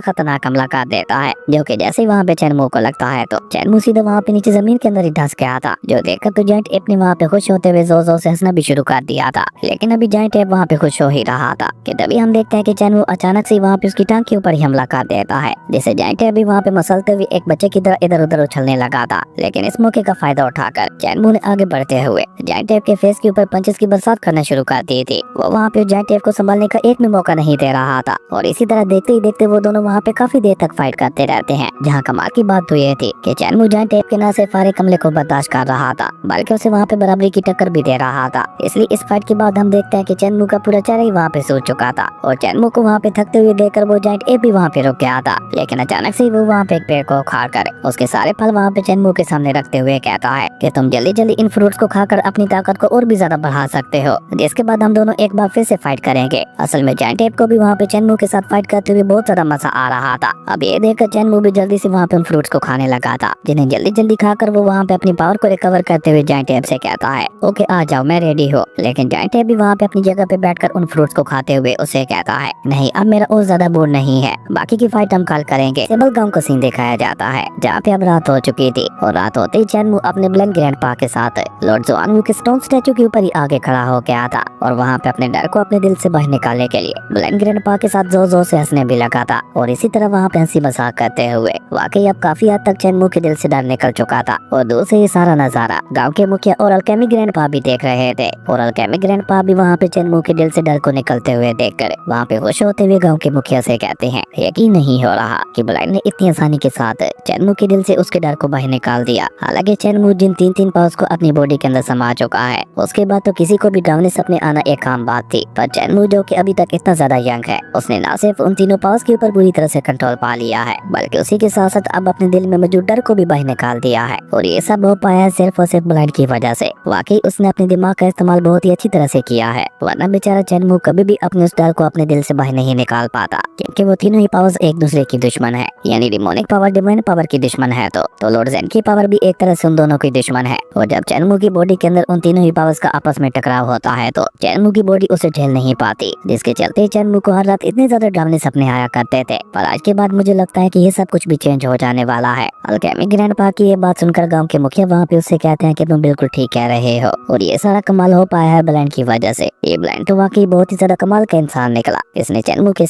खतरनाक हमला कर देता है, जो कि जैसे ही वहाँ पे चेनमू को लगता है तो चेनमू सीधा वहाँ पे नीचे जमीन के अंदर ही धंस गया था। जो देखकर तो जाइंट एप ने वहाँ पे खुश होते हुए जोर जोर से हंसना भी शुरू कर दिया था। लेकिन अभी जाइंट एप वहाँ पे खुश हो ही रहा था कि तभी हम देखते हैं कि चेनमू अचानक से वहाँ पे उसकी टांग के ऊपर ही हमला कर देता है, जिससे जाइंट एप भी वहाँ पे मसलते हुए एक बच्चे की तरह इधर उधर उछलने लगा था। लेकिन इस मौके का फायदा उठाकर चेनमू ने आगे बढ़ते हुए जाइंट एप के फेस के ऊपर पंचेस की बरसात करना शुरू कर दी थी। वो वहाँ पे जाइंट एप को संभालने का एक भी मौका नहीं दे रहा था और इसी तरह देखते ही देखते वो दोनों वहाँ पे काफी देर तक फाइट करते रहते हैं। जहाँ कमाल की बात तो ये थी कि चेनमू जाइंट एप के न सिर्फ फारे हमले को बर्दाश्त कर रहा था बल्कि उसे वहाँ पे बराबरी की टक्कर भी दे रहा था। इसलिए इस फाइट के बाद हम देखते हैं कि चेनमू का पूरा चेहरा ही वहाँ पे सूज चुका था और चेनमू को वहाँ पे थकते हुए देखकर वो जाइंट एप भी वहाँ पे रुक गया था। लेकिन अचानक से वो वहाँ पे एक पेड़ को उखाड़ कर उसके सारे फल वहाँ पे चेनमू के सामने रखते हुए कहता है कि तुम जल्दी जल्दी इन फ्रूट्स को खाकर अपनी ताकत को और भी ज्यादा बढ़ा सकते हो, जिसके बाद हम दोनों एक बार फिर से फाइट करेंगे। असल में जाइंट एप को भी वहाँ पे चेनमू के साथ फाइट करते हुए बहुत ज्यादा मजा आ रहा था। अब ये देखकर चेनमू भी जल्दी से वहाँ पे उन फ्रूट्स को खाने लगा था, जिन्हें जल्दी जल्दी खाकर वो वहाँ पे अपनी पावर को रिकवर करते हुए जाइंट एप से कहता है, ओके आ जाओ मैं रेडी हूँ। लेकिन जाइंट एप भी वहाँ पे अपनी जगह पे बैठकर उन फ्रूट्स को खाते हुए उसे कहता है, नहीं अब मेरा और ज्यादा मूड नहीं है, बाकी की फाइट हम कल करेंगे। सेबल गांव का सीन दिखाया जाता है जहाँ पे अब रात हो चुकी थी और रात होते ही चेनमू अपने ब्लेंड ग्रैंडपा के साथ लॉर्ड ज़ुआनवू के स्टोन स्टैचू के ऊपर ही आगे खड़ा हो गया था और वहाँ पे अपने डर को अपने दिल से बाहर निकालने के लिए ब्लेंड ग्रैंडपा के साथ जोर जोर से हंसने भी लगा था। और इसी तरह वहाँ पे हंसी मजाक करते हुए वाकई अब काफी हद तक चेनमू के दिल से डर निकल चुका था। और दूर से ये सारा नजारा गाँव के मुखिया और अल्केमी ग्रैंडपा भी देख रहे थे और अल्केमी ग्रैंडपा भी वहाँ पे चेनमू के दिल से डर को निकलते हुए देखकर वहाँ पे खुश होते हुए गाँव के मुखिया से कहते हैं, यकीन नहीं हो रहा कि ब्लाइंड ने इतनी आसानी के साथ चेनमू के दिल से उसके डर को बाहर निकाल दिया। हालांकि चेनमू जिन 3 पावर्स को अपनी बॉडी के अंदर समा चुका है उसके बाद तो किसी को भी डाउन सपने आना एक आम बात थी, पर चेनमू जो कि अभी तक इतना ज्यादा यंग है उसने न सिर्फ उन तीनों पावर्स के ऊपर पूरी तरह से कंट्रोल पा लिया है बल्कि उसी के साथ साथ अब अपने दिल में मौजूद डर को भी बाहर निकाल दिया है। और ये सब हो पाया है सिर्फ और सिर्फ ब्लाइंड की वजह से। वाकई उसने अपने दिमाग का इस्तेमाल बहुत ही अच्छी तरह से किया है, वरना बेचारा चेनमू कभी भी अपने उस डर को अपने दिल से बाहर नहीं निकाल पाता, क्योंकि वो तीनों ही पावर्स एक दूसरे की दुश्मन है। यानी डिमोनिक पावर डिवाइन पावर की दुश्मन है तो लॉर्ड ज़ेन की पावर भी एक तरह से उन दोनों की दुश्मन है। और जब चेनमू की बॉडी के अंदर उन तीनों ही पावर्स का आपस में टकराव होता है तो चेनमू की बॉडी उसे झेल नहीं पाती, जिसके चलते चेनमू को हर रात इतने ज्यादा डरावने सपने आया करते थे। पर आज के बाद मुझे लगता है कि ये सब कुछ भी चेंज हो जाने वाला है। अल्केमी ग्रैंडपा की ये बात सुनकर गांव के मुखिया वहाँ पे उससे कहते हैं कि तुम बिल्कुल ठीक कह रहे हो और ये सारा कमाल हो पाया है ब्लाइंड की वजह से। ये ब्लाइंड तो वाकई बहुत ही ज्यादा कमाल का इंसान निकला। इसने चेनमू के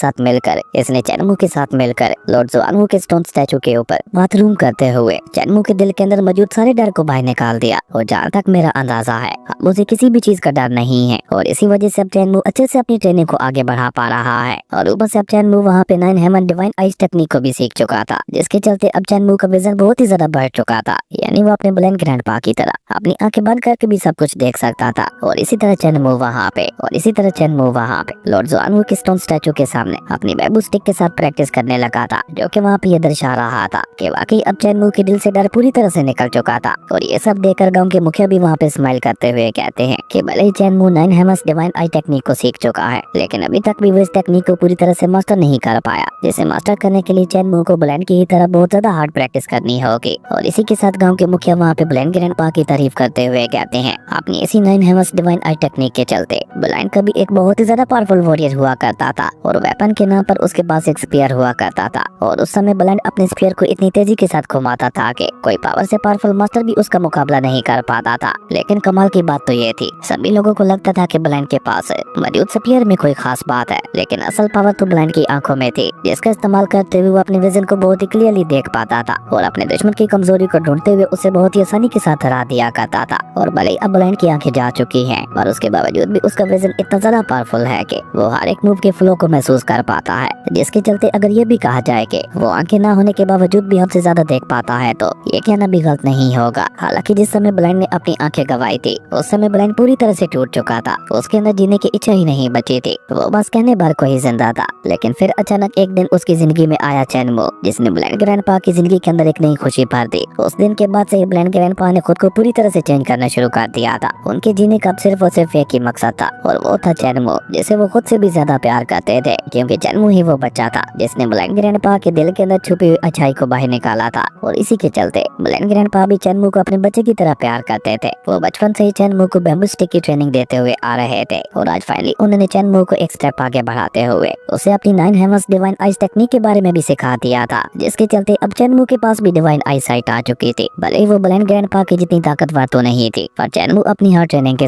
साथ मिलकर लॉर्ड ज़ुआनवू के स्टोन स्टैचू के ऊपर बाथरूम करते हुए चेनमू के दिल के अंदर मौजूद सारे डर को बाहर निकाल दिया। और जहाँ तक मेरा अंदाजा है अब उसे किसी भी चीज का डर नहीं है और इसी वजह से अब चेनमू अच्छे से अपनी ट्रेनिंग को आगे बढ़ा पा रहा है। और ऊपर से अब चेनमू वहाँ पे 9 हेमन डिवाइन आइस टेक्निक को भी सीख चुका था, जिसके चलते अब चेनमू का विजन बहुत ही ज्यादा बढ़ चुका था। यानी वो अपने ब्लेंड ग्रैंडपा की तरह अपनी आंखें बंद करके भी सब कुछ देख सकता था। और इसी तरह चेनमू वहाँ पे लॉर्ड ज़ुआनवू के स्टोन स्टैचू के सामने अपनी बैम्बू स्टिक के साथ प्रैक्टिस करने लगा था, जो कि वहाँ पे ये दर्शा रहा था कि वाकई अब चेनमू के दिल से डर पूरी तरह से निकल चुका था। और ये सब देखकर गांव के मुखिया भी वहाँ पे स्माइल करते हुए कहते हैं कि भले ही चेनमू 9 हेमस डिवाइन आई टेक्निक को सीख चुका है, लेकिन अभी तक भी वो इस टेक्निक को पूरी तरह से मास्टर नहीं कर पाया, जिसे मास्टर करने के लिए चेनमू को ब्लेंड की ही तरह बहुत ज्यादा हार्ड प्रैक्टिस करनी होगी। और इसी के साथ गाँव के मुखिया वहाँ पे ब्लेंड ग्रैंडपा की तारीफ करते हुए कहते हैं, अपनी इसी 9 हेमस डिवाइन आई टेक्निक के चलते ब्लेंड कभी एक बहुत ही ज्यादा पावरफुल वॉरियर हुआ करता था और वेपन के नाम पर उसके पास एक स्पीयर हुआ करता था। और उस समय ब्लेंड अपने स्पीयर को इतनी तेजी के साथ घुमाता था कि कोई पावर से पावरफुल मास्टर भी उसका मुकाबला नहीं कर पाता था। लेकिन कमाल की बात तो ये थी, सभी लोगों को लगता था कि ब्लाइंड के पास मौजूद स्पीयर में कोई खास बात है, लेकिन असल पावर तो ब्लाइंड की आंखों में थी, जिसका इस्तेमाल करते हुए वो अपने विजन को बहुत ही क्लियरली देख पाता था और अपने दुश्मन की कमजोरी को ढूंढते हुए उसे बहुत ही आसानी के साथ हरा दिया करता था। और भले ही अब ब्लाइंड की आंखें जा चुकी हैं, और उसके बावजूद भी उसका विजन इतना ज्यादा पावरफुल है कि वो हर एक मूव के फ्लो को महसूस कर पाता है, जिसके चलते अगर ये भी कहा जाए कि वो आंखें ना होने के बावजूद भी हमसे ज्यादा देख पाता है, तो ये कहना भी गलत नहीं होगा। हालांकि जिस समय ब्लाइंड ने अपनी आंखें गंवाई थी, उस समय ब्लाइंड पूरी तरह से टूट चुका था, उसके अंदर जीने की इच्छा ही नहीं बची थी, वो बस कहने भर को ही जिंदा था। लेकिन फिर अचानक एक दिन उसकी जिंदगी में आया चेनमू, जिसने ब्लाइंड ग्रैंडपा की जिंदगी के अंदर एक नई खुशी भर दी। उस दिन के बाद से ही ब्लाइंड ग्रैंडपा ने खुद को पूरी तरह से चेंज करना शुरू कर दिया था। उनके जीने का अब सिर्फ और सिर्फ एक ही मकसद था, और वो था चेनमू, जिसे वो खुद से भी ज्यादा प्यार करते थे, क्योंकि चेनमू ही वो बच्चा था जिसने ब्लाइंड ग्रैंडपा के दिल के अंदर छुपी हुई अच्छाई को बाहर निकाला था। और इसी के चलते ब्लाइंड ग्रैंडपा भी चेनमू को अपने बच्चे की तरह प्यार करते थे। वो बचपन से ही चेनमू को बैम्बू स्टिक की ट्रेनिंग देते हुए आ रहे थे, और आज फाइनली उन्होंने चेनमू को एक स्टेप आगे बढ़ाते हुए उसे अपनी 9 हेमस डिवाइन आइज टेक्निक के बारे में भी सिखा दिया था, जिसके चलते अब चेनमू के पास भी डिवाइन आई साइट आ चुकी थी। भले ही वो ब्लाइंड ग्रैंडपा की जितनी ताकतवर तो नहीं थी, पर चेनमू अपनी हर ट्रेनिंग के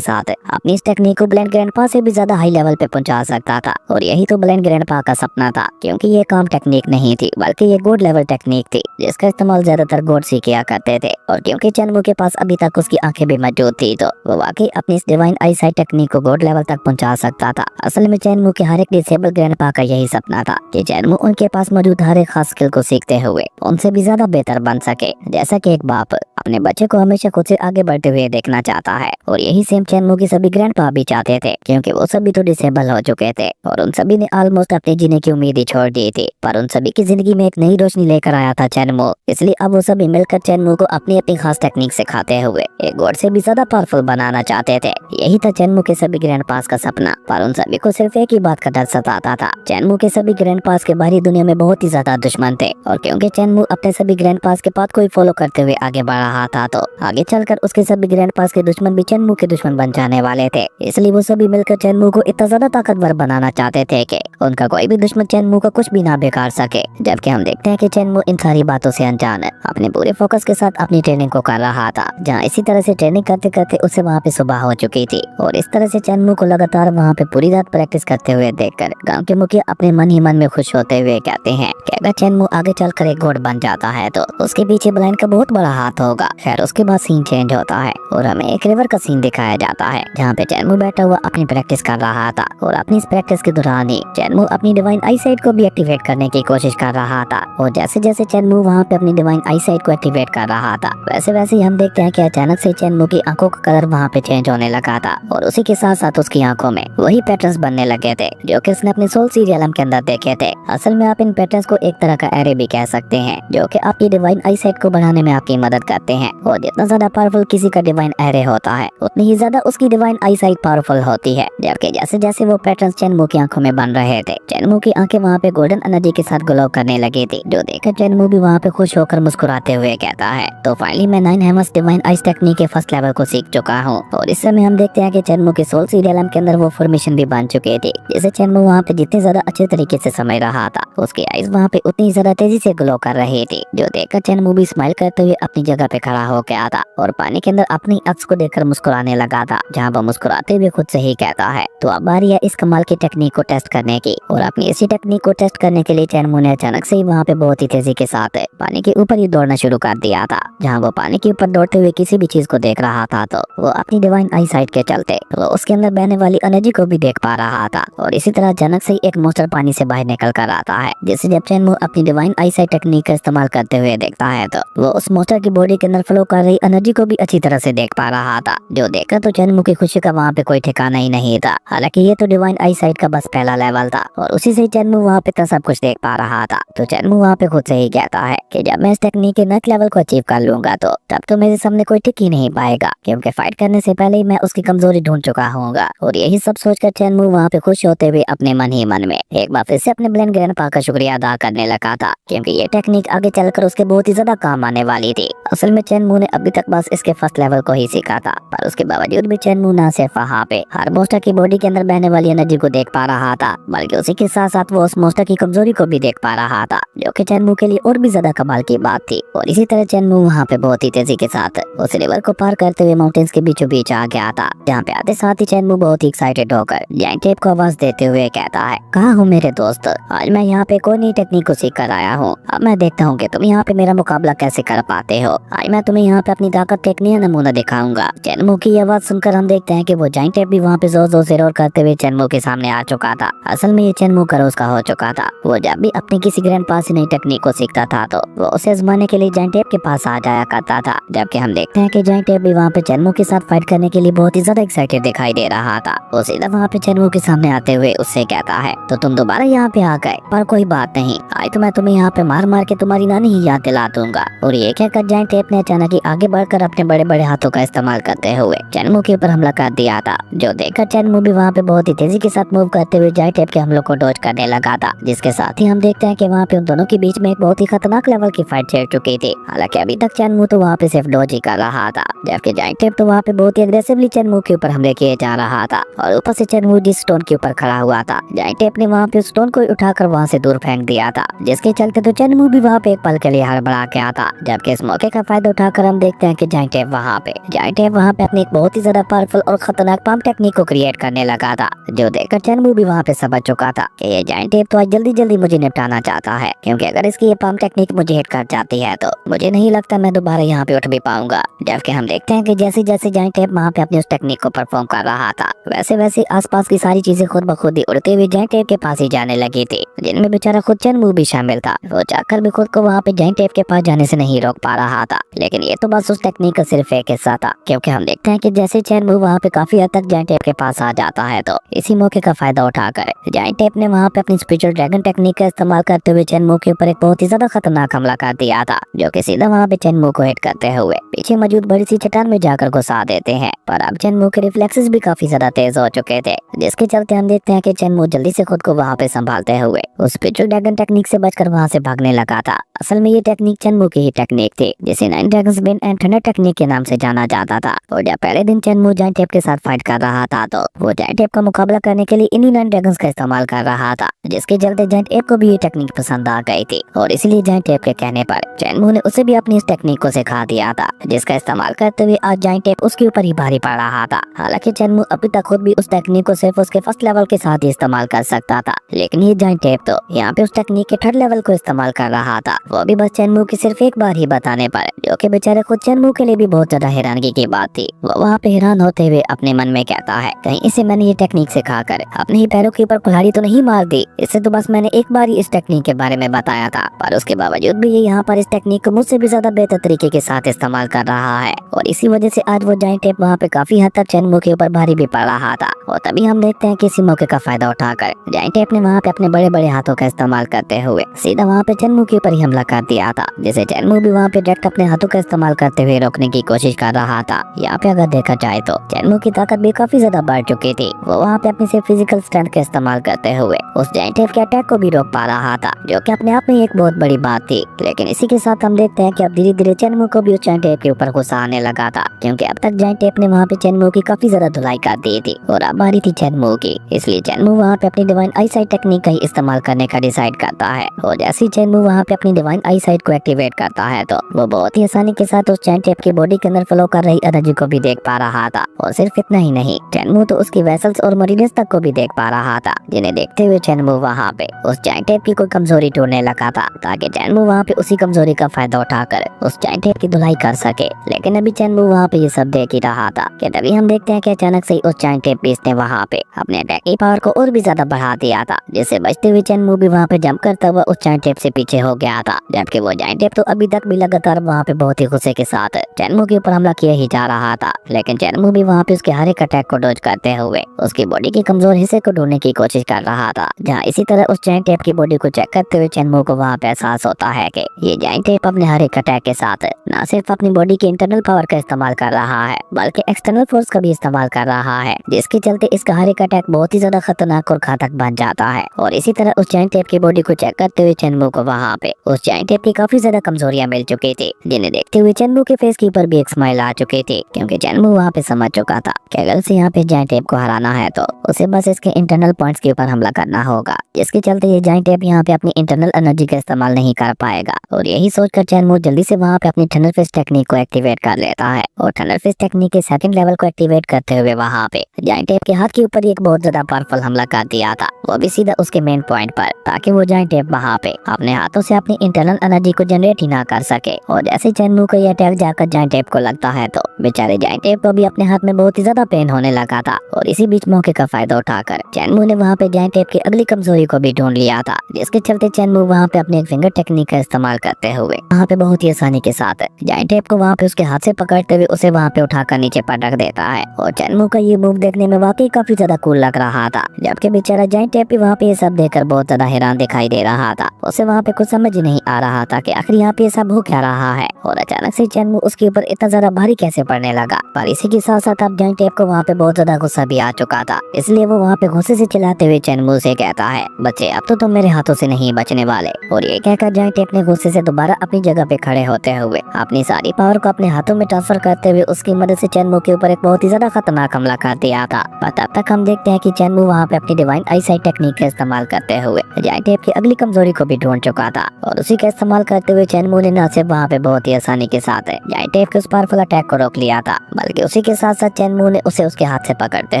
साथ अपनी इस टेक्निक को ब्लाइंड ग्रैंडपा से भी ज्यादा हाई लेवल पे पहुंचा सकता था। और यही तो ब्लाइंड ग्रैंडपा का सपना था, क्योंकि ये काम टेक्निक नहीं थी, बल्कि ये गोड लेवल टेक्निक थी, जिसका इस्तेमाल ज्यादातर गोड ही किया करते थे। और क्योंकि चेनमू के पास अभी तक उसकी आंखें भी मौजूद थी, तो वो वाकई अपनी इस डिवाइन आई साइट टेक्निक को गोड लेवल तक पहुंचा सकता था। असल में चेनमू के हर एक डिसेबल ग्रैंडपा का यही सपना था कि चेनमू उनके पास मौजूद हर एक खास स्किल को सीखते हुए उनसे भी ज्यादा बेहतर बन सके, जैसा कि एक बाप अपने बच्चे को हमेशा खुद से आगे बढ़ते हुए देखना चाहता है। और यही सेम चेनमू की सभी ग्रैंडपा भी चाहते थे, क्योंकि वो सभी तो डिसेबल हो चुके थे और उन सभी ने ऑलमोस्ट अपने जीने की उम्मीद ही छोड़ दी थी। पर उन सभी की जिंदगी में एक नई रोशनी लेकर आया था चेनमू, इसलिए अब वो सभी मिलकर चेनमू को अपनी अपनी खास टेक्निक सिखाते हुए एक गॉड से भी ज्यादा पावरफुल बनाना चाहते थे। यही था चेनमू के सभी ग्रैंडपास का सपना, पर उन सभी को सिर्फ एक ही बात का डर सताता था। चेनमू के सभी ग्रैंडपास के बाहरी दुनिया में बहुत ही ज्यादा दुश्मन थे, और क्योंकि चेनमू अपने सभी ग्रैंडपास के पाथ को ही फॉलो करते हुए आगे बढ़ रहा था, तो आगे चलकर उसके सभी ग्रैंडपास के दुश्मन भी चेनमू के दुश्मन बन जाने वाले थे। इसलिए वो सभी मिलकर चेनमू को इतना ज्यादा ताकतवर बनाना चाहते थे कि उनका कोई भी दुश्मन चेनमू का कुछ भी ना बिगाड़ सके। जबकि हम देखते हैं कि चेनमू इन सारी बातों से अनजान अपने पूरे फोकस के साथ अपनी ट्रेनिंग को कर रहा था, जहाँ इसी तरह से ट्रेनिंग करते करते उसे वहाँ पे सुबह हो चुकी थी। और इस तरह से चेनमू को लगातार वहाँ पे पूरी रात प्रैक्टिस करते हुए देखकर गांव के मुखिया अपने मन ही मन में खुश होते हुए कहते हैं कि अगर चेनमू आगे चलकर एक गॉड बन जाता है, तो उसके पीछे ब्लाइंड का बहुत बड़ा हाथ होगा। खैर उसके बाद सीन चेंज होता है और हमें एक रिवर का सीन दिखाया जाता है, जहाँ पे चेनमू बैठा हुआ अपनी प्रैक्टिस कर रहा था। और अपनी इस प्रैक्टिस के दौरान ही चेनमू अपनी डिवाइन आई साइट को भी एक्टिवेट करने की कोशिश कर रहा था। और जैसे जैसे चेनमू वहाँ पे अपनी डिवाइन आई साइट को एक्टिवेट कर रहा था, वैसे वैसे ही हम देखते हैं कि अचानक से चेनमू की आंखों का कलर वहाँ पे चेंज होने लगा था, और उसी के साथ साथ उसकी आंखों में वही पैटर्न्स बनने लगे थे जो कि उसने अपने सोल सीरियलम के अंदर देखे थे। असल में आप इन पैटर्न्स को एक तरह का एरे भी कह सकते हैं, जो कि आपकी डिवाइन आई साइट को बढ़ाने में आपकी मदद करते हैं। और जितना ज्यादा पावरफुल किसी का डिवाइन एरे होता है, उतनी ही ज्यादा उसकी डिवाइन आई साइट पावरफुल होती है। जबकि जैसे जैसे वो पैटर्न्स चेनमू की आंखों में बन रहे थे, चेनमू की आंखें वहाँ पे गोल्डन एनर्जी के साथ ग्लो करने लगी थी, जो देखकर चेनमू भी वहाँ पे खुश होकर मुस्कुराते हुए कहता है, तो फाइनली मैं 9 हेमस डिवाइन आइज टेक्निक के फर्स्ट लेवल को सीख चुका हूँ। और इस समय हम देखते हैं कि चेनमू के सोल सीरियलम के अंदर वो फॉर्मेशन भी बन चुकी थी, जिसे चेनमू वहाँ पे जितने ज्यादा अच्छे तरीके से समझ रहा था, उसकी आइज वहाँ पे उतनी ज्यादा तेजी से ग्लो कर रही थी, जो देखकर चेनमू भी स्माइल करते हुए अपनी जगह पे खड़ा हो गया था और पानी के अंदर अपनी अक्स को देखकर मुस्कुराने लगा था, जहाँ वो मुस्कुराते हुए खुद से ही कहता है, तो अब बारी है इस कमाल की टेक्निक को टेस्ट करने की। और अपनी इसी टेक्निक को टेस्ट करने के लिए चेनमू ने अचानक से ही वहाँ पे बहुत ही तेजी के साथ पानी के ऊपर ही दौड़ना शुरू कर दिया था। जहाँ वो पानी के ऊपर दौड़ते हुए किसी भी चीज को देख रहा था, तो वो अपनी डिवाइन आई साइट के चलते वो उसके अंदर बहने वाली एनर्जी को भी देख पा रहा था। और इसी तरह अचानक से ही एक मोस्टर पानी से बाहर निकल कर आता है, जिसे जब चेनमू अपनी डिवाइन आई साइट टेक्निक का इस्तेमाल करते हुए देखता है, तो वो उस मोस्टर की बॉडी के अंदर फ्लो कर रही एनर्जी को भी अच्छी तरह से देख पा रहा था, जो देखकर तो चेनमू की खुशी का वहाँ पे कोई ठिकाना ही नहीं था। हालांकि ये तो डिवाइन आई साइट का बस पहला लेवल था, और उसी से चेनमू वहाँ पे सब कुछ देख पा रहा था। तो चेनमू वहाँ पे खुद से ही कहता है कि जब मैं इस टेक्निक के नेक्स्ट लेवल को अचीव कर लूंगा, तो तब तो मेरे सामने कोई टिक ही नहीं पाएगा, क्योंकि फाइट करने से पहले ही मैं उसकी कमजोरी ढूंढ चुका हूँगा। और यही सब सोचकर चेनमू वहाँ पे खुश होते हुए अपने मन ही मन में एक बार फिर से अपने ब्लाइंड ग्रैंडपा का शुक्रिया अदा करने लगा था, क्योंकि ये टेक्निक आगे चलकर उसके बहुत ही ज्यादा काम आने वाली थी। असल में चेनमू ने अभी तक बस इसके फर्स्ट लेवल को ही सीखा था, पर उसके बावजूद भी चेनमू न सिर्फ वहाँ पे हर मोस्टर की बॉडी के अंदर बहने वाली एनर्जी को देख पा रहा था, बल्कि उसी के साथ साथ वो उस मोस्टर की कमजोरी को भी देख पा रहा था, जो कि चेनमू के लिए और भी ज्यादा कमाल की बात थी। और इसी तरह चेनमू वहाँ पे बहुत ही तेजी के साथ उस रिवर को पार करते हुए माउंटेन्स के बीचों बीच आ गया था, जहाँ पे आते साथ ही चेनमू बहुत ही एक्साइटेड होकर जायंट एप को आवाज देते हुए कहता है, कहाँ हो मेरे दोस्त, आज मैं यहाँ पे कोई नई टेक्निक को सीख कर आया हूँ। अब मैं देखता हूँ कि तुम यहाँ पे मेरा मुकाबला कैसे कर पाते हो। आज मैं तुम्हें यहाँ पे अपनी ताकत का एक नया नमूना दिखाऊंगा। चेनमू की आवाज सुनकर हम देखते हैं कि वो जायंट एप भी वहाँ पे जोर जोर से रोर करते हुए चेनमू के सामने आ चुका था। असल में ये चेनमू का रोज का हो चुका था। वो जब भी अपनी किसी ग्रैंड पास से नई टेक्निक को सीखता था तो वो उसे आजमाने के लिए जायंट एप के पास आ जाया करता था, जबकि हम देखते हैं कि जायंट एप भी वहाँ पे चेनमू के साथ फाइट करने के लिए बहुत ही ज्यादा एक्साइटेड दिखाई दे रहा था। वो सीधा वहाँ पे चेनमू के सामने आते हुए उससे कहता है, तो तुम दोबारा यहाँ पे आ गए, पर कोई बात नहीं, आज तो मैं तुम्हें यहाँ पे मार मार के तुम्हारी नानी ही याद दिला दूंगा। और ये कहकर जायंट एप ने अचानक ही आगे बढ़कर अपने बड़े बड़े हाथों का इस्तेमाल करते हुए चेनमू के ऊपर हमला कर दिया था, जो देखकर चेनमू भी वहाँ पे बहुत ही तेजी के साथ मूव करते हुए जायंट एप के हमलों को डॉज करने लगा था, जिसके साथ ही हम देखते हैं कि वहाँ पे उन दोनों के बीच में एक बहुत ही खतरनाक लेवल की फाइट छिड़ चुकी थी। हालांकि अभी तक चेनमू तो वहाँ पे सिर्फ डॉज ही कर रहा था, जबकि जायंट एप तो वहाँ पे बहुत ही अग्रेसिवली चेनमू के ऊपर हमले किए जा रहा था। और ऊपर से चेनमू जिस स्टोन के ऊपर खड़ा हुआ था, जायंट एप ने वहाँ पे स्टोन को उठाकर वहाँ से दूर फेंक दिया था, जिसके चलते तो चेनमू भी वहाँ पे एक पल के लिए हड़बड़ा गया था। जबकि इस मौके का फायदा उठाकर हम देखते हैं कि जायंट एप वहाँ पे अपनी एक बहुत ही ज्यादा पावरफुल और खतरनाक पंप टेक्निक को क्रिएट करने लगा था, जो देखकर चेनमू भी वहाँ पे समझ चुका था कि ये जायंट एप तो आज जल्दी जल्दी मुझे निपटाना चाहता है, क्योंकि अगर इसकी ये पंप टेक्निक मुझे हिट कर जाती है तो मुझे नहीं लगता मैं दोबारा यहाँ पे उठ भी पाऊंगा। जबकि हम देखते हैं कि जैसे जैसे जायंट एप वहाँ पे अपनी उस टेक्निक को परफॉर्म कर रहा था, वैसे वैसे आसपास की सारी चीजें खुद ब खुद ही उड़ते हुए जायंट एप के पास ही जाने लगी थी, जिनमें बेचारा खुद चेनमू भी शामिल था। वो चाहकर भी खुद को वहाँ पे जायंट एप के पास जाने से नहीं रोक पा रहा था, लेकिन ये तो बस उस टेक्निक का सिर्फ एक हिस्सा था, क्योंकि हम देखते हैं कि जैसे चेनमू वहाँ पे काफी हद तक जायंट एप के पास आ जाता है तो इसी मौके का फायदा उठाकर जायंट एप ने वहाँ पे अपनी स्पिरिचुअल ड्रैगन टेक्निक का इस्तेमाल करते हुए चेनमू के ऊपर एक बहुत ही ज्यादा खतरनाक हमला कर दिया था, जो कि सीधा वहाँ पे चेनमू को हिट करते हुए पीछे मौजूद बड़ी सी चट्टान में जाकर घुसा देते हैं। पर अब चेनमू के रिफ्लेक्सेस भी काफी ज्यादा तेज हो चुके थे, जिसके चलते हम देखते हैं कि चेनमू जल्दी से खुद को वहाँ पे संभालते हुए उस स्पिरिचुअल ड्रैगन टेक्निक से बचकर वहाँ से भागने लगा था। असल में ये टेक्निक चेनमू की ही टेक्निक थी, जिसे 9 dragons wind and thunder technique के नाम से जाना जाता था। और जब पहले दिन चेनमू जायंट एप के साथ फाइट कर रहा था तो वो जायंट एप का मुकाबला करने के लिए इन्हीं 9 ड्रैगन्स का इस्तेमाल कर रहा था, जिसके चलते जायंट एप को भी ये टेक्निक पसंद आ गई थी। और इसलिए जायंट एप के कहने पर चेनमू ने उसे भी अपनी इस टेक्निक को सिखा दिया था, जिसका इस्तेमाल करते हुए आज जायंट एप उसके ऊपर ही भारी पड़ रहा था। हालांकि चेनमू अभी तक खुद भी उस टेक्निक को सिर्फ उसके फर्स्ट लेवल के साथ ही इस्तेमाल कर सकता था, लेकिन ये जायंट एप तो यहाँ पे उस टेक्निक के थर्ड लेवल को इस्तेमाल कर रहा था, वो भी बस चेनमू की सिर्फ एक बार ही बताने पर, जो कि बेचारे खुद चेनमू के लिए भी बहुत ज्यादा हैरानगी की बात थी। वो वहाँ पे हैरान होते हुए अपने मन में कहता है, कहीं इसे मैंने ये टेक्निक सिखाकर अपने ही पैरों के ऊपर कुल्हाड़ी तो नहीं मार दी। इससे तो बस मैंने एक बार ही इस टेक्निक के बारे में बताया था, पर उसके बावजूद भी ये यहाँ पर इस टेक्निक को मुझसे भी ज्यादा बेहतर तरीके के साथ इस्तेमाल कर रहा है। और इसी वजह से आज वो जायंट एप वहाँ पे काफी हद तक चेनमू के ऊपर भारी भी पड़ रहा था। और तभी हम देखते हैं कि इसी मौके का फायदा उठाकर जायंट एप ने वहाँ पे अपने बड़े बड़े हाथों का इस्तेमाल करते हुए सीधा वहाँ पे चेनमू के ऊपर ही हमला कर दिया था, जिसे चेनमू भी वहाँ पे डायरेक्ट अपने हाथों का इस्तेमाल करते हुए रोकने की कोशिश कर रहा था। यहाँ पे अगर देखा जाए तो चेनमू की ताकत भी काफी ज्यादा बढ़ चुकी थी। वो वहाँ पे अपनी से फिजिकल स्ट्रेंथ का इस्तेमाल करते हुए उस जायंट एप के अटैक को भी रोक पा रहा था, जो कि अपने आप में एक बहुत बड़ी बात थी। लेकिन इसी के साथ हम देखते हैं कि अब धीरे धीरे चेनमू को भी उस जायंट एप के ऊपर गुस्सा आने लगा था, क्योंकि अब तक जायंट एप ने वहाँ पे चेनमू की काफी ज्यादा धुलाई कर दी थी और अब बारी थी चेनमू की। इसलिए चेनमू वहाँ पे अपनी डिवाइन आई साइट टेक्निक का ही इस्तेमाल करने का डिसाइड करता है। और जैसे ही चेनमू वहाँ पे अपनी डिवाइन आई साइट को एक्टिवेट करता है तो वो बहुत ही आसानी के साथ उस जायंट एप की बॉडी के अंदर फ्लो कर रही एनर्जी को भी देख पा रहा था। और सिर्फ इतना ही नहीं, चेनमू तो उसकी वेसल्स और मरीनेस तक को भी देख पा रहा था, जिन्हें देखते हुए चेनमू वहाँ पे उस जायंट एप की कोई कमजोरी ढूंढने लगा था, ताकि चेनमू वहाँ पे उसी कमजोरी का फायदा उठाकर उस जायंट एप की धुलाई कर सके। लेकिन अभी चेनमू वहाँ पे ये सब देख ही रहा था कि तभी हम देखते हैं कि अचानक से उस जायंट एप बीस्ट ने वहाँ पे अपने अटैक की पावर को और भी ज्यादा बढ़ा दिया था, जिससे बचते हुए चेनमू भी वहाँ पे जंप करता हुआ उस जायंट एप से पीछे हो गया था। जबकि वो जायंट एप तो अभी तक भी लगातार वहाँ पे बहुत ही गुस्से के साथ चेनमू के ऊपर हमला किया ही जा रहा था, लेकिन चेनमू भी वहाँ पे उसके हर एक अटैक को डॉज करते हुए उसकी बॉडी के कमजोर हिस्से को ढूंढने की कोशिश कर रहा था। जहाँ इसी तरह उस जायंट एप की बॉडी को चेक करते हुए चेनमू को वहाँ पे एहसास होता है कि ये जायंट एप अपने हर एक अटैक के साथ न सिर्फ अपनी बॉडी के इंटरनल पावर का इस्तेमाल कर रहा है, बल्कि एक्सटर्नल फोर्स का भी इस्तेमाल कर रहा है, जिसके चलते इसका हर एक अटैक बहुत ही ज्यादा खतरनाक और घातक बन जाता है। और इसी तरह उस जायंट एप की बॉडी को चेक करते हुए चेनमू को वहाँ पे उस जायंट एप की काफी ज्यादा कमजोरियां मिल चुकी थी, जिन्हें जिन्हें देखते हुए चैनमू के फेस के ऊपर भी एक स्माइल आ चुकी थी, क्योंकि चैनमू वहाँ पे समझ चुका था कि अगर उसे यहाँ पे जायंट एप को हराना है तो उसे बस इसके इंटरनल पॉइंट्स के ऊपर हमला करना होगा, जिसके चलते ये जायंट एप यहाँ पे अपनी इंटरनल एनर्जी का इस्तेमाल नहीं कर पाएगा। और यही सोचकर चैनमू जल्दी से वहाँ पे अपनी थंडर फिस्ट टेक्निक को एक्टिवेट कर लेता है और थंडर फिस्ट टेक्निक के सेकंड लेवल को एक्टिवेट करते हुए वहाँ पे जायंट एप के हाथ के ऊपर एक बहुत ज्यादा पावरफुल हमला कर दिया था, वो भी सीधा उसके मेन पॉइंट पर, ताकि वो जायंट एप वहाँ पे अपने हाथों से अपनी इंटरनल एनर्जी को जनरेट ही ना कर सके। और जैसे चैनमू को ये अटैक जाकर जायंट एप को लगता है तो बेचारे जायंट एप को भी अपने हाथ में बहुत ही ज्यादा पेन होने लगा था। और इसी बीच मौके का फायदा उठाकर चैनमू ने वहाँ पे जायंट एप की अगली कमजोरी को भी ढूंढ लिया था, जिसके चलते चैनमू वहाँ पे अपने एक फिंगर टेक्निक का इस्तेमाल करते हुए वहाँ पे बहुत ही आसानी के साथ जायंट एप को वहाँ पे उसके हाथ से पकड़ते हुए उसे वहाँ पे उठाकर नीचे पटक देता है। और चैनमू का ये मूव देखने में वाकई काफी ज्यादा कूल लग रहा था, जबकि बेचारा जायंट एप भी वहाँ पे ये सब देखकर बहुत ज्यादा हैरान दिखाई दे रहा था। उसे वहाँ पे कुछ समझ ही नहीं आ रहा था कि आखिर यहाँ पे ये सब हो क्या रहा है और अचानक से चैनमू उसके ऊपर इतना ज्यादा भारी कैसे पड़ने लगा। पर इसी के साथ साथ अब जायंट एप को वहाँ पे बहुत ज्यादा गुस्सा भी आ चुका था, इसलिए वो वहाँ पे गुस्से से चिल्लाते हुए चैनमू से कहता है, बच्चे अब तो तुम मेरे हाथों से नहीं बचने वाले। और ये कहकर जायंट एप ने गुस्से से दोबारा अपनी जगह पे खड़े होते हुए अपनी सारी पावर को अपने हाथों में ट्रांसफर करते हुए उसकी मदद से चैनमू के ऊपर एक बहुत ही ज्यादा खतरनाक हमला कर दिया था। पर तब तक हम देखते हैं कि चैनमू वहाँ पे अपनी डिवाइन आईसाइट टेक्निक का इस्तेमाल करते हुए जायंट एप की अगली कमजोरी को भी ढूंढ चुका था। और उसी का इस्तेमाल करते हुए चैनमू ने न सिर्फ वहाँ पे बहुत ही आसानी के साथ जायंट एप के उस पावरफुल अटैक को रोक लिया था, बल्कि उसी के साथ साथ चैनमू ने उसे उसके हाथ से पकड़ते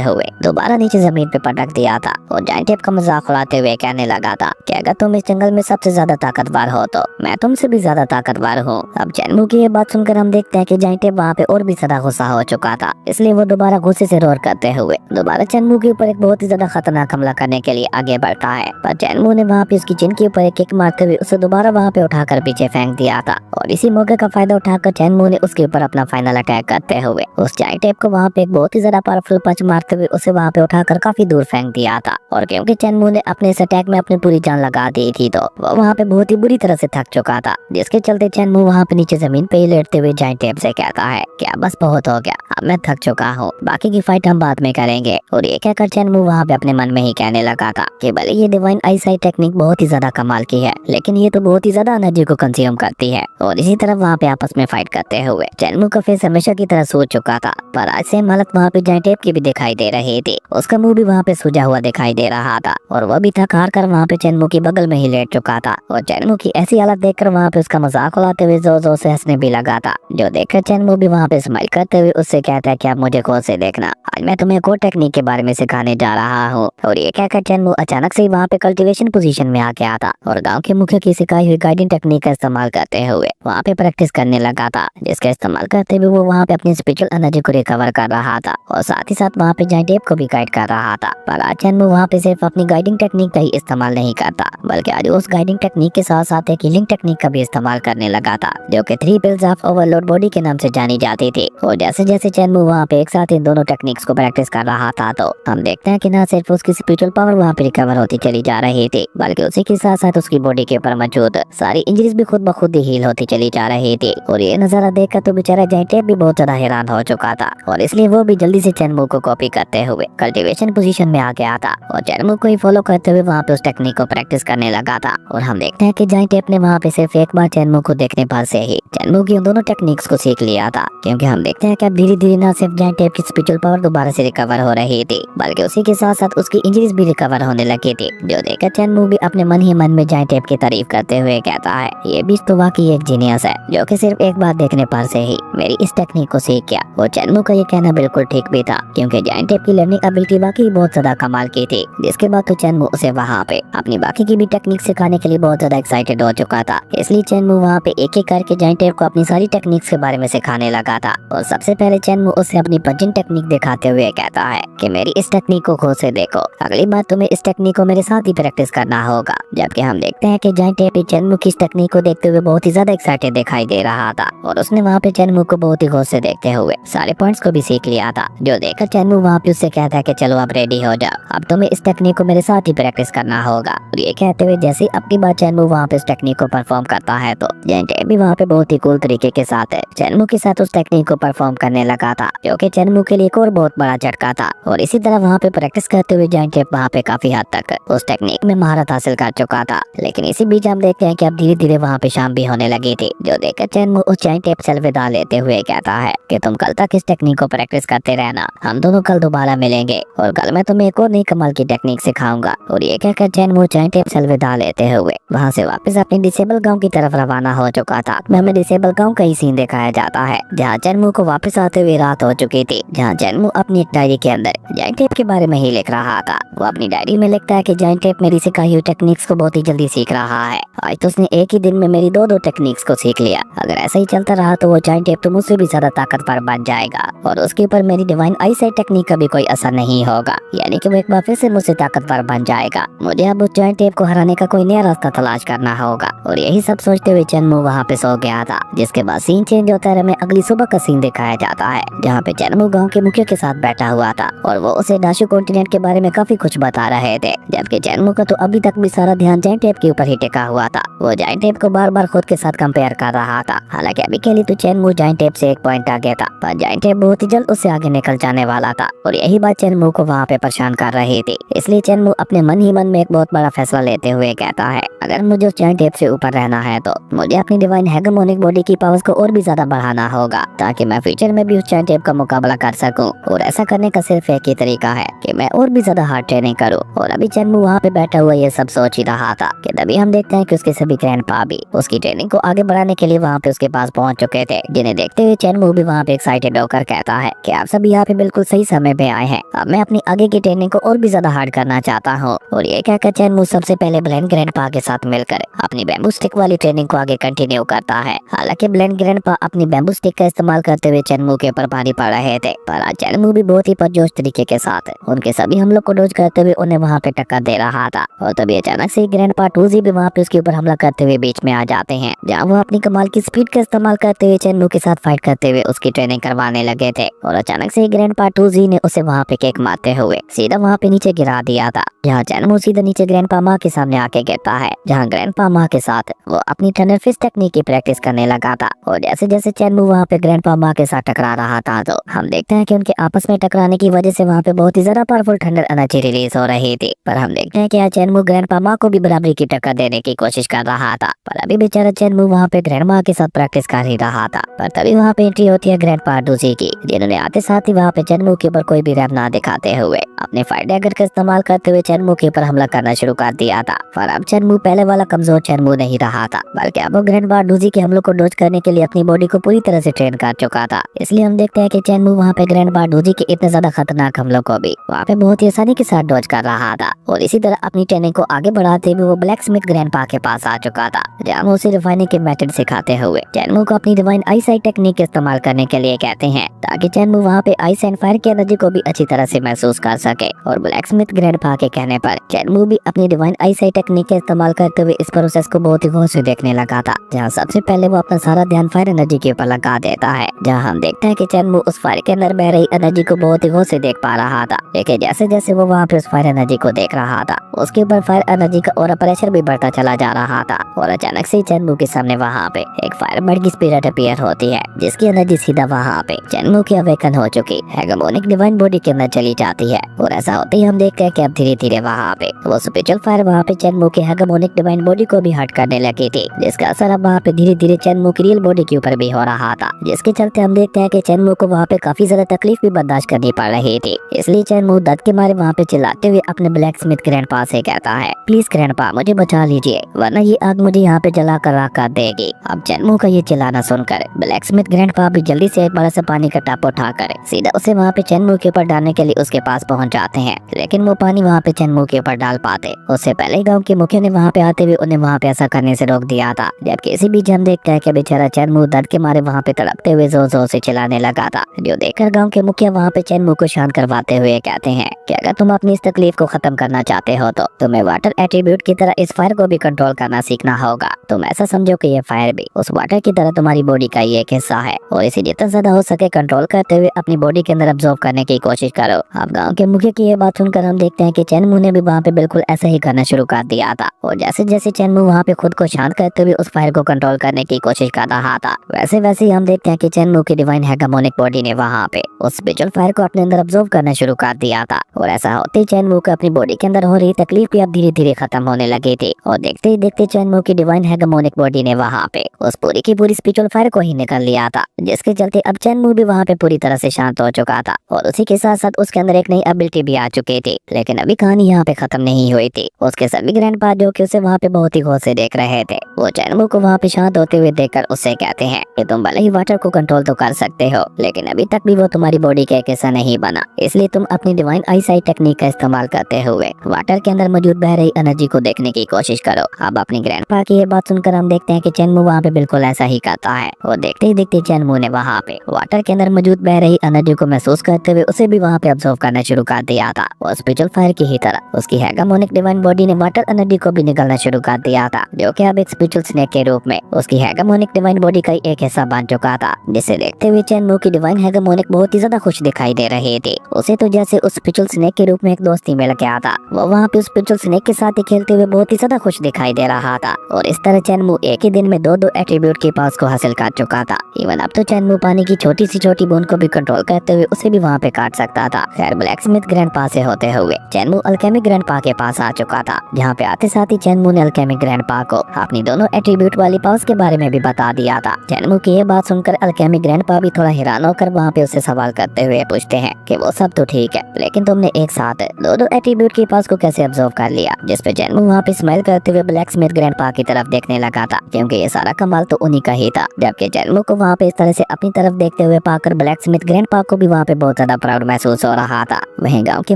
हुए दोबारा नीचे जमीन पे पटक दिया था। और जायंट एप का मजाक उड़ाते हुए कहने लगा था कि अगर तुम इस जंगल में सबसे ज्यादा ताकतवर हो तो मैं तुमसे भी ज्यादा ताकतवर हूँ। अब चैनमू की ये बात सुनकर हम देखते हैं कि जायंट एप वहाँ पे और भी ज्यादा गुस्सा हो चुका था, इसलिए वो दोबारा गुस्से से रोर करते हुए दोबारा चैनमू के ऊपर एक बहुत ही ज्यादा खतरनाक हमला करने के लिए आगे बढ़ता है। पर चैनमू ने वहाँ पे उसकी चिन के ऊपर एक किक मारते हुए उसे दोबारा वहाँ पे उठाकर पीछे फेंक दिया था। और इसी मौके का फायदा उठाकर चैनमू ने उसके ऊपर अपना फाइनल अटैक करते हुए उस जायंट एप को वहाँ पे एक बहुत ही ज्यादा पावरफुल पंच मारते हुए उसे वहाँ पे उठाकर काफी दूर फेंक दिया था। और क्योंकि चैनमू ने अपने इस अटैक में अपनी पूरी जान लगा दी थी तो वो वहाँ पे बहुत ही बुरी तरह से थक चुका था, जिसके चलते चैनमू वहाँ पे नीचे जमीन पे ही लेटते हुए जायंट एप से कहता है क्या बस बहुत हो गया, अब मैं थक चुका हूँ, बाकी की फाइट हम बाद में करेंगे। और ये कहकर चैनमू वहाँ पे अपने मन में ही कहने लगा था कि भले ये डिवाइन आईसाइट टेक्निक बहुत ही ज्यादा कमाल की है, लेकिन ये तो बहुत ही ज्यादा एनर्जी को कंज्यूम करती है। और इसी तरह वहाँ पे आपस में फाइट करते हुए चैनमू का फेस हमेशा की तरह सूज चुका था, पर आज सेम हालत वहाँ पे जायंट एप की भी दिखाई दे रही थी। उसका मुंह भी वहाँ पे सूजा हुआ दिखाई दे रहा था और वह भी थक हार कर वहाँ पे चैनमू की बगल में ही लेट चुका था। और चैनमू की ऐसी हालत देखकर वहाँ पे उसका मजाक उड़ाते हुए जोर जोर से हंसने भी लगा था, जो देखकर चैनमू भी वहाँ पे स्माइल करते हुए उससे कहता है कि आप मुझे गौर से देखना, आज मैं तुम्हें एक और टेक्निक के बारे में सिखाने जा रहा हूँ। और ये कहकर चैनमू अचानक से वहाँ पे कल्टीवेशन पोजीशन में आ गया था और गांव के मुखिया की सिखाई हुई गाइडिंग टेक्निक का इस्तेमाल करते हुए वहाँ पे प्रैक्टिस करने लगा था, जिसका इस्तेमाल करते हुए वो वहाँ पे अपनी स्पिरिचुअल एनर्जी को रिकवर कर रहा था और साथ ही साथ वहाँ पे जायंट एप को भी गाइड कर रहा था। पर आज चैनमू वहाँ पे सिर्फ अपनी गाइडिंग टेक्निक का ही इस्तेमाल नहीं करता, बल्कि आज उस गाइडिंग टेक्निक के साथ साथ एक हीलिंग टेक्निक का भी इस्तेमाल करने लगा था, जो कि 3 पिल्स ऑफ ओवरलोड बॉडी के नाम से जानी जाती थी। और जैसे जैसे चैनमू वहाँ पे एक साथ इन दोनों टेक्निक्स को प्रैक्टिस कर रहा था तो हम देखते हैं कि न सिर्फ उसकी स्पिरिचुअल पावर वहाँ पे रिकवर होती चली जा रही थी, बल्कि उसी के साथ साथ उसकी बॉडी के ऊपर मौजूद सारी इंजरीज भी खुद ब खुद ही हील होती चली जा रही थी। और ये नजारा देखकर तो बेचारा जायंट एप भी बहुत ज्यादा हैरान हो चुका था और इसलिए वो भी जल्दी से चैनमू को कॉपी करते हुए कल्टीवेशन पोजीशन में आ गया था और चैनमू को ही फॉलो करते हुए वहाँ पे उस टेक्निक को प्रैक्टिस करने लगा था। और हम देखते हैं कि जायंट एप ने वहाँ पे सिर्फ एक बार चैनमू को देखने पर से ही चैनमू की उन दोनों टेक्निक्स को सीख लिया था, क्योंकि हम देखते हैं कि अब धीरे धीरे न सिर्फ जायंट एप की स्पिरिचुअल पावर दोबारा से रिकवर हो रही थी, बल्कि उसी के साथ साथ उसकी इंजरीज भी रिकवर होने लगी थी, जो देखकर चैनमू भी अपने मन ही मन में जायंट एप की तारीफ करते हुए कहता है ये बीच तो वाकई एक जीनियस है, जो कि सिर्फ एक बार देखने पर से ही मेरी इस टेक्निक को सीख गया। और चैनमू का ये कहना बिल्कुल ठीक भी था, क्योंकि जायंट एप की लर्निंग एबिलिटी वाकई बहुत ज्यादा कमाल की थी, जिसके बाद तो चैनमू उसे वहाँ पे अपनी बाकी की भी टेक्निक सिखाने के लिए बहुत ज्यादा एक्साइटेड हो चुका था। इसलिए चैनमू वहाँ पे एक एक करके जायंट एप को अपनी सारी टेक्निक्स के बारे में सिखाने लगा था। और सबसे पहले चैनमू उसे अपनी पंचिंग टेक्निक दिखाते हुए कहता है कि मेरी इस टेक्निक को खुद से देखो, अगली बार तुम्हें इस टेक्निक को मेरे साथ ही प्रैक्टिस करना होगा। जबकि हम देखते हैं कि जायंट एप चैनमू की इस टेक्निक को देखते हुए बहुत ही ज्यादा एक्साइटेड दिखाई दे रहा था और उसने वहाँ पे चैनमू को बहुत ही गौर से देखते हुए सारे पॉइंट्स को भी सीख लिया था, जो देखकर चैनमू वहाँ पे उससे कहता है कि चलो अब रेडी हो जाओ, अब तुम्हें इस टेक्निक को मेरे साथ ही प्रैक्टिस करना होगा। और ये कहते हुए जैसे अपनी बार चैनमू वहाँ पे इस टेक्निक को परफॉर्म करता है तो जैंटे भी वहाँ पे बहुत ही कूल तरीके के साथ चेनमू के साथ उस टेक्निक को परफॉर्म करने लगा था, जो कि चेनमू के लिए एक और बहुत बड़ा झटका था। और इसी तरह वहाँ पे प्रैक्टिस करते हुए जैंटे वहाँ पे काफी हद तक उस टेक्निक में महारत हासिल कर चुका था। लेकिन इसी बीच हम देखते हैं कि अब धीरे धीरे वहाँ पे शाम भी होने लगी थी, जो देखकर चेनमू उस जैंटे से अलविदा लेते हुए कहता है कि तुम कल तक इस टेक्निक को प्रैक्टिस करते रहना, हम दोनों कल दोबारा मिलेंगे और कल मैं तुम्हें एक और नई कमाल की टेक्निक सिखाऊंगा। और ये कहकर चेनमू जैंटे से अलविदा लेते हुए वहाँ से वापस अपने डिसेबल गांव की तरफ रवाना हो चुका था। हमें डिसेबल गांव का ही सीन दिखाया जाता है, जहाँ चेनमू को वापस आते हुए रात हो चुकी थी, जहाँ चेनमू अपनी एक डायरी के अंदर जैंटे के बारे में ही लिख रहा था। वो अपनी डायरी में लिखता है कि जैंटे मेरी सिखाई हुई टेक्निक्स को बहुत ही जल्दी सीख रहा है। आज तो उसने एक ही दिन में मेरी दो टेक्निक्स को सीख लिया। अगर ऐसा ही चलता रहा तो वो जैंटे तो मुझसे भी ज्यादा ताकतवर बन जाएगा और उसके ऊपर मेरी डिवाइन आईसाइट टेक्निक का भी कोई असर नहीं होगा, यानी कि वो एक बार फिर से मुझसे ताकतवर बन जाएगा। मुझे अब उस जैंटे को हराने का कोई नया रास्ता तलाश करना होगा। और यही सब सोचते हुए चेनमू वहाँ पे सो गया था। जिसके बाद सीन चेंज होता है, हमें अगली सुबह का सीन दिखाया जाता है, जहाँ पे चेनमू गाँव के मुखिया के साथ बैठा हुआ था और वो उसे डाशु कॉन्टिनेंट के बारे में काफी कुछ बता रहे थे, जबकि चेनमू का तो अभी तक भी सारा ध्यान जैंटे के ऊपर ही टिका हुआ था। वो जैंटे को बार बार खुद के साथ कंपेयर कर रहा था। हालांकि अभी के लिए तो चेनमू जैंटे से एक पॉइंट आगे था, पर जैंटे बहुत ही जल्द उससे आगे निकल जाने वाला था। और यही बात चेनमू को वहाँ पे परेशान कर रही थी। इसलिए चेनमू अपने मन ही मन में एक बहुत बड़ा फैसला लेते हुए कहता है, अगर मुझे उस जैंटे से ऊपर रहना है तो मुझे अपनी डिवाइन हेगेमोनिक बॉडी की पावर्स को और भी ज्यादा बढ़ाना होगा, ताकि मैं फ्यूचर में भी उस जैंटे का मुकाबला कर सकूं। और ऐसा करने का सिर्फ एक ही तरीका है कि मैं और भी ज्यादा हार्ड ट्रेनिंग करूं। और अभी चेनमू वहाँ पे बैठा हुआ ये सब सोच ही रहा था कि तभी हम देखते हैं कि उसके सभी ग्रैंडपा भी उसकी ट्रेनिंग को आगे बढ़ाने के लिए वहाँ पे उसके पास पहुँच चुके थे, जिन्हें देखते हुए चेनमू भी वहाँ पे एक्साइटेड होकर कहता है कि आप सभी यहाँ पे बिल्कुल सही समय पे आए हैं। अब मैं अपनी आगे की ट्रेनिंग को और भी ज्यादा हार्ड करना चाहता हूँ। और ये कहकर चेनमू सबसे पहले ब्लेंड ग्रैंडपा के साथ मिलकर अपनी बैम्बू स्टिक वाली ट्रेनिंग को आगे कंटिन्यू करता है। हालांकि ब्लेंड ग्रैंडपा अपनी बैम्बू स्टिक का इस्तेमाल करते हुए चेनमू के ऊपर भारी पड़ रहे थे, पर आज चेनमू भी बहुत ही पुरजोश तरीके के साथ उनके सभी हमलों को डोज करते हुए उन्हें वहाँ पे टक्कर दे रहा था। और तभी अचानक से ग्रैंडपा टूजी भी वहाँ पे उसके ऊपर हमला करते हुए बीच में आ जाते हैं, जहाँ वो अपनी कमाल की स्पीड का इस्तेमाल करते हुए चेनमू के साथ फाइट करते हुए उसकी ट्रेनिंग करवाने लगे थे। और अचानक से ग्रैंडपा टूजी ने उसे वहाँ पे किक मारते हुए सीधा वहाँ पे नीचे गिरा दिया था, जहाँ चेनमू सीधा नीचे ग्रैंडपा माँ के सामने आके गिरता है, जहाँ ग्रैंडपा माँ के साथ वो अपनी टनल फिस्ट टेक्निक की प्रैक्टिस करने लगा था। और जैसे जैसे चेनमू वहाँ पे ग्रैंडपा माँ के साथ टकरा रहा था, तो हम देखते हैं कि उनके आपस में टकराने की वजह से वहाँ पे बहुत ही ज्यादा पावरफुल थंडर एनर्जी रिलीज हो रही थी। पर हम देखते हैं कि चेनमू ग्रैंडपा माँ को भी बराबरी की टक्कर देने की कोशिश कर रहा था, पर अभी बेचारा चेनमू वहाँ पे ग्रैंडमा के साथ प्रैक्टिस कर ही रहा था। पर तभी वहाँ पे एंट्री होती है ग्रैंडपा टूजी की, जिन्होंने आते साथ ही वहाँ पे चेनमू के ऊपर कोई भी रैप ना दिखाते हुए अपने फायर डैगर का इस्तेमाल करते हुए चेनमू के ऊपर हमला करना शुरू कर दिया था। पर अब चेनमू पहले वाला कमजोर चेनमू नहीं रहा था, बल्कि अब वो ग्रैंडपा टूजी के हमलों को डोज करने के लिए अपनी बॉडी को पूरी तरह से ट्रेन कर चुका था। इसलिए हम देखते हैं कि चेनमू वहाँ पे ग्रैंडपा टूजी के इतने ज्यादा खतरनाक हमलों को भी वहाँ पे बहुत ही आसानी के साथ डोज कर रहा था। और इसी तरह अपनी ट्रेनिंग को आगे बढ़ाते हुए वो ब्लैक स्मिथ ग्रैंडपा के पास आ चुका था, जहाँ वो उसे रिफाइनिंग के मेथड सिखाते हुए चेनमू को अपनी डिवाइन आईसाइट टेक्निक इस्तेमाल करने के लिए कहते हैं, ताकि चेनमू वहाँ पे आइस एंड फायर की एनर्जी को भी अच्छी तरह से महसूस कर सके। और ब्लैक स्मिथ ग्रैंडपा के कहने पर चेनमू भी अपनी डिवाइन आईसाइट टेक्निक का इस्तेमाल करते हुए इस प्रोसेस को बहुत ही गौर से देखने लगा था, जहाँ सबसे पहले वो अपना सारा ध्यान फायर एनर्जी के ऊपर लगा देता है, जहाँ हम देखते हैं कि चेनमू उस फायर के अंदर बह रही एनर्जी को बहुत ही गौर से देख पा रहा था। लेकिन जैसे जैसे वो वहाँ पे उस फायर एनर्जी को देख रहा था, उसके ऊपर फायर एनर्जी का और प्रेशर भी बढ़ता चला जा रहा था। और अचानक से चेनमू के सामने वहाँ पे एक फायर बर्ड की स्पिरिट अपीयर होती है, जिसकी एनर्जी सीधा वहाँ पे चेनमू की अवेकन हो चुकी हेगेमोनिक डिवाइन बॉडी के अंदर चली जाती है। और ऐसा होते ही हम देखते हैं कि अब धीरे धीरे वहाँ पे वो स्पिरिचुअल फायर वहाँ पे चेनमू के हेगेमोनिक डिवाइन बॉडी को भी हर्ट करने लगी थी, जिसका असर अब वहाँ पे धीरे धीरे चेनमू की रियल बॉडी के ऊपर भी हो रहा था, जिसके चलते हम देखते हैं कि चेनमू को वहाँ पे काफी ज्यादा तकलीफ भी बर्दाश्त करनी पड़ रही थी। इसलिए चेनमू दर्द के मारे वहाँ पे चिल्लाते हुए अपने ब्लैक स्मिथ ग्रैंडपा से कहता है, प्लीज ग्रैंडपा मुझे बचा लीजिए, वरना ये आग मुझे यहाँ पे जला कर राख कर देगी। अब चेनमू का ये चिल्लाना सुनकर ब्लैक स्मिथ ग्रैंडपा भी जल्दी से एक बड़ा सा पानी का टब उठाकर सीधा उसे वहाँ पे चेनमू के ऊपर डालने के लिए उसके पास पहुँच जाते हैं। लेकिन वो पानी वहाँ पे चेनमू के ऊपर डाल पाते उससे पहले गाँव के मुखिया ने वहाँ पे आते हुए उन्हें वहाँ पे ऐसा करने से रोक दिया था। जबकि इसी बीच हम देखते हैं कि बेचारा चेनमू दर्द के मारे वहाँ पे तड़पते हुए जोर जोर से चिल्लाने लगा था, जो देखकर गाँव के मुखिया वहाँ पे चेनमू को शांत करवाते हुए कहते हैं कि अगर तुम अपनी इस तकलीफ को खत्म करना चाहते हो तो तुम्हें वाटर एट्रीब्यूट की तरह इस फायर को भी कंट्रोल करना सीखना होगा। तुम ऐसा समझो कि ये फायर भी उस वाटर की तरह तुम्हारी बॉडी का ही एक हिस्सा है, और इसे जितना ज्यादा हो सके कंट्रोल करते हुए अपनी बॉडी के अंदर अब्सॉर्ब करने की कोशिश करो। अब गाँव के मुखिया की ये बात सुनकर हम देखते हैं कि चेनमू ने भी वहाँ पे बिल्कुल ऐसा ही करना शुरू कर दिया था। और जैसे जैसे चेनमू वहाँ पे खुद को शांत करते हुए उस फायर को कंट्रोल करने की कोशिश कर रहा था। वैसे वैसे ही हम देखते हैं कि चेनमू की डिवाइन हेगेमोनिक बॉडी ने वहाँ पे उस स्पिरिचुअल फायर को अपने अंदर ऑब्जर्व करना शुरू कर दिया था और ऐसा होते ही चेनमू को अपनी बॉडी के अंदर हो रही तकलीफ भी अब धीरे धीरे खत्म होने लगी थी और देखते ही देखते चेनमू की डिवाइन हेगेमोनिक बॉडी ने वहाँ पे उस पूरी की पूरी स्पिरिचुअल फायर को ही निकल लिया था, जिसके चलते अब चेनमू भी वहाँ पे पूरी तरह से शांत हो चुका था और उसी के साथ साथ उसके अंदर एक नई एबिलिटी भी आ चुकी थी। लेकिन अभी कहानी यहाँ पे खत्म नहीं हुई थी। उसके सभी ग्रैंडपा जो कि उसे वहाँ पे बहुत ही गौर से देख रहे थे, वो चेनमू को वहाँ पे शांत होते हुए देखकर उससे कहते हैं कि तुम भले ही वाटर को कंट्रोल तो कर सकते हो, लेकिन अभी तक भी वो तुम्हारी बॉडी के एक हिस्सा नहीं बना, इसलिए तुम अपनी डिवाइन आईसाइट टेक्निक का इस्तेमाल करते हुए वाटर के अंदर मौजूद बह रही एनर्जी को देखने की कोशिश करो। अब अपनी ग्रैंडपा की ये बात सुनकर हम देखते हैं कि चेनमू वहाँ पे बिल्कुल ऐसा ही करता है और देखते ही देखते चेनमू ने वहाँ पे वाटर के अंदर मौजूद बह रही एनर्जी को महसूस करते हुए उसे भी वहाँ पे ऑब्जर्व करना शुरू कर दिया था और स्पिरिचुअल फायर की ही तरह उसकी हेगेमोनिक डिवाइन बॉडी ने वाटर एनर्जी को भी निकलना शुरू कर दिया था, जो कि अब एक स्पिरिचुअल स्नेक के रूप में उसकी हेगेमोनिक डिवाइन बॉडी का एक हिस्सा बन चुका था। जिसे देखते हुए चेनमू की डिवाइन हेगेमोनिक बहुत ही ज्यादा खुश दिखाई दे रही थी। उसे तो जैसे उस स्पिरिचुअल स्नेक के रूप में एक दोस्ती मिल गया था, वो वहाँ पे उस स्पिरिचुअल स्नेक के साथ ही खेलते हुए बहुत ही ज्यादा खुश दिखाई दे रहा था और इस तरह चेनमू एक ही दिन में दो एट्रीब्यूट की पावर्स को हासिल कर चुका था। इवन अब तो चेनमू पानी की छोटी सी छोटी बूंद को भी कंट्रोल करते हुए उसे भी वहाँ पे काट सकता था। खैर ब्लैकस्मिथ ग्रैंडपा से होते हुए चेनमू अल्केमिक ग्रैंडपा के पास आ चुका था, जहाँ पे आते साथ ही चेनमू ने अल्केमिक ग्रैंडपा को अपनी दोनों एट्रीब्यूट वाली पावर्स के बारे में भी बता दिया था। चेनमू की ये बात सुनकर अल्केमिक ग्रैंडपा भी थोड़ा हैरान होकर वहाँ पे उससे सवाल करते हुए पूछते हैं कि वो सब तो ठीक है, लेकिन तुमने एक साथ दो एट्रीब्यूट की पावर्स को कैसे ऑब्जर्व कर लिया। जिस पे चेनमू वहाँ पे स्माइल करते हुए ब्लैकस्मिथ ग्रैंडपा की तरफ देखने लगा था, क्योंकि ये सारा कमाल तो उन्हीं का ही था। जबकि चेनमू को वहाँ पे इस तरह से अपनी तरफ देखते हुए पाकर ब्लैकस्मिथ ग्रैंडपा को भी वहाँ पे बहुत ज्यादा प्राउड महसूस हो रहा था। वहीं गांव के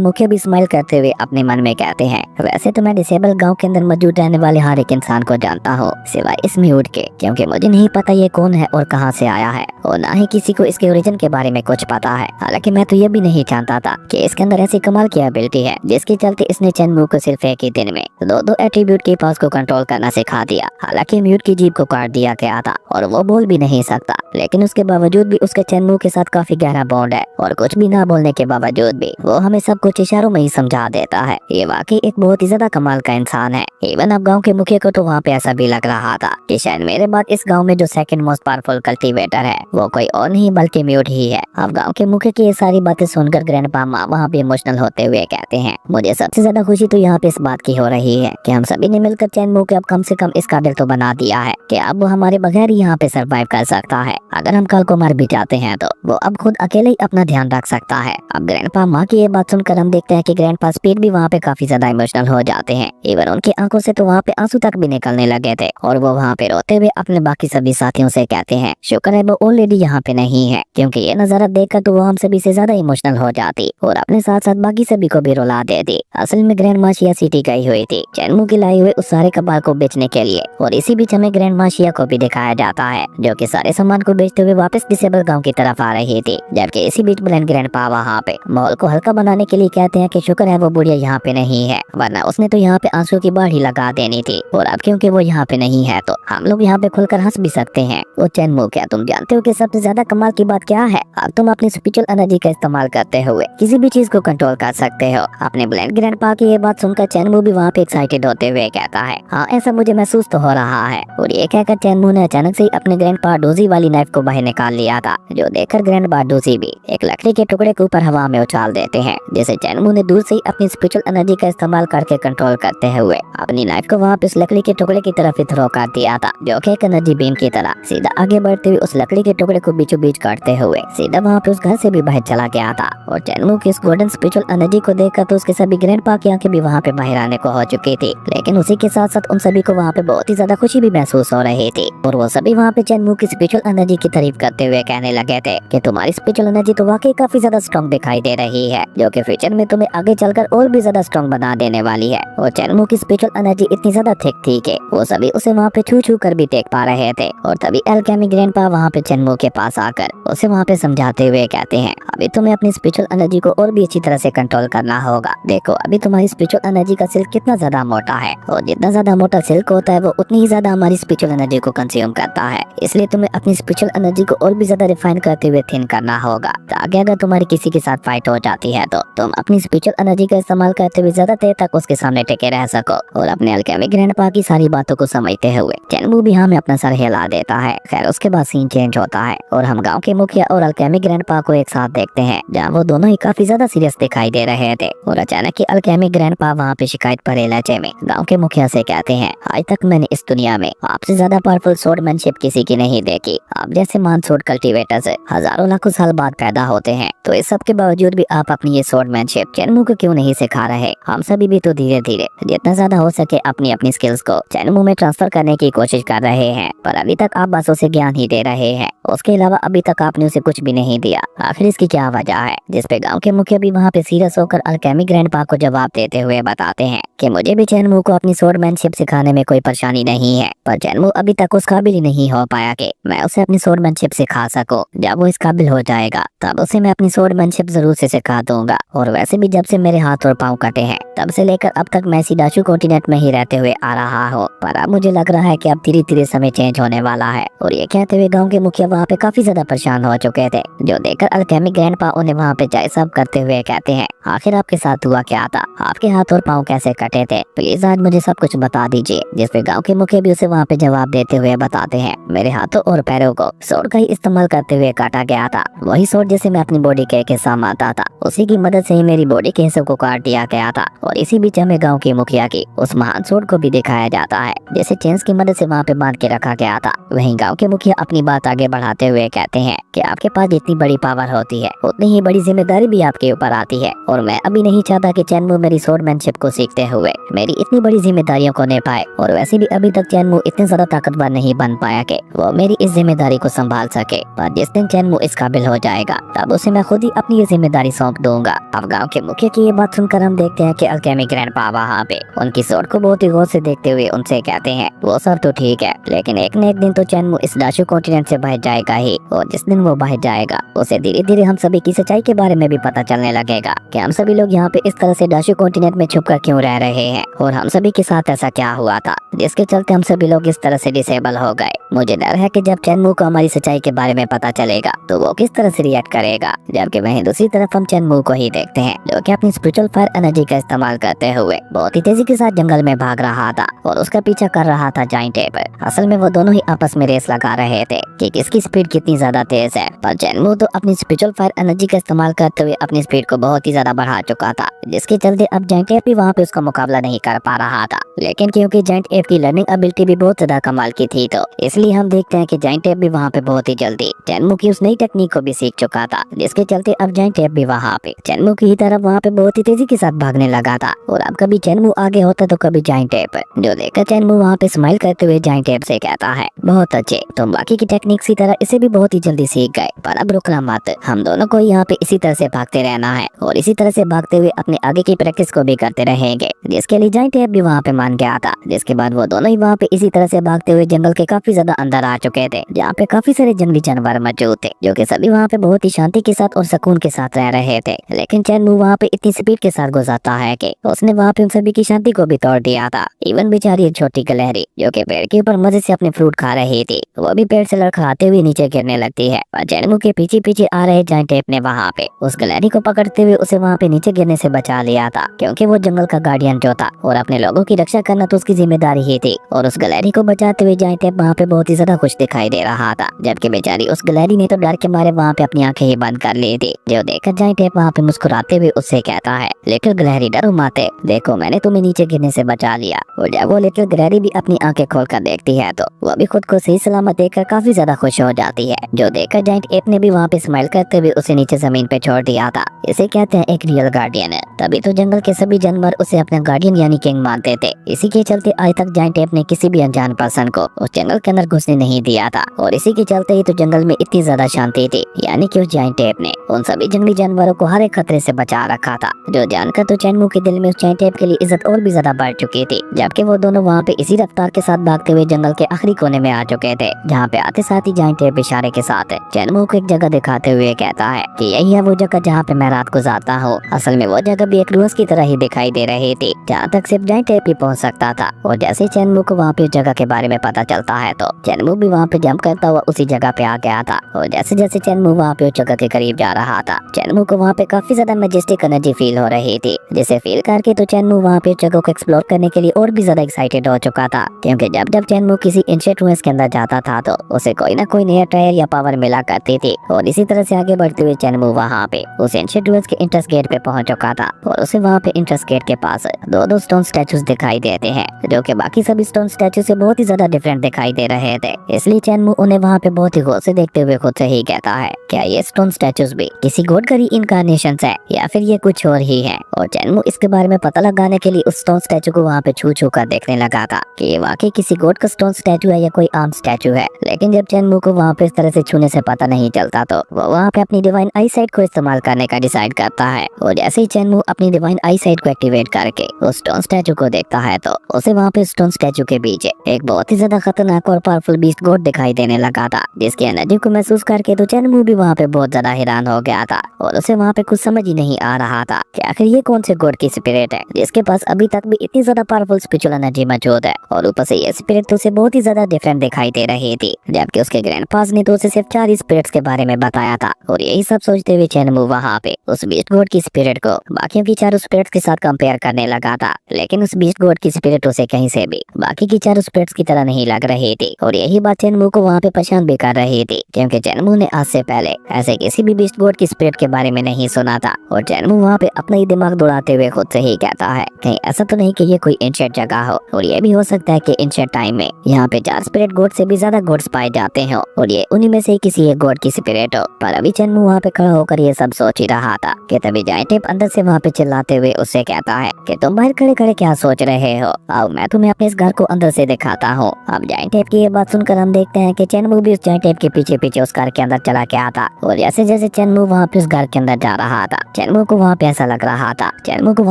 मुखिया भी स्माइल करते हुए अपने मन में कहते हैं, वैसे तो मैं डिसेबल गांव के अंदर मौजूद रहने वाले हर एक इंसान को जानता हूँ, सिवाय इस म्यूट के, क्योंकि मुझे नहीं पता ये कौन है और कहाँ से आया है और ना ही किसी को इसके ओरिजिन के बारे में कुछ पता है। हालांकि मैं तो ये भी नहीं जानता था कि इसके अंदर ऐसी कमाल की एबिलिटी है जिसके चलते इसने चेनमू को सिर्फ एक ही दिन में दो एट्रीब्यूट के पास को कंट्रोल करना सिखा दिया। हालांकि म्यूट की जीभ को काट दिया गया था और वो बोल भी नहीं सकता, लेकिन उसके बावजूद भी उसके चेनमू के साथ काफी गहरा बॉन्ड है और कुछ भी ना बोलने के बावजूद भी वो हमें सब कुछ इशारों में ही समझा देता है। ये वाकई एक बहुत ही ज्यादा कमाल का इंसान है। इवन अब गांव के मुखिया को तो वहाँ पे ऐसा भी लग रहा था कि शायद मेरे बाद इस गांव में जो सेकंड मोस्ट पावरफुल कल्टीवेटर है वो कोई और नहीं बल्कि म्यूट ही है। अब गांव के मुखिया की ये सारी बातें सुनकर ग्रैंडपा माँ वहाँ पे इमोशनल होते हुए कहते हैं, मुझे सबसे ज्यादा खुशी तो यहाँ पे इस बात की हो रही है कि हम सभी ने मिलकर चेनमू को अब कम से कम इस काबिल तो बना दिया है कि अब वो हमारे बगैर ही यहाँ पे सरवाइव कर सकता है। अगर हम कल को मर भी जाते हैं तो वो अब खुद अकेले ही अपना ध्यान रख सकता है। अब ग्रैंडपा माँ की ये बात सुनकर हम देखते हैं कि ग्रैंडपा स्पीड भी वहाँ पे काफी ज्यादा इमोशनल हो जाते हैं। इवन उनकी आंखों से तो वहाँ पे आंसू तक भी निकलने लगे थे और वो वहाँ पे रोते हुए अपने बाकी सभी साथियों से कहते हैं, शुक्र है वो ऑलरेडी यहाँ पे नहीं है, क्योंकि ये नजारा देखकर तो वो हम सभी से ज्यादा इमोशनल हो जाती और अपने साथ साथ बाकी सभी को भी रुला देती। असल में ग्रैंड माँ शिया सिटी गई हुई थी चेनमू की लाई हुए उस सारे कबाड़ को बेचने के लिए और इसी बीच हमें ग्रैंड माँ शिया को भी दिखाया जाता है, जो कि सारे सामान को बेचते हुए वापस डिसेबल गांव की तरफ आ रही थी। जबकि इसी बीच ब्लैंड ग्रैंडपा वहाँ पे माहौल को हल्का बनाने के लिए कहते हैं कि शुक्र है वो बुढ़िया यहाँ पे नहीं है, वरना उसने तो यहाँ पे आंसू की बाढ़ ही लगा देनी थी। और अब क्योंकि वो यहाँ पे नहीं है तो हम लोग यहाँ पे खुलकर हंस भी सकते हैं। वो चेनमू, क्या तुम जानते हो कि सबसे ज्यादा कमाल की बात क्या है? अब तुम अपनी स्पिरिचुअल एनर्जी का इस्तेमाल करते हुए किसी भी चीज को कंट्रोल कर सकते हो। अपने ब्लैंड ग्रैंडपा की ये बात सुनकर चेनमू भी वहाँ पे एक्साइटेड होते हुए कहता है, हाँ ऐसा मुझे महसूस तो हो रहा है। और ये कहकर चेनमू ने अचानक से ही अपने ग्रैंडपा डोजी वाली नाइफ को बाहर निकाल लिया था, जो देखकर ग्रैंडपा डोजी भी एक लकड़ी के टुकड़े के ऊपर हवा में उछाल देते हैं, जिसे चेनमू ने दूर से ही अपनी स्पिरिचुअल एनर्जी का इस्तेमाल करके कंट्रोल करते हुए अपनी नाइफ को वहाँ पे उस लकड़ी के टुकड़े की तरफ ही थ्रो कर दिया था, जो कि एक एनर्जी बीम की तरह सीधा आगे बढ़ते हुए उस लकड़ी के टुकड़े को बीचों बीच काटते हुए सीधा वहाँ पे उस घर से भी बाहर चला गया था। और चेनमू की इस गोल्डन स्पिरिचुअल एनर्जी को देखकर तो उसके सभी ग्रैंडपा की आंखें भी वहाँ पे बाहर आने को हो चुकी थी, लेकिन उसी के साथ साथ उन सभी को वहाँ पे बहुत ही ज्यादा खुशी भी महसूस हो रही थी। और वो सभी वहाँ पे चेनमू की स्पिरिचुअल एनर्जी की तारीफ करते हुए कहने लगे थे कि तुम्हारी स्पिरिचुअल एनर्जी तो वाकई काफी ज्यादा स्ट्रॉन्ग दिखाई दे रही है, जो कि फ्यूचर में तुम्हें आगे चलकर और भी ज्यादा स्ट्रॉन्ग बना देने वाली है। और चेनमू की स्पिरिचुअल एनर्जी इतनी ज्यादा थिक थी कि वो सभी उसे वहाँ पे छू छू कर भी देख पा रहे थे। और तभी अल्केमिक ग्रैंडपा वहाँ पे चेनमू के पास आकर उसे वहाँ पे समझाते हुए कहते हैं, अभी तुम्हें अपनी स्पिरिचुअल एनर्जी को और भी अच्छी तरह से कंट्रोल करना होगा। देखो अभी तुम्हारी स्पिरिचुअल एनर्जी का सिल्क कितना ज्यादा मोटा है और जितना ज्यादा मोटा सिल्क होता है वो उतनी ही ज्यादा हमारी स्पिरिचुअल एनर्जी को कंज्यूम करता है, इसलिए तुम्हें अपनी स्पिरिचुअल एनर्जी को और भी ज्यादा रिफाइन करते हुए थिन करना होगा, ताकि अगर तुम्हारी किसी के साथ फाइट हो जाती है तो तुम अपनी स्पिरिचुअल एनर्जी का इस्तेमाल करते हुए ज्यादा देर तक उसके सामने टिके रह सको। और अपने अल्केमिक ग्रैंडपा की सारी बातों को समझते हुए चैनमू भी हमें अपना सर हिला देता है। खैर उसके बाद सीन चेंज होता है और हम गांव के मुखिया और अल्केमी ग्रैंडपा को एक साथ देखते हैं, जहां वो दोनों ही काफी ज्यादा सीरियस दिखाई दे रहे थे। और अचानक ही अल्केमी ग्रैंडपा वहाँ पे शिकायत पर इलाके में गाँव के मुखिया से कहते हैं, आज तक मैंने इस दुनिया में आपसे ज्यादा पावरफुल स्वॉर्डमैनशिप किसी की नहीं देखी। आप जैसे मान स्वॉर्ड कल्टीवेटर्स हजारों लाखों साल बाद पैदा होते हैं, तो इस सब के बावजूद भी आप अपनी ये स्वॉर्डमैनशिप चैनमू को क्यों नहीं सिखा रहे? हम सभी भी तो धीरे धीरे जितना ज्यादा हो सके अपनी अपनी स्किल्स को चैनमू में ट्रांसफर करने की कोशिश कर रहे हैं, पर अभी तक आप बस उसे ज्ञान ही दे रहे हैं। उसके अलावा अभी तक आपने उसे कुछ भी नहीं दिया। आखिर इसकी क्या वजह है? जिसपे गांव के मुखिया भी वहाँ पे सीरियस होकर अल्केमी ग्रैंडपा को जवाब देते हुए बताते हैं कि मुझे भी चैनमू को अपनी स्वॉर्डमैनशिप सिखाने में कोई परेशानी नहीं है, पर चैनमू अभी तक उस काबिल ही नहीं हो पाया कि मैं उसे अपनी स्वॉर्डमैनशिप सिखा सकूं। जब वो इस काबिल हो जाएगा तब उसे मैं अपनी स्वॉर्डमैनशिप जरूर से सिखा दूंगा। और वैसे भी जब से मेरे हाथ और पाँव कटे हैं तब से लेकर अब तक मैं इसी डाशू कॉन्टिनेंट में ही रहते हुए आ रहा हूँ, पर अब मुझे लग रहा है कि अब धीरे धीरे समय चेंज होने वाला है। और ये कहते हुए गाँव के मुखिया वहाँ पे काफी ज्यादा परेशान हो चुके थे, जो देखकर अल्केमी ग्रैंडपा उन्हें वहाँ पे चाय सर्व करते हुए कहते हैं, आखिर आपके साथ हुआ क्या था? आपके हाथ और पाँव कैसे कटे थे? प्लीज आज मुझे सब कुछ बता दीजिए। जिसपे गाँव के मुखिया भी उसे वहाँ पे जवाब देते हुए बताते हैं, मेरे हाथों और पैरों को सोड का ही इस्तेमाल करते हुए काटा गया था। वही सोड जिसे मैं अपनी बॉडी के एक हिस्सा मानता था, उसी की मदद से ही मेरी बॉडी के हिस्सों को काट दिया गया था। और इसी बीच हमें गाँव के मुखिया की उस महान सोड को भी दिखाया जाता है, जिसे चेन्स की मदद से वहाँ पे बांध के रखा गया था। वहीं गाँव के मुखिया अपनी बात आगे बढ़ाते हुए कहते हैं कि आपके पास जितनी बड़ी पावर होती है उतनी ही बड़ी जिम्मेदारी भी आपके ऊपर आती है, और मैं अभी नहीं चाहता कि चैनमू मेरी स्वॉर्डमैनशिप को सीखते हुए मेरी इतनी बड़ी जिम्मेदारियों को निभाए। और वैसे भी अभी तक चैनमू इतने ज्यादा ताकतवर नहीं बन पाया कि वो मेरी इस जिम्मेदारी को संभाल सके, पर जिस दिन चैनमू इस काबिल हो जाएगा तब उसे मैं खुद ही अपनी ये जिम्मेदारी सौंप दूंगा। अब गाँव के मुखिया की ये बात सुनकर हम देखते हैं कि अल्केमी ग्रैंडपा वहाँ पे उनकी सोड को बहुत ही गौर से देखते हुए उनसे कहते हैं, वो सब तो ठीक है, लेकिन एक न एक दिन तो चैनमू इस डाशू कॉन्टिनेंट से बाहर जाएगा ही, और जिस दिन वो बाहर जाएगा उसे धीरे धीरे हम सभी की सच्चाई के बारे में भी पता चलने लगेगा कि हम सभी लोग यहाँ पे इस तरह से डाशू कॉन्टिनेंट में छुपकर क्यों रह रहे हैं, और हम सभी के साथ ऐसा क्या हुआ था जिसके चलते हम सभी लोग इस तरह से डिसेबल हो गए। मुझे डर है कि जब चैनमू को हमारी सच्चाई के बारे में पता चलेगा तो वो किस तरह से रिएक्ट करेगा। जबकि वहीं दूसरी तरफ हम चैनमू को ही देखते हैं, जो कि अपनी स्पिरिचुअल फायर एनर्जी का इस्तेमाल करते हुए बहुत ही तेजी के साथ जंगल में भाग रहा था और उसका पीछा कर रहा था जाइंट एप। असल में वो दोनों ही आपस में रेस लगा रहे थे कि किसकी स्पीड कितनी ज्यादा तेज है, पर चैनमू तो अपनी स्पिरिचुअल फायर एनर्जी का इस्तेमाल करते हुए अपनी स्पीड को बहुत ही ज्यादा बढ़ा चुका था, जिसके चलते अब जाइंट एप भी वहाँ पे उसका मुकाबला नहीं कर पा रहा था। लेकिन क्योंकि जाइंट एप की लर्निंग एबिलिटी भी बहुत ज्यादा कमाल की थी, तो इसलिए हम देखते हैं कि जाइंट एप भी वहाँ पे बहुत ही जल्दी चैनमू की उस नई टेक्निक को भी सीख चुका था, जिसके चलते अब जाइंट एप भी वहाँ पे चैनमू की तरफ वहाँ पे बहुत ही तेजी के साथ भागने लगा था। और अब कभी चैनमू आगे होता तो कभी जाइंट एप, जो देखकर चैनमू वहाँ पे स्माइल करते हुए जाइंट एप से कहता है, बहुत अच्छे, तुम बाकी की टेक्निक की तरह इसे भी बहुत ही जल्दी सीख गए, पर अब रुकना मत, हम दोनों को यहाँ पे इसी तरह से भागते रहना है और इसी तरह से भागते हुए अपने आगे की प्रैक्टिस को भी करते रहेंगे। जिसके लिए जाइंट एप भी वहाँ पे मान गया था। जिसके बाद वो दोनों ही वहाँ पे इसी तरह से भागते हुए जंगल के काफी ज्यादा अंदर आ चुके थे, जहाँ पे काफी सारे जंगली जानवर मौजूद थे, जो कि सभी वहाँ पे बहुत ही शांति के साथ और सुकून के साथ रह रहे थे। लेकिन चैनमू वहाँ पे इतनी स्पीड के साथ गुजरता है कि उसने वहाँ पे उन सभी की शांति को भी तोड़ दिया था। इवन बेचारी एक छोटी गिलहरी जो कि पेड़ के ऊपर मजे से अपने फ्रूट खा रही थी, वो भी पेड़ से लड़खड़ाते हुए नीचे गिरने लगती है। और चैनमू के पीछे पीछे आ रहे जाइंट एप ने वहाँ पे उस गिलहरी को पकड़ते हुए उसे वहाँ पे नीचे गिरने से बचा लिया था, क्योंकि वो जंगल का गार्डियन जो था और अपने लोगों की रक्षा करना तो उसकी जिम्मेदारी ही थी। और उस गिलहरी को बचाते हुए जाइंट एप वहाँ पे बहुत ही ज्यादा खुश दिखाई दे रहा था, जबकि बेचारी उस गिलहरी ने तो डर के मारे वहाँ पे अपनी आंखें ही बंद कर ली थी। जो देखकर जाइंट एप वहाँ पे मुस्कुराते हुए उससे कहता है, लिटिल गिलहरी डरो मत, देखो मैंने तुम्हें नीचे गिरने से बचा लिया। और जब वो लिटिल गिलहरी भी अपनी आंखें खोलकर देखती है तो वो भी खुद को सही सलामत देखकर काफी ज्यादा खुश हो जाती है। जो देखकर जाइंट एप ने भी वहाँ पे स्माइल करते हुए उसे नीचे जमीन पे छोड़ दिया था। इसे कहते हैं एक रियल गार्डियन। तभी तो जंगल के सभी जानवर उसे अपना गार्डियन यानी किंग मानते थे। इसी के चलते आज तक जाइंट एप ने किसी भी अनजान पर्सन को उस जंगल के अंदर घुसने नहीं दिया था, और इसी के चलते ही तो जंगल में इतनी ज्यादा शांति थी, यानी कि उस जाइंट एप ने उन सभी जंगली जानवरों को हर एक खतरे से बचा रखा था। जो जानकर तो चैनमू के दिल में उस जाइंट एप के लिए इज्जत और भी ज्यादा बढ़ चुकी थी। जबकि वो दोनों वहाँ पे इसी रफ्तार के साथ भागते हुए जंगल के आखिरी कोने में आ चुके थे, जहाँ पे आते साथ ही जाइंट एप इशारे के साथ चैनमू को एक जगह दिखाते हुए कहता है कि यही है वो जगह जहाँ पे मैं रात गुजारता हूँ। असल में वो जगह भी एक रूस की तरह ही दिखाई दे रही थी, जहाँ तक सिर्फ जाइंट एप ही पहुँच सकता था। और जैसे चैनमू को वहाँ पे जगह के बारे में पता चलता है तो चैनमू भी वहाँ पे जंप करता हुआ उसी जगह पे आ गया था। और जैसे जैसे चैनमू वहाँ पे उस जगह के करीब जा रहा था, चैनमू को वहाँ पे काफी ज्यादा मैजेस्टिक एनर्जी फील हो रही थी, जिसे फील करके तो चैनमू वहाँ पे जगह को एक्सप्लोर करने के लिए और भी ज्यादा एक्साइटेड एक्साइटेड हो चुका था, क्योंकि जब जब चेनमू किसी एंशिएंट रूइंस के अंदर जाता था तो उसे कोई ना कोई नया टायर या पावर मिला करती थी। और इसी तरह से आगे बढ़ते हुए चेनमू वहाँ पे उस एंशिएंट रूइंस के इंट्रेंस गेट पे पहुंच चुका था और उसे वहाँ पे इंट्रेंस गेट के पास दो स्टोन स्टैचूज दिखाई देते हैं, जो कि बाकी सभी स्टोन स्टैचू से बहुत ही ज्यादा डिफरेंट दिखाई दे रहे थे। इसलिए चेनमू उन्हें वहाँ पे बहुत ही गौर से देखते हुए खुद से ही कहता है, क्या ये स्टोन स्टैचूज भी किसी गॉड का रीइंकार्नेशन है या फिर ये कुछ और ही है। और चेनमू इसके बारे में पता लगाने के लिए उस स्टोन स्टैचू को वहाँ पे छू छू कर देखने लगा था कि ये वाकई किसी गॉड का स्टोन स्टैचू है या कोई आम स्टैचू है। लेकिन जब चेनमू को वहाँ पे इस तरह से छूने से पता नहीं चलता तो वो वहाँ पे अपनी डिवाइन आई साइट को इस्तेमाल करने का डिसाइड करता है। और जैसे ही चेनमू अपनी डिवाइन आई साइट को एक्टिवेट करके उस स्टोन स्टैचू को देखता है तो उसे वहाँ पे स्टोन स्टैचू के बीच एक बहुत ही ज्यादा खतरनाक और पावरफुल बीस्ट गॉड दिखाई देने लगा था, जिसकी एनर्जी को महसूस करके तो चेनमू भी वहाँ पे बहुत ज्यादा हैरान हो गया था और उसे वहाँ पे कुछ समझ ही नहीं आ रहा था कि आखिर ये कौन से गॉड की स्पिरिट है जिसके पास अभी तक भी इतनी ज्यादा पावरफुल स्पिरिचुअल एनर्जी मौजूद है। और ऊपर से ये स्पिरिट तो उसे बहुत ही ज्यादा डिफरेंट दिखाई दे रही थी, जबकि उसके ग्रैंडपास ने तो उसे सिर्फ 4 स्पिरिट्स के बारे में बताया था। और यही सब सोचते हुए चेनमू वहाँ पे उस बीस्ट गॉड की स्पिरिट को बाकियों की 4 स्पिरिट्स के साथ कंपेयर करने लगा था। लेकिन उस बीस्ट गॉड की स्पिरिट उसे कहीं से भी बाकी की 4 स्पिरिट्स की तरह नहीं लग रही थी। और यही बात चेनमू को वहाँ पे परेशान भी कर रही थी, क्योंकि चेनमू ने आज से पहले ऐसे किसी भी बीस्ट गॉड की स्पिरिट के बारे में नहीं सुना था। और चेनमू वहाँ पे अपना ही दिमाग दौड़ाते हुए खुद से ही कहता है, कहीं ऐसा तो नहीं कि ये कोई एंशिएंट जगह हो, और ये भी हो सकता है कि एंशिएंट टाइम में यहाँ पे 4 स्पिरिट गॉड से भी ज्यादा गॉड्स पाए जाते हो और ये उन्हीं में से किसी एक गॉड की स्पिरिट हो। पर अभी चेनमू वहाँ पे खड़ा होकर ये सब सोच ही रहा था कि तभी जायंट एप अंदर से वहाँ पे चिल्लाते हुए उससे कहता है कि तुम बाहर खड़े खड़े क्या सोच रहे हो, आओ मैं तुम्हें अपने इस घर को अंदर से दिखाता हूँ। अब जायंट एप की ये बात सुनकर हम देखते हैं कि चेनमू भी उस जायंट एप के पीछे पीछे उस घर के अंदर चला गया था। और जैसे जैसे चेनमू वहाँ पे उस घर के अंदर जा रहा था, चेनमू को वहाँ पे ऐसा लग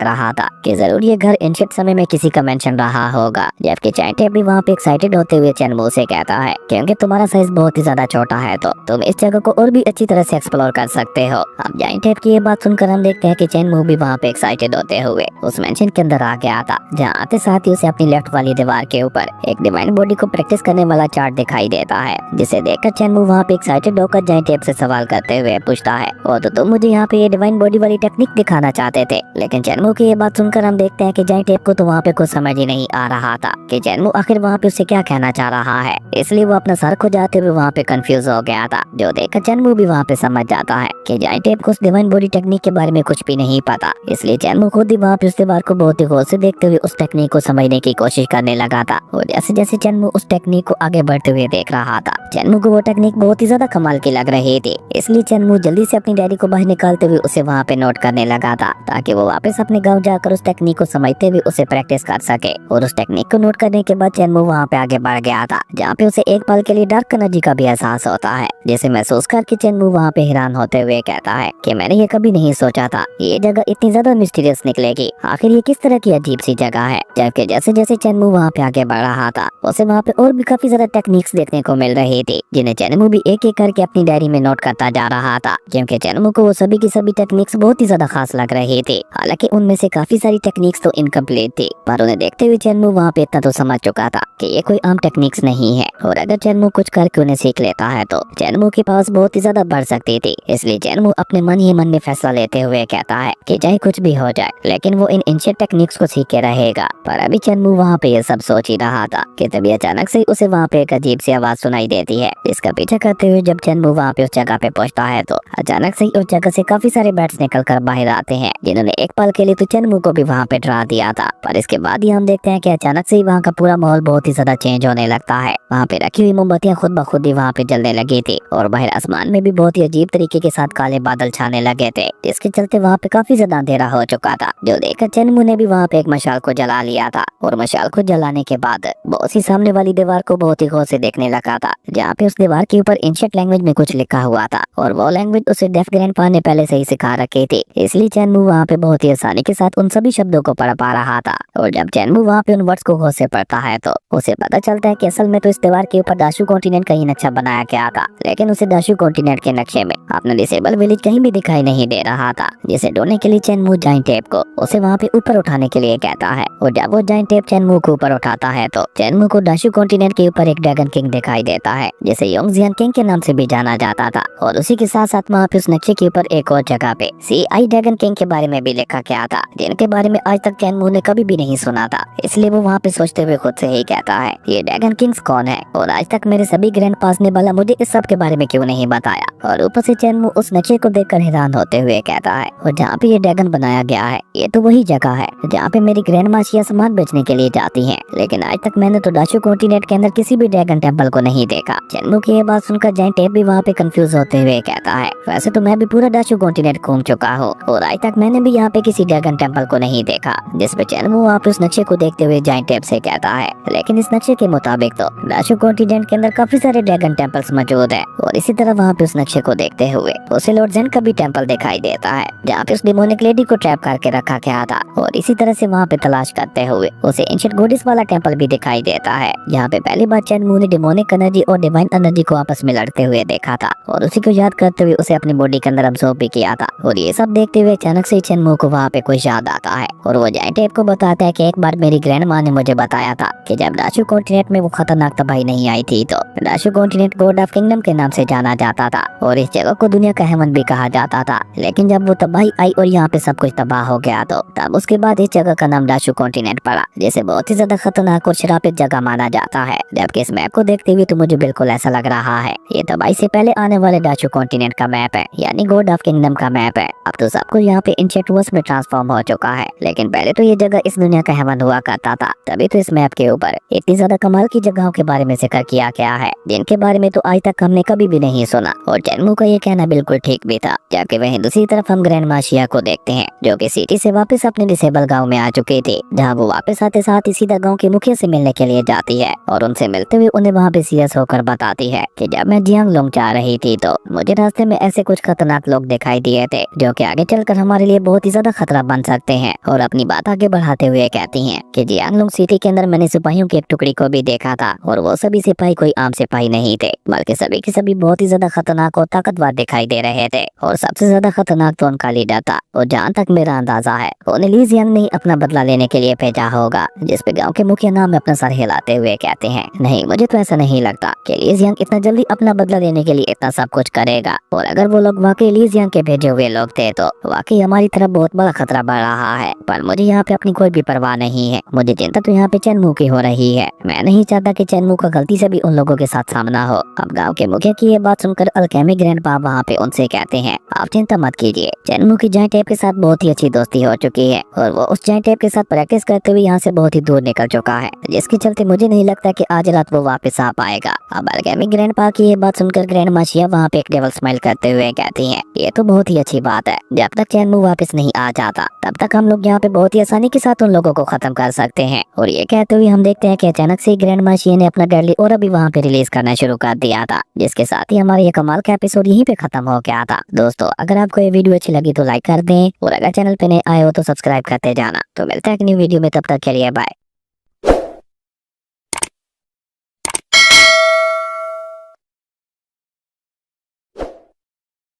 रहा था कि जरूर ये घर एंशिएंट समय में किसी का मेंशन रहा होगा। जबकि जायंट एप भी वहाँ पे एक्साइटेड होते हुए चेनमू से कहता है, क्योंकि तुम्हारा साइज बहुत ही ज्यादा छोटा है तो तुम इस जगह को और भी अच्छी तरह से एक्सप्लोर कर सकते हो। अब जायंट एप की ये बात सुनकर हम देखते हैं कि चेनमू भी वहाँ पे एक्साइटेड होते हुए उस मेंशन के अंदर आ गया था, जहाँ आते साथ ही उसे अपनी लेफ्ट वाली दीवार के ऊपर एक डिवाइन बॉडी को प्रैक्टिस करने वाला चार्ट दिखाई देता है, जिसे देखकर चेनमू वहाँ पे एक्साइटेड होकर जायंट एप से सवाल करते हुए पूछता है, और तो तुम मुझे यहाँ पे ये डिवाइन बॉडी वाली टेक्निक दिखाना चाहते थे। लेकिन चेनमू की ये बात सुनकर हम देखते हैं कि जायंट एप को तो वहाँ पे कुछ समझ ही नहीं आ रहा था कि चेनमू आखिर वहाँ पे उससे क्या कहना चाह रहा है। इसलिए वो अपना सर को जाते हुए वहाँ पे कंफ्यूज हो गया था, जो देखकर चेनमू भी वहाँ पे समझ जाता है कि जायंट एप को उस डिवाइन बॉडी टेक्निक के बारे में कुछ भी नहीं पता। इसलिए चेनमू खुद ही वहाँ पे उस दीवार को बहुत ही गौर से देखते हुए उस टेक्निक को समझने की कोशिश करने लगा था। और जैसे जैसे चेनमू उस टेक्निक को आगे बढ़ते हुए देख रहा था, चेनमू को वो टेक्निक बहुत ही ज्यादा कमाल की लग रही थी। इसलिए चेनमू जल्दी से अपनी डायरी को बाहर निकालते हुए उसे वहाँ पे नोट करने लगा था, ताकि वो वापस अपने गाँव जाकर उस टेक्निक को समझते हुए उसे प्रैक्टिस कर सके। और उस टेक्निक को नोट करने के बाद चेनमू वहाँ पे आगे बढ़ गया था, जहाँ पे उसे एक पल के लिए डार्क एनर्जी का भी एहसास होता है, जिसे महसूस करके चेनमू वहाँ पे हैरान होते हुए कहता है कि मैंने ये कभी नहीं सोचा था ये जगह इतनी ज्यादा मिस्टीरियस निकलेगी। आखिर ये किस तरह की अजीब सी जगह है। जबकि जैसे जैसे चेनमू वहाँ पे आगे बढ़ रहा था, उसे वहाँ पे और भी काफी ज्यादा टेक्निक्स देखने को मिल रही थी, जिन्हें चेनमू भी एक एक करके अपनी डायरी में नोट करता जा रहा था, क्योंकि चेनमू को वो सभी की सभी टेक्निक्स बहुत ही ज्यादा खास लग रही थी। हालांकि उनमें से काफी सारी टेक्निक्स तो इनकम्प्लीट थी, पर उन्हें देखते हुए चेनमू वहाँ पे इतना तो समझ चुका था कि ये कोई आम टेक्निक्स नहीं है, और अगर चेनमू कुछ करके उन्हें सीख लेता है तो चेनमू की पास बहुत ही ज्यादा बढ़ सकती थी। इसलिए चेनमू अपने मन ही मन में फैसला लेते हुए कहता है कि चाहे कुछ भी हो जाए, लेकिन वो इन एंशिएंट टेक्निक्स को सीख के रहेगा। पर अभी चेनमू वहाँ पे ये सब सोच ही रहा था कि तभी अचानक से उसे वहाँ पे एक अजीब सी आवाज सुनाई देती है, जिसका पीछा करते हुए जब चेनमू वहाँ पे उस जगह पे पहुँचता है तो अचानक से उस जगह से काफी सारे बैट्स निकल कर बाहर आते हैं, जिन्होंने एक पल के लिए तो चेनमू को भी वहाँ पे डरा दिया था। पर इसके बाद ही हम देखते हैं कि अचानक से ही वहाँ का पूरा माहौल बहुत ही ज्यादा चेंज होने लगता है। वहाँ पे रखी हुई मोमबत्तियां खुद ब खुद ही वहाँ पे जलने लगी थी, और बाहर आसमान में भी बहुत ही अजीब तरीके के साथ काले बादल छाने लगे थे, जिसके चलते वहाँ पे काफी ज्यादा अंधेरा हो चुका था, जो देखकर चेनमू ने भी वहाँ पे एक मशाल को जला लिया था। और मशाल को जलाने के बाद बॉस ही सामने वाली दीवार को बहुत ही गौर से देखने लगा था, जहाँ पे उस दीवार के ऊपर एंशिएंट लैंग्वेज में कुछ लिखा हुआ था, और वो लैंग्वेज उसे डेफ ग्रैंडपा ने पहले से ही सिखा रखी थी। इसलिए चेनमू वहाँ पे बहुत ही आसानी के साथ उन सभी शब्दों को पढ़ पा रहा था। और जब चेनमू वहाँ पे उन वर्ड्स को गौर से पढ़ता है तो उसे पता चलता है कि असल में तो इस दीवार के ऊपर दाशु कॉन्टिनेंट का ही नक्शा बनाया गया था, लेकिन उसे दाशु कॉन्टिनेंट के नक्शे में अपना डिसेबल विलेज कहीं भी दिखाई नहीं दे रहा था, जिसे ढूंढने के लिए चेनमू जायंट एप को उसे वहाँ पे ऊपर उठाने के लिए कहता है। और जब वो जायंट एप चेनमू को ऊपर उठाता है तो चेनमू को दाशु कॉन्टिनेंट के ऊपर एक ड्रैगन किंग दिखाई देता है, जिसे योंगजियान किंग के नाम से भी जाना जाता था। और उसी के साथ साथ वहाँ पे उस नक्शे के ऊपर एक और जगह पे CI ड्रैगन किंग के बारे में भी लिखा गया था, जिनके बारे में आज तक चेनमू ने कभी भी नहीं सुना था। इसलिए वो वहाँ पे सोचते हुए खुद से ही कहता है ये ड्रैगन किंग्स कौन है और आज तक मेरे सभी ग्रैंड पास ने वाला मुझे इस सब के बारे में क्यों नहीं बताया। और ऊपर से चेनमू उस नक्शे को देखकर हैरान होते हुए कहता है और जहाँ पे ये ड्रैगन बनाया गया है ये तो वही जगह है जहाँ पे मेरी ग्रैंड माशिया सामान बेचने के लिए जाती हैं, लेकिन आज तक मैंने तो डाशू कॉन्टिनेंट के अंदर किसी भी ड्रैगन टेम्पल को नहीं देखा। चेनमू की ये बात सुनकर जायंट एप भी वहाँ पे कंफ्यूज होते हुए कहता है वैसे तो मैं भी पूरा डाशू कॉन्टिनेंट घूम चुका हूँ और आज तक मैंने भी यहाँ पे किसी ड्रैगन टेम्पल को नहीं देखा। जिसपे चेनमू वहाँ पे उस नक्शे को देखते हुए जायंट एप से कहता है लेकिन इस नक्शे के मुताबिक तो डाशू कॉन्टिनेंट के अंदर काफी सारे ड्रैगन टेम्पल्स मौजूद है। और इसी तरह वहाँ पे उस नक्शे को देखते हुए उसे लॉर्ड जेन का भी टेम्पल दिखाई देता है जहाँ पे उस डिमोनिक लेडी को ट्रैप करके रखा गया था। और इसी तरह से वहाँ पे तलाश करते हुए उसे एंशिएंट गॉडेस वाला टेम्पल भी दिखाई देता है जहाँ पे पहली बार चेनमू ने डिमोनिक एनर्जी और डिवाइन एनर्जी को आपस में लड़ते हुए देखा था और उसी को याद करते हुए उसे अपनी बॉडी के अंदर अब्सॉर्ब भी किया था। और ये सब देखते हुए अचानक से चेनमू को वहाँ पे कुछ याद आता है और वो जायंट एप को बताता है कि एक बार मेरी ग्रैंड माँ ने मुझे बताया था कि जब डाशू कॉन्टिनेंट में वो खतरनाक तबाही नहीं आई थी तो डाशू कॉन्टिनेंट गॉड ऑफ किंगडम के नाम से जाना जाता था और इस जगह को दुनिया का हेवन भी कहा जाता था। लेकिन जब वो तबाही आई और यहाँ पे सब कुछ तबाह हो गया तो तब उसके बाद इस जगह का नाम डाशू कॉन्टिनेंट पड़ा, जिसे बहुत ही ज्यादा खतरनाक और शराबित जगह माना जाता है। जबकि इस मैप को देखते हुए तो मुझे बिल्कुल ऐसा लग रहा है ये तबाही से पहले आने वाले डाशू कॉन्टिनेंट का मैप है, यानी गॉड ऑफ किंगडम का मैप है। अब तो सब कुछ यहाँ पे एंशिएंट वर्ल्ड में ट्रांसफॉर्म हो चुका है, लेकिन पहले तो ये जगह इस दुनिया का हेवन हुआ करता था। तभी तो इस मैप के ऊपर इतनी ज्यादा कमाल की जगहों के बारे में जिक्र किया गया है जिनके बारे में तो आज तक हमने कभी भी नहीं सुना। और चेनमू का ये कहना बिल्कुल ठीक भी था। जाके वहीं दूसरी तरफ हम ग्रैंड माशिया को देखते हैं जो कि सिटी से वापस अपने डिसेबल गांव में आ चुके थे, जहां वो वापस आते साथ ही सीधा गांव के मुखिया से मिलने के लिए जाती है और उनसे मिलते हुए उन्हें वहां पे सीरियस होकर बताती है कि जब मैं जियांगलोंग जा रही थी तो मुझे रास्ते में ऐसे कुछ खतरनाक लोग दिखाई दिए थे जो कि आगे चलकर हमारे लिए बहुत ही ज्यादा खतरा बन सकते हैं। और अपनी बात आगे बढ़ाते हुए कहती हैं कि जियांगलोंग सिटी के अंदर मैंने सिपाहियों की एक टुकड़ी को भी देखा था और वो सभी सिपाही कोई आम सिपाही नहीं थे, बल्कि सभी के सभी बहुत ही ज्यादा खतरनाक और ताकतवर दिखाई दे रहे थे। और सबसे ज्यादा खतरनाक तो उनका लीडर था और जहाँ तक मेरा अंदाजा है उन्हें ली जियांग ने अपना बदला लेने के लिए भेजा होगा। जिसपे गांव के मुखिया नाम में अपना सर हिलाते हुए कहते हैं नहीं, मुझे तो ऐसा नहीं लगता कि ली जियांग इतना जल्दी अपना बदला लेने के लिए इतना सब कुछ करेगा। और अगर वो लोग वाकई ली जियांग के भेजे हुए लोग थे तो वाकई हमारी तरफ बहुत बड़ा खतरा बढ़ रहा है। पर मुझे यहाँ पे अपनी कोई भी परवाह नहीं है, मुझे चिंता तो यहाँ पे चेनमू की हो रही है। मैं नहीं चाहता कि चेनमू का गलती से भी उन लोगों के साथ सामना हो। अब गाँव के मुखिया की ये बात सुनकर अल्केमी ग्रैंडपा वहाँ पे उनसे कहते हैं आप चिंता मत कीजिए, चेनमू की जायंट एप के साथ बहुत ही अच्छी दोस्ती हो चुकी है और वो उस जायंट एप के साथ प्रैक्टिस करते हुए यहाँ से बहुत ही दूर निकल चुका है, जिसके चलते मुझे नहीं लगता कि आज रात वो वापस आ पाएगा। अब अल्केमी ग्रैंडपा की ये बात सुनकर ग्रैंड माशिया वहाँ पे एक डेविल स्माइल करते हुए कहती हैं ये तो बहुत ही अच्छी बात है, जब तक चेनमू वापस नहीं आ जाता तब तक हम लोग यहाँ पे बहुत ही आसानी के साथ उन लोगों को खत्म कर सकते हैं। और ये कहते हुए हम देखते हैं कि अचानक से ग्रैंड माशिया ने अपना डेडली और अभी वहाँ पे रिलीज करना शुरू कर दिया था, जिसके साथ ही हमारा ये कमाल का एपिसोड यहीं पे खत्म हो गया था। दोस्तों अगर आपको ये वीडियो अच्छी लगी तो लाइक कर दें और अगर चैनल पे नए आए हो तो सब्सक्राइब करते जाना। तो मिलते हैं एक न्यू वीडियो में, तब तक के लिए बाय।